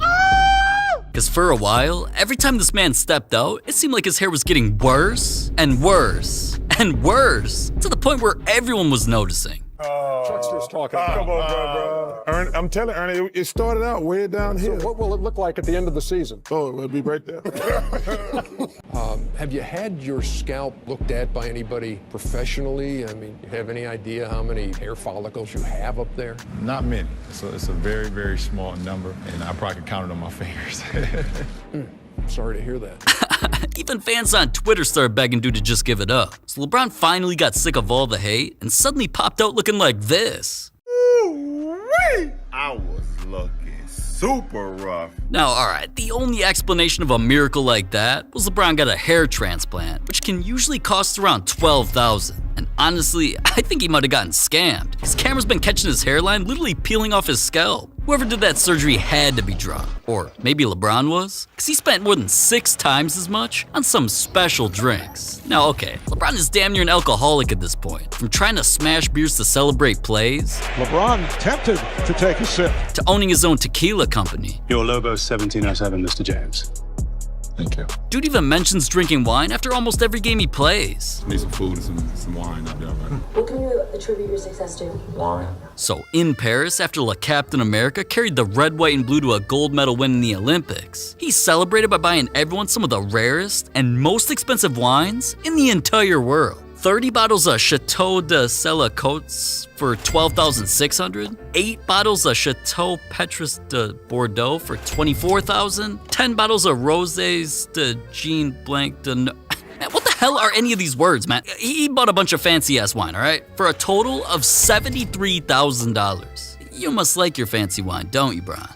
Because for a while, every time this man stepped out, it seemed like his hair was getting worse and worse and worse, to the point where everyone was noticing. Chuckster's talking. Come on, bro. I'm telling Ernie, it started out way down here. So what will it look like at the end of the season? Oh, it'll be right there. Have you had your scalp looked at by anybody professionally? I mean, you have any idea how many hair follicles you have up there? Not many. So it's a very, very small number, and I probably can count it on my fingers. Sorry to hear that. Even fans on Twitter started begging dude to just give it up. So LeBron finally got sick of all the hate and suddenly popped out looking like this. Ooh-wee! I was looking super rough. Now, alright, the only explanation of a miracle like that was LeBron got a hair transplant, which can usually cost around $12,000. And honestly, I think he might have gotten scammed. His camera's been catching his hairline literally peeling off his scalp. Whoever did that surgery had to be drunk. Or maybe LeBron was, because he spent more than 6 times as much on some special drinks. Now, okay, LeBron is damn near an alcoholic at this point. From trying to smash beers to celebrate plays, LeBron tempted to take a sip, to owning his own tequila company. Your Lobo 1707, Mr. James. Thank you. Dude even mentions drinking wine after almost every game he plays. Need some food and some wine out there, right? What can you attribute your success to? Wine. So in Paris, after Le Captain America carried the red, white, and blue to a gold medal win in the Olympics, he celebrated by buying everyone some of the rarest and most expensive wines in the entire world. 30 bottles of Chateau de Celacotes for $12,600, 8 bottles of Chateau Petrus de Bordeaux for $24,000, 10 bottles of Rosés de Jean Blanc de... Man, what the hell are any of these words, man? He bought a bunch of fancy-ass wine, all right? For a total of $73,000. You must like your fancy wine, don't you, Bron?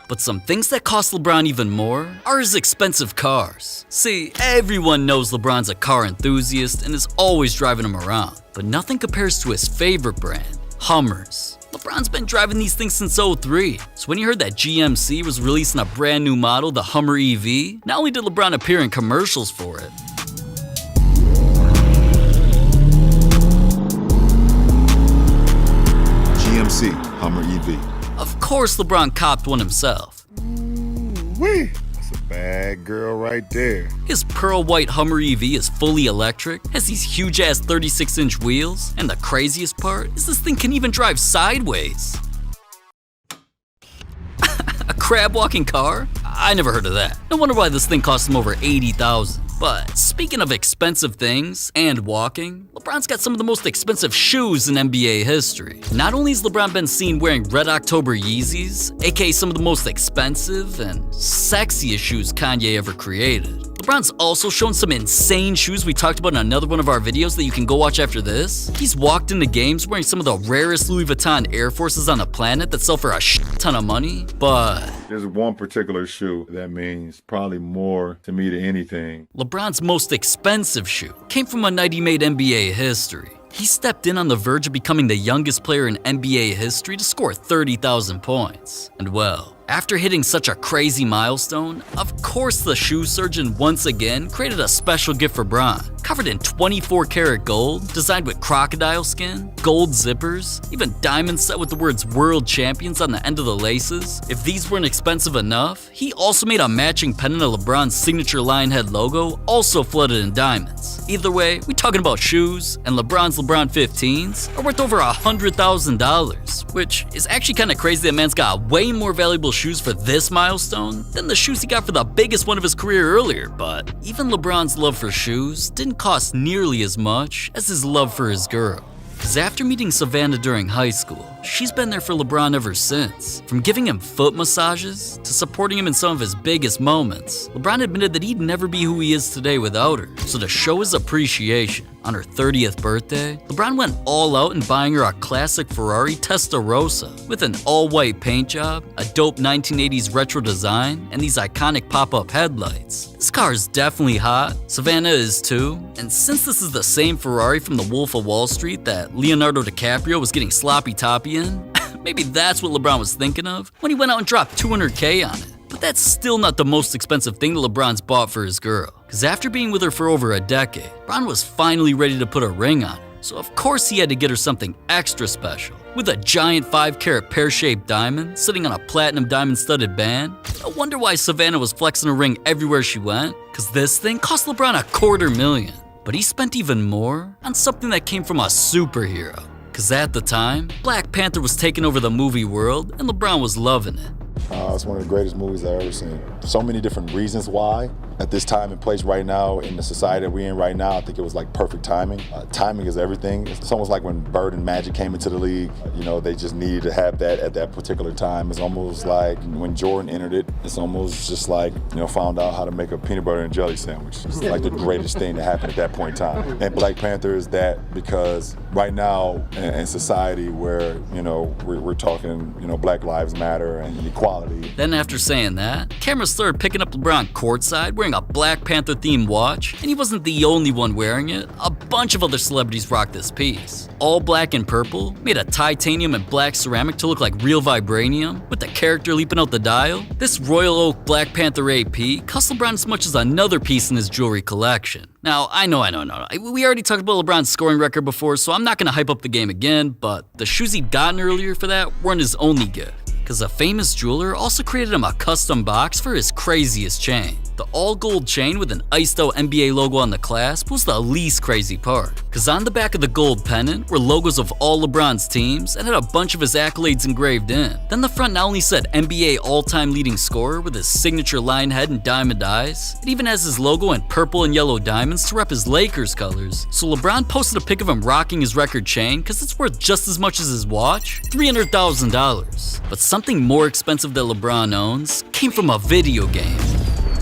But some things that cost LeBron even more are his expensive cars. See, everyone knows LeBron's a car enthusiast and is always driving them around. But nothing compares to his favorite brand, Hummers. LeBron's been driving these things since '03. So when he heard that GMC was releasing a brand new model, the Hummer EV, not only did LeBron appear in commercials for it, GMC Hummer EV. Of course LeBron copped one himself. Wee! That's a bad girl right there. His pearl white Hummer EV is fully electric, has these huge ass 36-inch wheels, and the craziest part is this thing can even drive sideways. A crab walking car? I never heard of that. No wonder why this thing cost him over $80,000. But speaking of expensive things and walking, LeBron's got some of the most expensive shoes in NBA history. Not only has LeBron been seen wearing Red October Yeezys, aka some of the most expensive and sexiest shoes Kanye ever created, LeBron's also shown some insane shoes we talked about in another one of our videos that you can go watch after this. He's walked into games wearing some of the rarest Louis Vuitton Air Forces on the planet that sell for a ton of money, but there's one particular shoe that means probably more to me than anything. LeBron's most expensive shoe came from a night he made NBA history. He stepped in on the verge of becoming the youngest player in NBA history to score 30,000 points. And well, after hitting such a crazy milestone, of course the shoe surgeon once again created a special gift for Bron, covered in 24-karat gold, designed with crocodile skin, gold zippers, even diamonds set with the words World Champions on the end of the laces. If these weren't expensive enough, he also made a matching pendant of LeBron's signature lion head logo, also flooded in diamonds. Either way, we talking about shoes, and LeBron's LeBron 15s are worth over $100,000, which is actually kind of crazy that man's got way more valuable shoes for this milestone than the shoes he got for the biggest one of his career earlier. But even LeBron's love for shoes didn't cost nearly as much as his love for his girl. Cause after meeting Savannah during high school, she's been there for LeBron ever since. From giving him foot massages to supporting him in some of his biggest moments, LeBron admitted that he'd never be who he is today without her. So to show his appreciation, on her 30th birthday, LeBron went all out in buying her a classic Ferrari Testarossa with an all-white paint job, a dope 1980s retro design, and these iconic pop-up headlights. This car is definitely hot, Savannah is too, and since this is the same Ferrari from The Wolf of Wall Street that Leonardo DiCaprio was getting sloppy toppy in, maybe that's what LeBron was thinking of when he went out and dropped $200K on it. But that's still not the most expensive thing that LeBron's bought for his girl. Cause after being with her for over a decade, LeBron was finally ready to put a ring on her. So of course he had to get her something extra special. With a giant 5-carat pear-shaped diamond sitting on a platinum diamond-studded band. No wonder why Savannah was flexing her ring everywhere she went. Cause this thing cost LeBron $250,000. But he spent even more on something that came from a superhero. Cause at the time, Black Panther was taking over the movie world and LeBron was loving it. It's one of the greatest movies I've ever seen. So many different reasons why. At this time and place right now, in the society that we're in right now, I think it was like perfect timing. Timing is everything. It's almost like when Bird and Magic came into the league, they just needed to have that at that particular time. It's almost like when Jordan entered it, it's almost just like, found out how to make a peanut butter and jelly sandwich. It's like the greatest thing that happened at that point in time. And Black Panther is that because right now in society where, we're talking, Black Lives Matter and equality. Then after saying that, cameras started picking up LeBron courtside wearing a Black Panther themed watch, and he wasn't the only one wearing it. A bunch of other celebrities rock this piece. All black and purple, made of titanium and black ceramic to look like real vibranium, with the character leaping out the dial. This Royal Oak Black Panther AP cost LeBron as much as another piece in his jewelry collection. Now, I know. We already talked about LeBron's scoring record before, so I'm not gonna hype up the game again, but the shoes he'd gotten earlier for that weren't his only gift, because a famous jeweler also created him a custom box for his craziest chain. The all-gold chain with an iced-out NBA logo on the clasp was the least crazy part, because on the back of the gold pendant were logos of all LeBron's teams and had a bunch of his accolades engraved in. Then the front not only said NBA all-time leading scorer with his signature lion head and diamond eyes, it even has his logo in purple and yellow diamonds to rep his Lakers colors. So LeBron posted a pic of him rocking his record chain because it's worth just as much as his watch, $300,000. But something more expensive that LeBron owns came from a video game.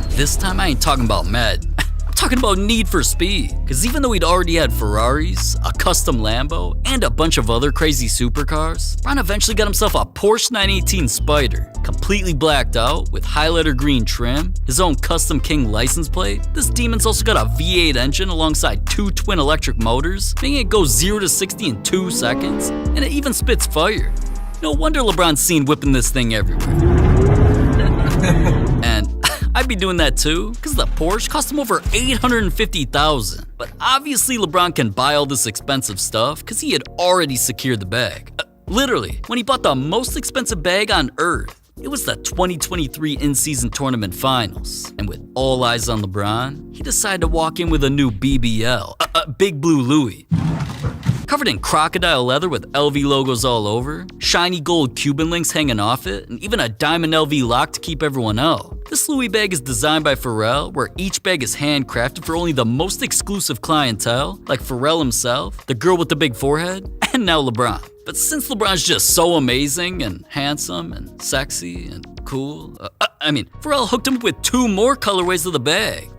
This time I ain't talking about Madden, I'm talking about Need for Speed. Cause even though he'd already had Ferraris, a custom Lambo, and a bunch of other crazy supercars, LeBron eventually got himself a Porsche 918 Spider, completely blacked out with highlighter green trim, his own custom King license plate. This demon's also got a V8 engine alongside 2 twin electric motors, making it go 0 to 60 in 2 seconds, and it even spits fire. No wonder LeBron's seen whipping this thing everywhere. And I'd be doing that too, because the Porsche cost him over $850,000. But obviously LeBron can buy all this expensive stuff because he had already secured the bag. Literally, when he bought the most expensive bag on earth, it was the 2023 in-season tournament finals. And with all eyes on LeBron, he decided to walk in with a new BBL, Big Blue Louis. Covered in crocodile leather with LV logos all over, shiny gold Cuban links hanging off it, and even a diamond LV lock to keep everyone out. This Louis bag is designed by Pharrell, where each bag is handcrafted for only the most exclusive clientele, like Pharrell himself, the girl with the big forehead, and now LeBron. But since LeBron's just so amazing and handsome and sexy and cool, Pharrell hooked him up with 2 more colorways of the bag.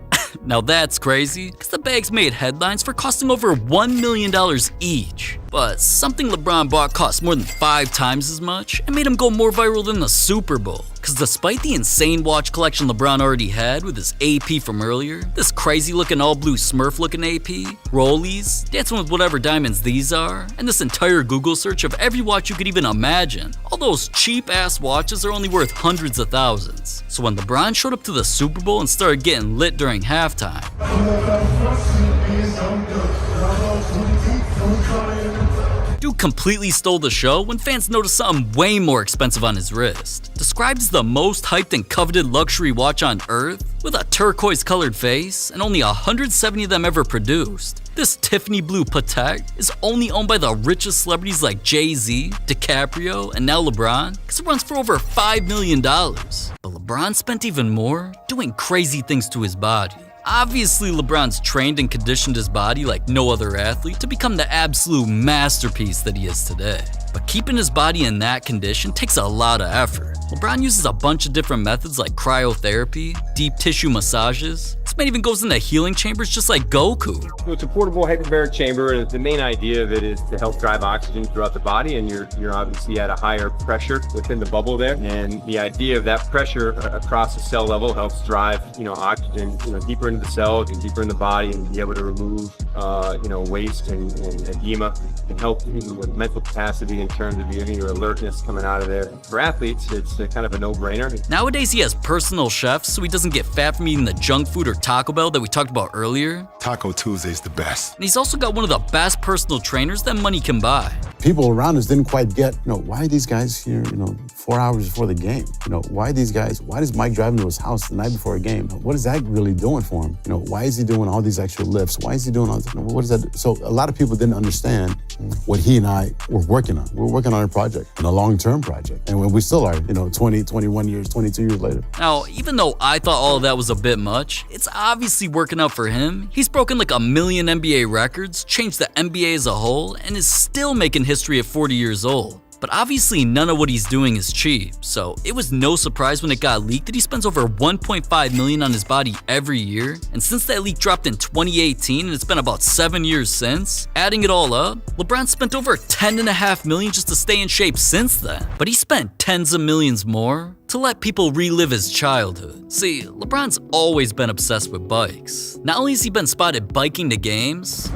Now that's crazy, because the bags made headlines for costing over $1 million each. But something LeBron bought cost more than 5 times as much and made him go more viral than the Super Bowl. Because despite the insane watch collection LeBron already had with his AP from earlier, this crazy looking all blue Smurf looking AP, Rollies, dancing with whatever diamonds these are, and this entire Google search of every watch you could even imagine, all those cheap ass watches are only worth hundreds of thousands. So when LeBron showed up to the Super Bowl and started getting lit during halftime, dude completely stole the show when fans noticed something way more expensive on his wrist. Described as the most hyped and coveted luxury watch on earth, with a turquoise colored face, and only 170 of them ever produced. This Tiffany blue Patek is only owned by the richest celebrities like Jay-Z, DiCaprio, and now LeBron, because it runs for over $5 million. But LeBron spent even more doing crazy things to his body. Obviously, LeBron's trained and conditioned his body like no other athlete to become the absolute masterpiece that he is today. But keeping his body in that condition takes a lot of effort. LeBron uses a bunch of different methods like cryotherapy, deep tissue massages. This man even goes into healing chambers just like Goku. So it's a portable hyperbaric chamber, and the main idea of it is to help drive oxygen throughout the body, and you're obviously at a higher pressure within the bubble there. And the idea of that pressure across the cell level helps drive, oxygen, deeper into the cells and deeper in the body, and be able to remove, waste and edema, and help even with mental capacity in terms of your alertness coming out of there. For athletes, it's kind of a no-brainer. Nowadays, he has personal chefs so he doesn't get fat from eating the junk food or Taco Bell that we talked about earlier. Taco Tuesday's the best. And he's also got one of the best personal trainers that money can buy. People around us didn't quite get, why are these guys here, 4 hours before the game? Why does Mike drive into his house the night before a game? What is that really doing for him? Why is he doing all these extra lifts? Why is he doing all this? What is that? So a lot of people didn't understand what he and I were working on. We're working on a project, and a long-term project. And we still are, 20, 21 years, 22 years later. Now, even though I thought all of that was a bit much, it's obviously working out for him. He's broken like 1 million NBA records, changed the NBA as a whole, and is still making history at 40 years old. But obviously none of what he's doing is cheap, so it was no surprise when it got leaked that he spends over $1.5 million on his body every year. And since that leak dropped in 2018 and it's been about 7 years since, adding it all up, LeBron spent over $10.5 million just to stay in shape since then. But he spent tens of millions more to let people relive his childhood. See, LeBron's always been obsessed with bikes. Not only has he been spotted biking to games,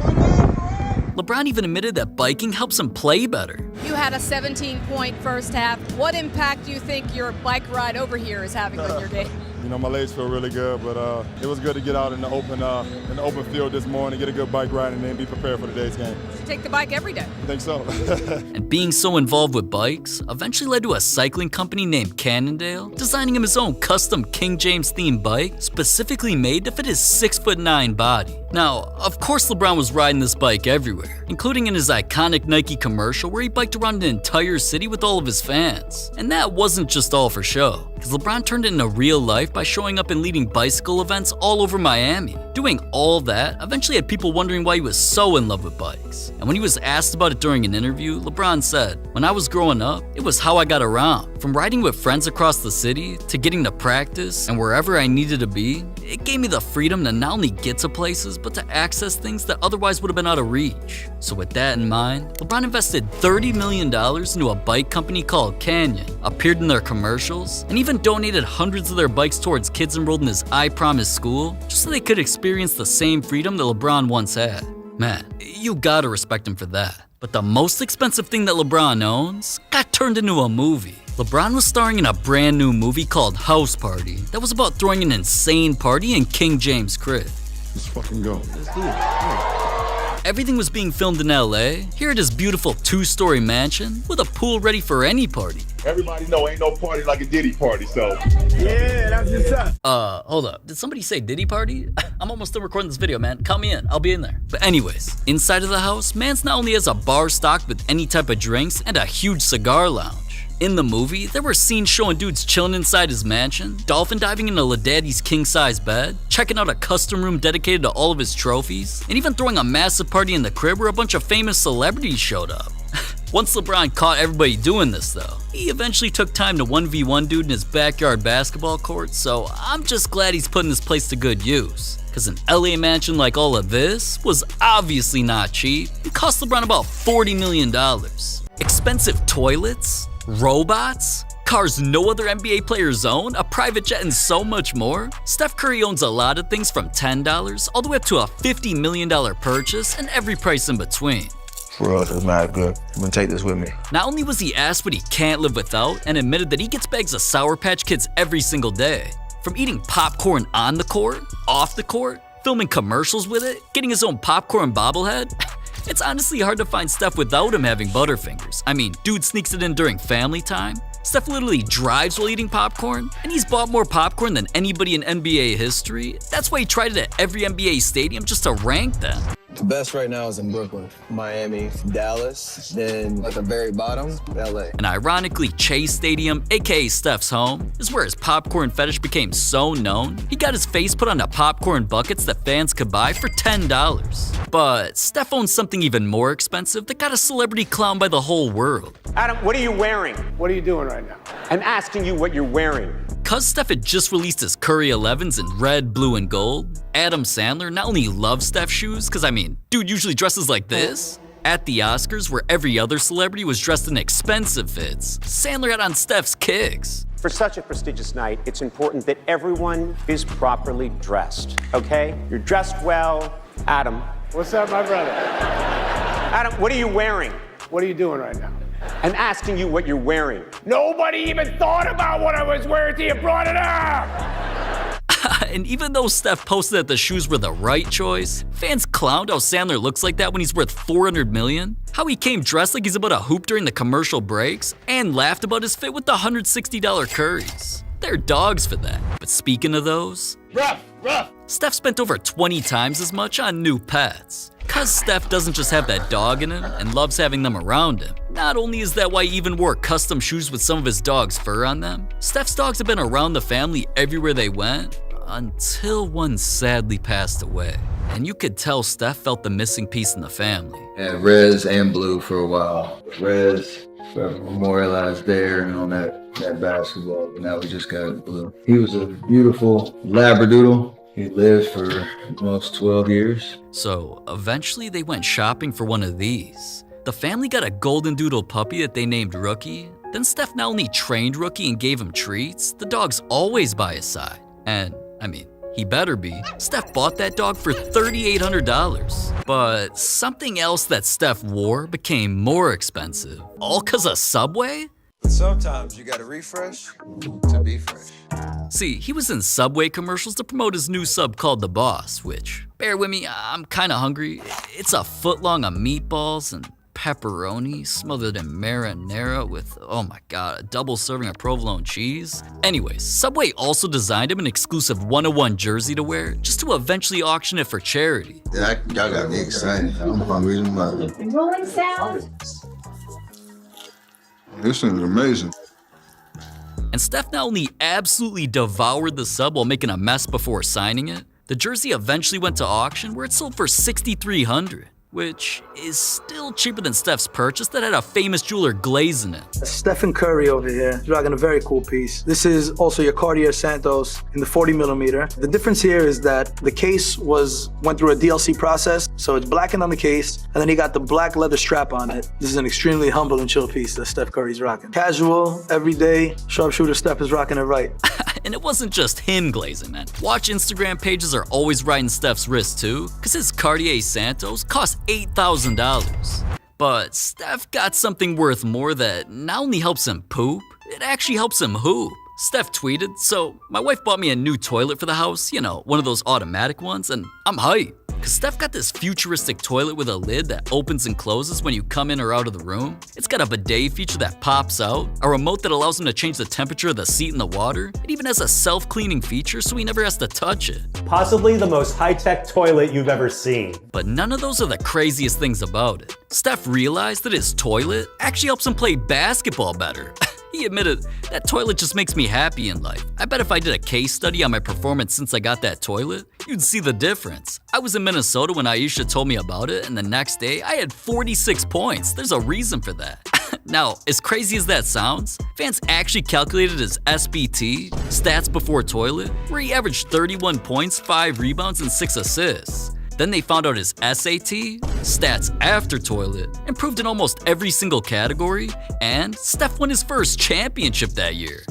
LeBron even admitted that biking helps him play better. You had a 17-point first half. What impact do you think your bike ride over here is having on your game? You know, my legs feel really good, but it was good to get out in the open field this morning, get a good bike ride, and then be prepared for the day's game. You take the bike every day. I think so. And being so involved with bikes eventually led to a cycling company named Cannondale designing him his own custom King James themed bike specifically made to fit his 6'9" body. Now, of course LeBron was riding this bike everywhere, including in his iconic Nike commercial where he biked around an entire city with all of his fans. And that wasn't just all for show, because LeBron turned it into real life by showing up and leading bicycle events all over Miami. Doing all that eventually had people wondering why he was so in love with bikes. And when he was asked about it during an interview, LeBron said, "When I was growing up, it was how I got around. From riding with friends across the city to getting to practice and wherever I needed to be, it gave me the freedom to not only get to places, but to access things that otherwise would have been out of reach." So with that in mind, LeBron invested $30 million into a bike company called Canyon, appeared in their commercials, and even donated hundreds of their bikes towards kids enrolled in his I Promise school, just so they could experience the same freedom that LeBron once had. Man, you gotta respect him for that. But the most expensive thing that LeBron owns got turned into a movie. LeBron was starring in a brand new movie called House Party that was about throwing an insane party in King James' crib. Let's fucking go. Let's do it. Everything was being filmed in LA, here at his beautiful 2-story mansion with a pool ready for any party. Everybody know ain't no party like a Diddy party, so. Yeah, that's just up. Hold up. Did somebody say Diddy party? I'm almost done recording this video, man. Count me in. I'll be in there. But anyways, inside of the house, Mans not only has a bar stocked with any type of drinks and a huge cigar lounge. In the movie, there were scenes showing dudes chilling inside his mansion, dolphin diving into LaDaddy's king-size bed, checking out a custom room dedicated to all of his trophies, and even throwing a massive party in the crib where a bunch of famous celebrities showed up. Once LeBron caught everybody doing this though, he eventually took time to 1v1 dude in his backyard basketball court, so I'm just glad he's putting this place to good use. Cause an LA mansion like all of this was obviously not cheap. It cost LeBron about $40 million. Expensive toilets, robots, cars no other NBA players own, a private jet, and so much more. Steph Curry owns a lot of things from $10 all the way up to a $50 million purchase and every price in between. For us, it's mad good. I'm gonna take this with me. Not only was he asked what he can't live without and admitted that he gets bags of Sour Patch Kids every single day. From eating popcorn on the court, off the court, filming commercials with it, getting his own popcorn bobblehead. It's honestly hard to find Steph without him having Butterfingers. I mean, dude sneaks it in during family time. Steph literally drives while eating popcorn, and he's bought more popcorn than anybody in NBA history. That's why he tried it at every NBA stadium just to rank them. The best right now is in Brooklyn, Miami, Dallas, then at the very bottom, LA. And ironically, Chase Stadium, aka Steph's home, is where his popcorn fetish became so known, he got his face put onto popcorn buckets that fans could buy for $10. But Steph owns something even more expensive that got a celebrity clowned by the whole world. Adam, what are you wearing? What are you doing right now? I'm asking you what you're wearing. Cause Steph had just released his Curry 11s in red, blue, and gold, Adam Sandler not only loves Steph's shoes, cause I mean, dude usually dresses like this. At the Oscars, where every other celebrity was dressed in expensive fits, Sandler had on Steph's kicks. For such a prestigious night, it's important that everyone is properly dressed, okay? You're dressed well. Adam. What's up, my brother? Adam, what are you wearing? What are you doing right now? I'm asking you what you're wearing. Nobody even thought about what I was wearing till you brought it up! And even though Steph posted that the shoes were the right choice, fans clowned how Sandler looks like that when he's worth $400 million, how he came dressed like he's about to hoop during the commercial breaks, and laughed about his fit with the $160 Currys. They're dogs for that. But speaking of those, rough. Steph spent over 20 times as much on new pets. Cause Steph doesn't just have that dog in him and loves having them around him. Not only is that why he even wore custom shoes with some of his dog's fur on them, Steph's dogs have been around the family everywhere they went, until one sadly passed away. And you could tell Steph felt the missing piece in the family. Had Rez and Blue for a while. Rez forever memorialized there and on that basketball, but now we just got Blue. He was a beautiful Labradoodle. He lived for almost 12 years. So eventually they went shopping for one of these. The family got a golden doodle puppy that they named Rookie. Then Steph not only trained Rookie and gave him treats, the dog's always by his side. And I mean, He better be. Steph bought that dog for $3,800. But something else that Steph wore became more expensive. All 'cause of Subway? Sometimes you gotta refresh to be fresh. See, he was in Subway commercials to promote his new sub called The Boss, which, bear with me, I'm kinda hungry. It's a foot long of meatballs and pepperoni smothered in marinara with, oh my god, a double serving of provolone cheese. Anyways, Subway also designed him an exclusive 101 jersey to wear just to eventually auction it for charity. Yeah, y'all got me excited. I'm hungry as a mother. Rolling sound. This thing is amazing. And Steph not only absolutely devoured the sub while making a mess before signing it, the jersey eventually went to auction where it sold for $6,300. Which is still cheaper than Steph's purchase that had a famous jeweler glazing it. Stephen Curry over here is rocking a very cool piece. This is also your Cartier Santos in the 40mm. The difference here is that the case went through a DLC process, so it's blackened on the case, and then he got the black leather strap on it. This is an extremely humble and chill piece that Steph Curry's rocking. Casual, everyday, sharpshooter Steph is rocking it right. And it wasn't just him glazing, man. Watch Instagram pages are always riding Steph's wrist too, cause his Cartier Santos cost $8,000. But Steph got something worth more that not only helps him poop, it actually helps him hoop. Steph tweeted, "So my wife bought me a new toilet for the house, you know, one of those automatic ones, and I'm hyped. Cause Steph got this futuristic toilet with a lid that opens and closes when you come in or out of the room. It's got a bidet feature that pops out, a remote that allows him to change the temperature of the seat in the water. It even has a self-cleaning feature so he never has to touch it. Possibly the most high-tech toilet you've ever seen. But none of those are the craziest things about it. Steph realized that his toilet actually helps him play basketball better. He admitted, "That toilet just makes me happy in life. I bet if I did a case study on my performance since I got that toilet, you'd see the difference. I was in Minnesota when Aisha told me about it, and the next day I had 46 points. There's a reason for that." Now, as crazy as that sounds, fans actually calculated his SBT, stats before toilet, where he averaged 31 points, 5 rebounds, and 6 assists. Then they found out his SAT, stats after toilet, improved in almost every single category, and Steph won his first championship that year.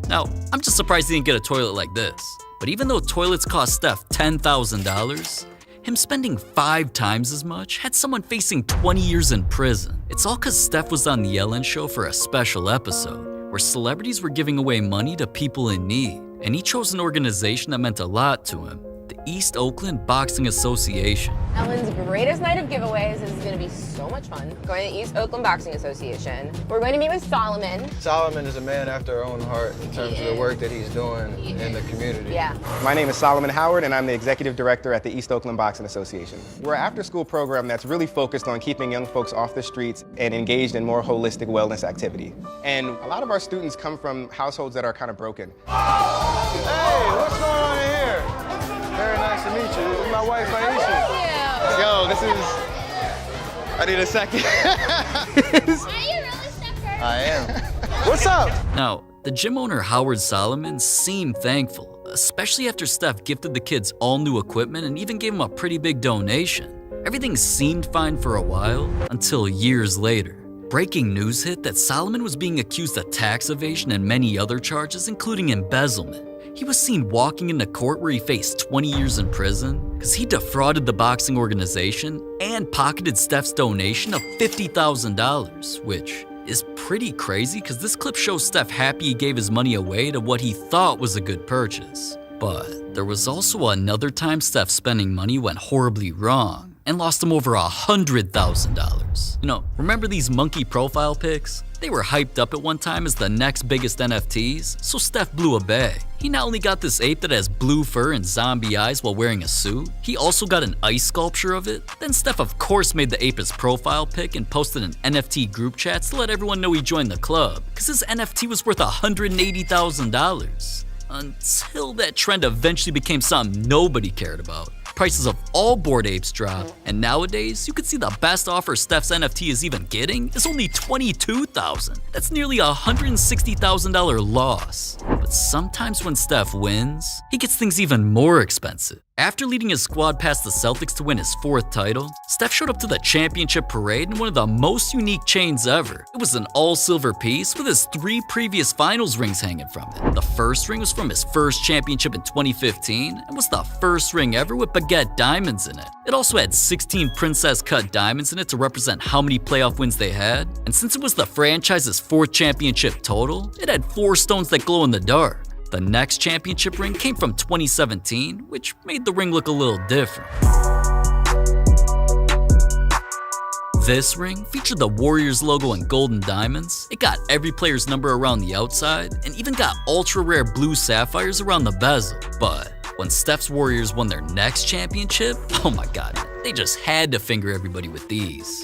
Now, I'm just surprised he didn't get a toilet like this. But even though toilets cost Steph $10,000, him spending 5 times as much had someone facing 20 years in prison. It's all cause Steph was on the Ellen Show for a special episode, where celebrities were giving away money to people in need, and he chose an organization that meant a lot to him. The East Oakland Boxing Association. Ellen's greatest night of giveaways is going to be so much fun. Going to the East Oakland Boxing Association. We're going to meet with Solomon. Solomon is a man after our own heart in terms of the work that he's doing in the community. Yeah. My name is Solomon Howard, and I'm the Executive Director at the East Oakland Boxing Association. We're an after-school program that's really focused on keeping young folks off the streets and engaged in more holistic wellness activity. And a lot of our students come from households that are kind of broken. Hey, what's going on in here? Very nice to meet you. This is my wife, Aisha. Yo, this is... I need a second. Are you really Steph Curry? I am. What's up? Now, the gym owner Howard Solomon seemed thankful, especially after Steph gifted the kids all new equipment and even gave them a pretty big donation. Everything seemed fine for a while, until years later. Breaking news hit that Solomon was being accused of tax evasion and many other charges, including embezzlement. He was seen walking into court where he faced 20 years in prison because he defrauded the boxing organization and pocketed Steph's donation of $50,000, which is pretty crazy because this clip shows Steph happy he gave his money away to what he thought was a good purchase. But there was also another time Steph's spending money went horribly wrong and lost him over $100,000. You know, remember these monkey profile pics? They were hyped up at one time as the next biggest NFTs, so Steph blew a bag. He not only got this ape that has blue fur and zombie eyes while wearing a suit, he also got an ice sculpture of it. Then Steph of course made the ape his profile pic and posted an NFT group chat to let everyone know he joined the club, cause his NFT was worth $180,000. Until that trend eventually became something nobody cared about. Prices of all Bored Apes dropped, and nowadays you can see the best offer Steph's NFT is even getting is only $22,000. That's nearly a $160,000 loss. But sometimes when Steph wins, he gets things even more expensive. After leading his squad past the Celtics to win his 4th title, Steph showed up to the championship parade in one of the most unique chains ever. It was an all-silver piece with his 3 previous finals rings hanging from it. The first ring was from his first championship in 2015 and was the first ring ever with baguette diamonds in it. It also had 16 princess-cut diamonds in it to represent how many playoff wins they had, and since it was the franchise's 4th championship total, it had 4 stones that glow in the dark. The next championship ring came from 2017, which made the ring look a little different. This ring featured the Warriors logo in golden diamonds, it got every player's number around the outside, and even got ultra-rare blue sapphires around the bezel. But when Steph's Warriors won their next championship, oh my god, they just had to finger everybody with these.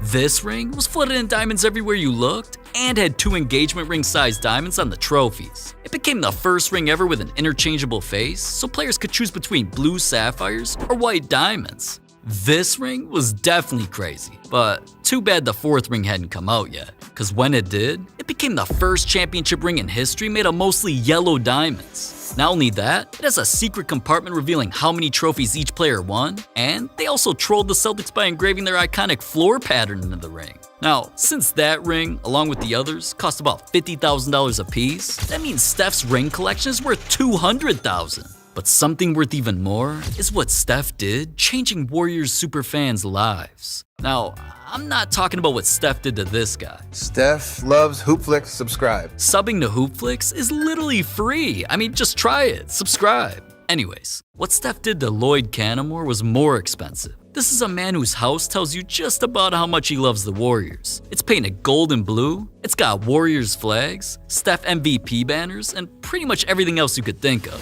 This ring was flooded in diamonds everywhere you looked, and had 2 engagement ring-sized diamonds on the trophies. It became the first ring ever with an interchangeable face, so players could choose between blue sapphires or white diamonds. This ring was definitely crazy, but too bad the 4th ring hadn't come out yet, because when it did, it became the first championship ring in history made of mostly yellow diamonds. Not only that, it has a secret compartment revealing how many trophies each player won, and they also trolled the Celtics by engraving their iconic floor pattern into the ring. Now, since that ring, along with the others, cost about $50,000 a piece, that means Steph's ring collection is worth $200,000. But something worth even more is what Steph did, changing Warriors superfans' lives. Now, I'm not talking about what Steph did to this guy. Steph loves HoopFlix, subscribe. Subbing to HoopFlix is literally free. I mean, just try it, subscribe. Anyways, what Steph did to Lloyd Canamore was more expensive. This is a man whose house tells you just about how much he loves the Warriors. It's painted gold and blue, it's got Warriors flags, Steph MVP banners, and pretty much everything else you could think of.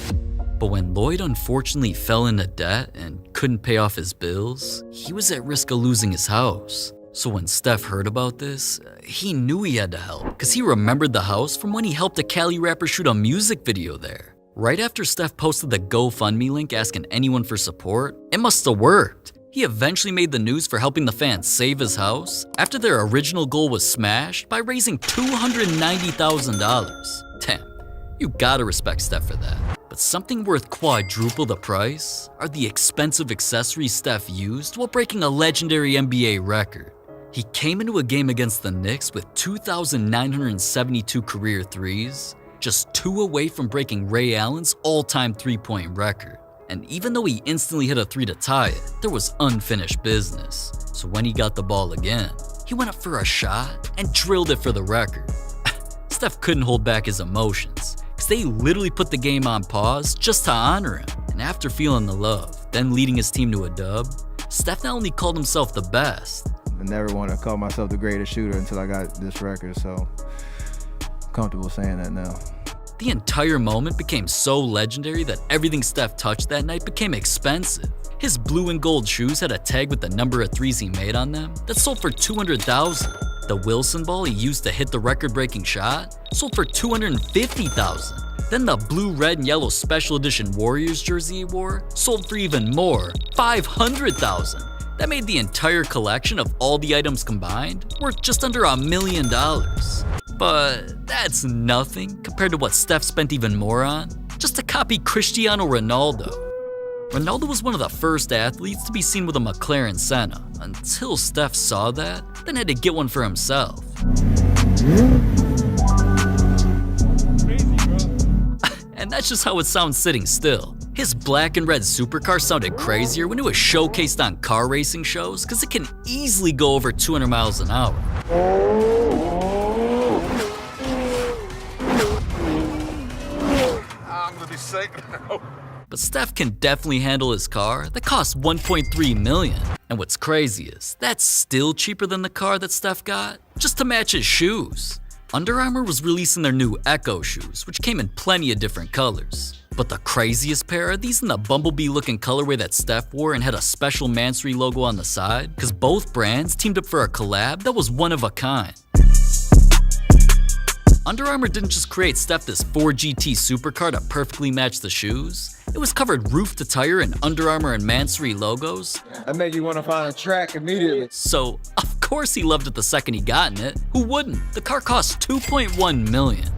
But when Lloyd unfortunately fell into debt and couldn't pay off his bills, he was at risk of losing his house. So when Steph heard about this, he knew he had to help, because he remembered the house from when he helped a Cali rapper shoot a music video there. Right after Steph posted the GoFundMe link asking anyone for support, it must have worked. He eventually made the news for helping the fans save his house after their original goal was smashed by raising $290,000. Damn, you gotta respect Steph for that. But something worth quadruple the price are the expensive accessories Steph used while breaking a legendary NBA record. He came into a game against the Knicks with 2,972 career threes, just 2 away from breaking Ray Allen's all-time three-point record. And even though he instantly hit a 3 to tie it, there was unfinished business. So when he got the ball again, he went up for a shot and drilled it for the record. Steph couldn't hold back his emotions, because they literally put the game on pause just to honor him. And after feeling the love, then leading his team to a dub, Steph not only called himself the best. I never want to call myself the greatest shooter until I got this record, so I'm comfortable saying that now. The entire moment became so legendary that everything Steph touched that night became expensive. His blue and gold shoes had a tag with the number of threes he made on them that sold for $200,000. The Wilson ball he used to hit the record-breaking shot sold for $250,000. Then the blue, red, and yellow special edition Warriors jersey he wore sold for even more, $500,000. That made the entire collection of all the items combined worth just under $1 million. But that's nothing compared to what Steph spent even more on, just to copy Cristiano Ronaldo. Ronaldo was one of the first athletes to be seen with a McLaren Senna, until Steph saw that, then had to get one for himself. And that's just how it sounds sitting still. His black and red supercar sounded crazier when it was showcased on car racing shows, because it can easily go over 200 miles an hour. I'm gonna be sick now. But Steph can definitely handle his car that costs $1.3 million. And what's crazy is, that's still cheaper than the car that Steph got, just to match his shoes. Under Armour was releasing their new Echo shoes, which came in plenty of different colors. But the craziest pair are these in the bumblebee-looking colorway that Steph wore and had a special Mansory logo on the side, because both brands teamed up for a collab that was one of a kind. Under Armour didn't just create Steph this 4GT supercar to perfectly match the shoes. It was covered roof to tire in Under Armour and Mansory logos. That made you want to find a track immediately. So, of course he loved it the second he got in it. Who wouldn't? The car cost $2.1 million.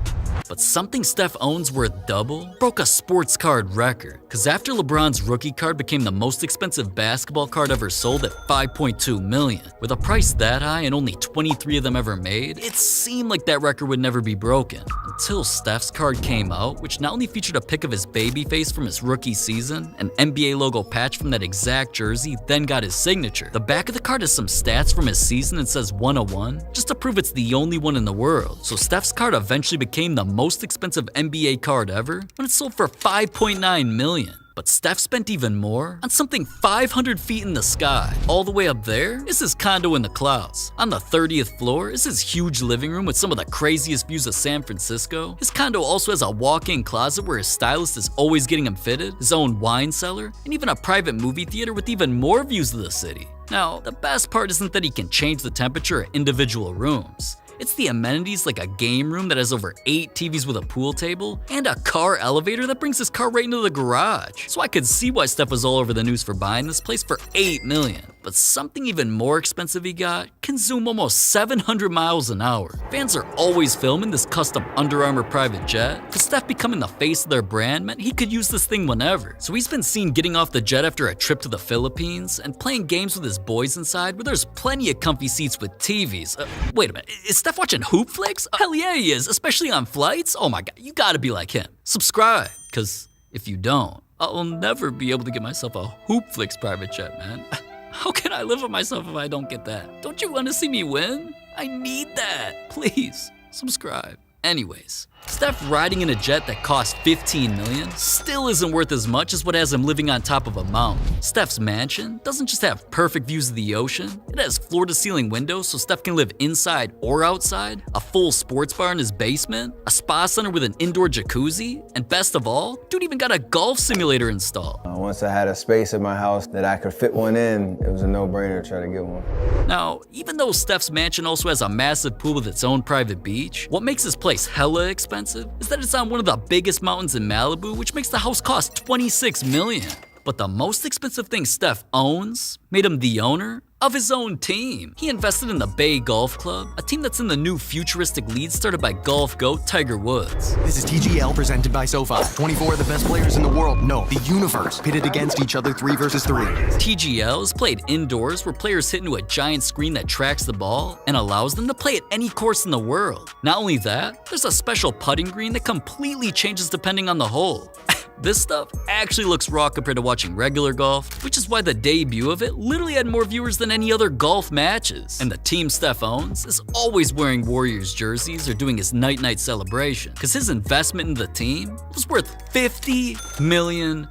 But something Steph owns worth double broke a sports card record. Cause after LeBron's rookie card became the most expensive basketball card ever sold at $5.2 million, with a price that high and only 23 of them ever made, it seemed like that record would never be broken. Until Steph's card came out, which not only featured a pic of his baby face from his rookie season, an NBA logo patch from that exact jersey, then got his signature. The back of the card has some stats from his season and says 101, just to prove it's the only one in the world. So Steph's card eventually became the most expensive NBA card ever when it sold for $5.9 million. But Steph spent even more on something 500 feet in the sky. All the way up there is his condo in the clouds. On the 30th floor is his huge living room with some of the craziest views of San Francisco. His condo also has a walk-in closet where his stylist is always getting him fitted, his own wine cellar, and even a private movie theater with even more views of the city. Now, the best part isn't that he can change the temperature of individual rooms. It's the amenities like a game room that has over 8 TVs with a pool table and a car elevator that brings his car right into the garage. So I could see why Steph was all over the news for buying this place for $8 million. But something even more expensive he got can zoom almost 700 miles an hour. Fans are always filming this custom Under Armour private jet, because Steph becoming the face of their brand meant he could use this thing whenever. So he's been seen getting off the jet after a trip to the Philippines and playing games with his boys inside where there's plenty of comfy seats with TVs. Wait a minute, is Steph watching HoopFlix? Hell yeah he is, especially on flights. Oh my god, you gotta be like him. Subscribe, because if you don't, I'll never be able to get myself a HoopFlix private jet, man. How can I live with myself if I don't get that? Don't you want to see me win? I need that. Please, subscribe. Anyways, Steph riding in a jet that cost $15 million still isn't worth as much as what has him living on top of a mountain. Steph's mansion doesn't just have perfect views of the ocean, it has floor-to-ceiling windows so Steph can live inside or outside, a full sports bar in his basement, a spa center with an indoor jacuzzi, and best of all, dude even got a golf simulator installed. Once I had a space in my house that I could fit one in, it was a no-brainer to try to get one. Now, even though Steph's mansion also has a massive pool with its own private beach, what makes this place hella expensive is that it's on one of the biggest mountains in Malibu, which makes the house cost $26 million. But the most expensive thing Steph owns made him the owner of his own team. He invested in the Bay Golf Club, a team that's in the new futuristic league started by golf goat Tiger Woods. This is TGL presented by SoFi. 24 of the best players in the world, no, the universe, pitted against each other 3 versus 3. TGL is played indoors where players hit into a giant screen that tracks the ball and allows them to play at any course in the world. Not only that, there's a special putting green that completely changes depending on the hole. This stuff actually looks raw compared to watching regular golf, which is why the debut of it literally had more viewers than any other golf matches. And the team Steph owns is always wearing Warriors jerseys or doing his night-night celebration, because his investment in the team was worth $50 million.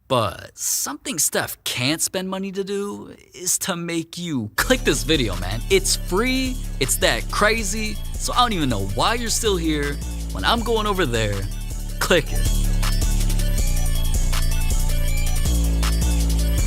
But something Steph can't spend money to do is to make you click this video, man. It's free, it's that crazy, so I don't even know why you're still here when I'm going over there. Click it.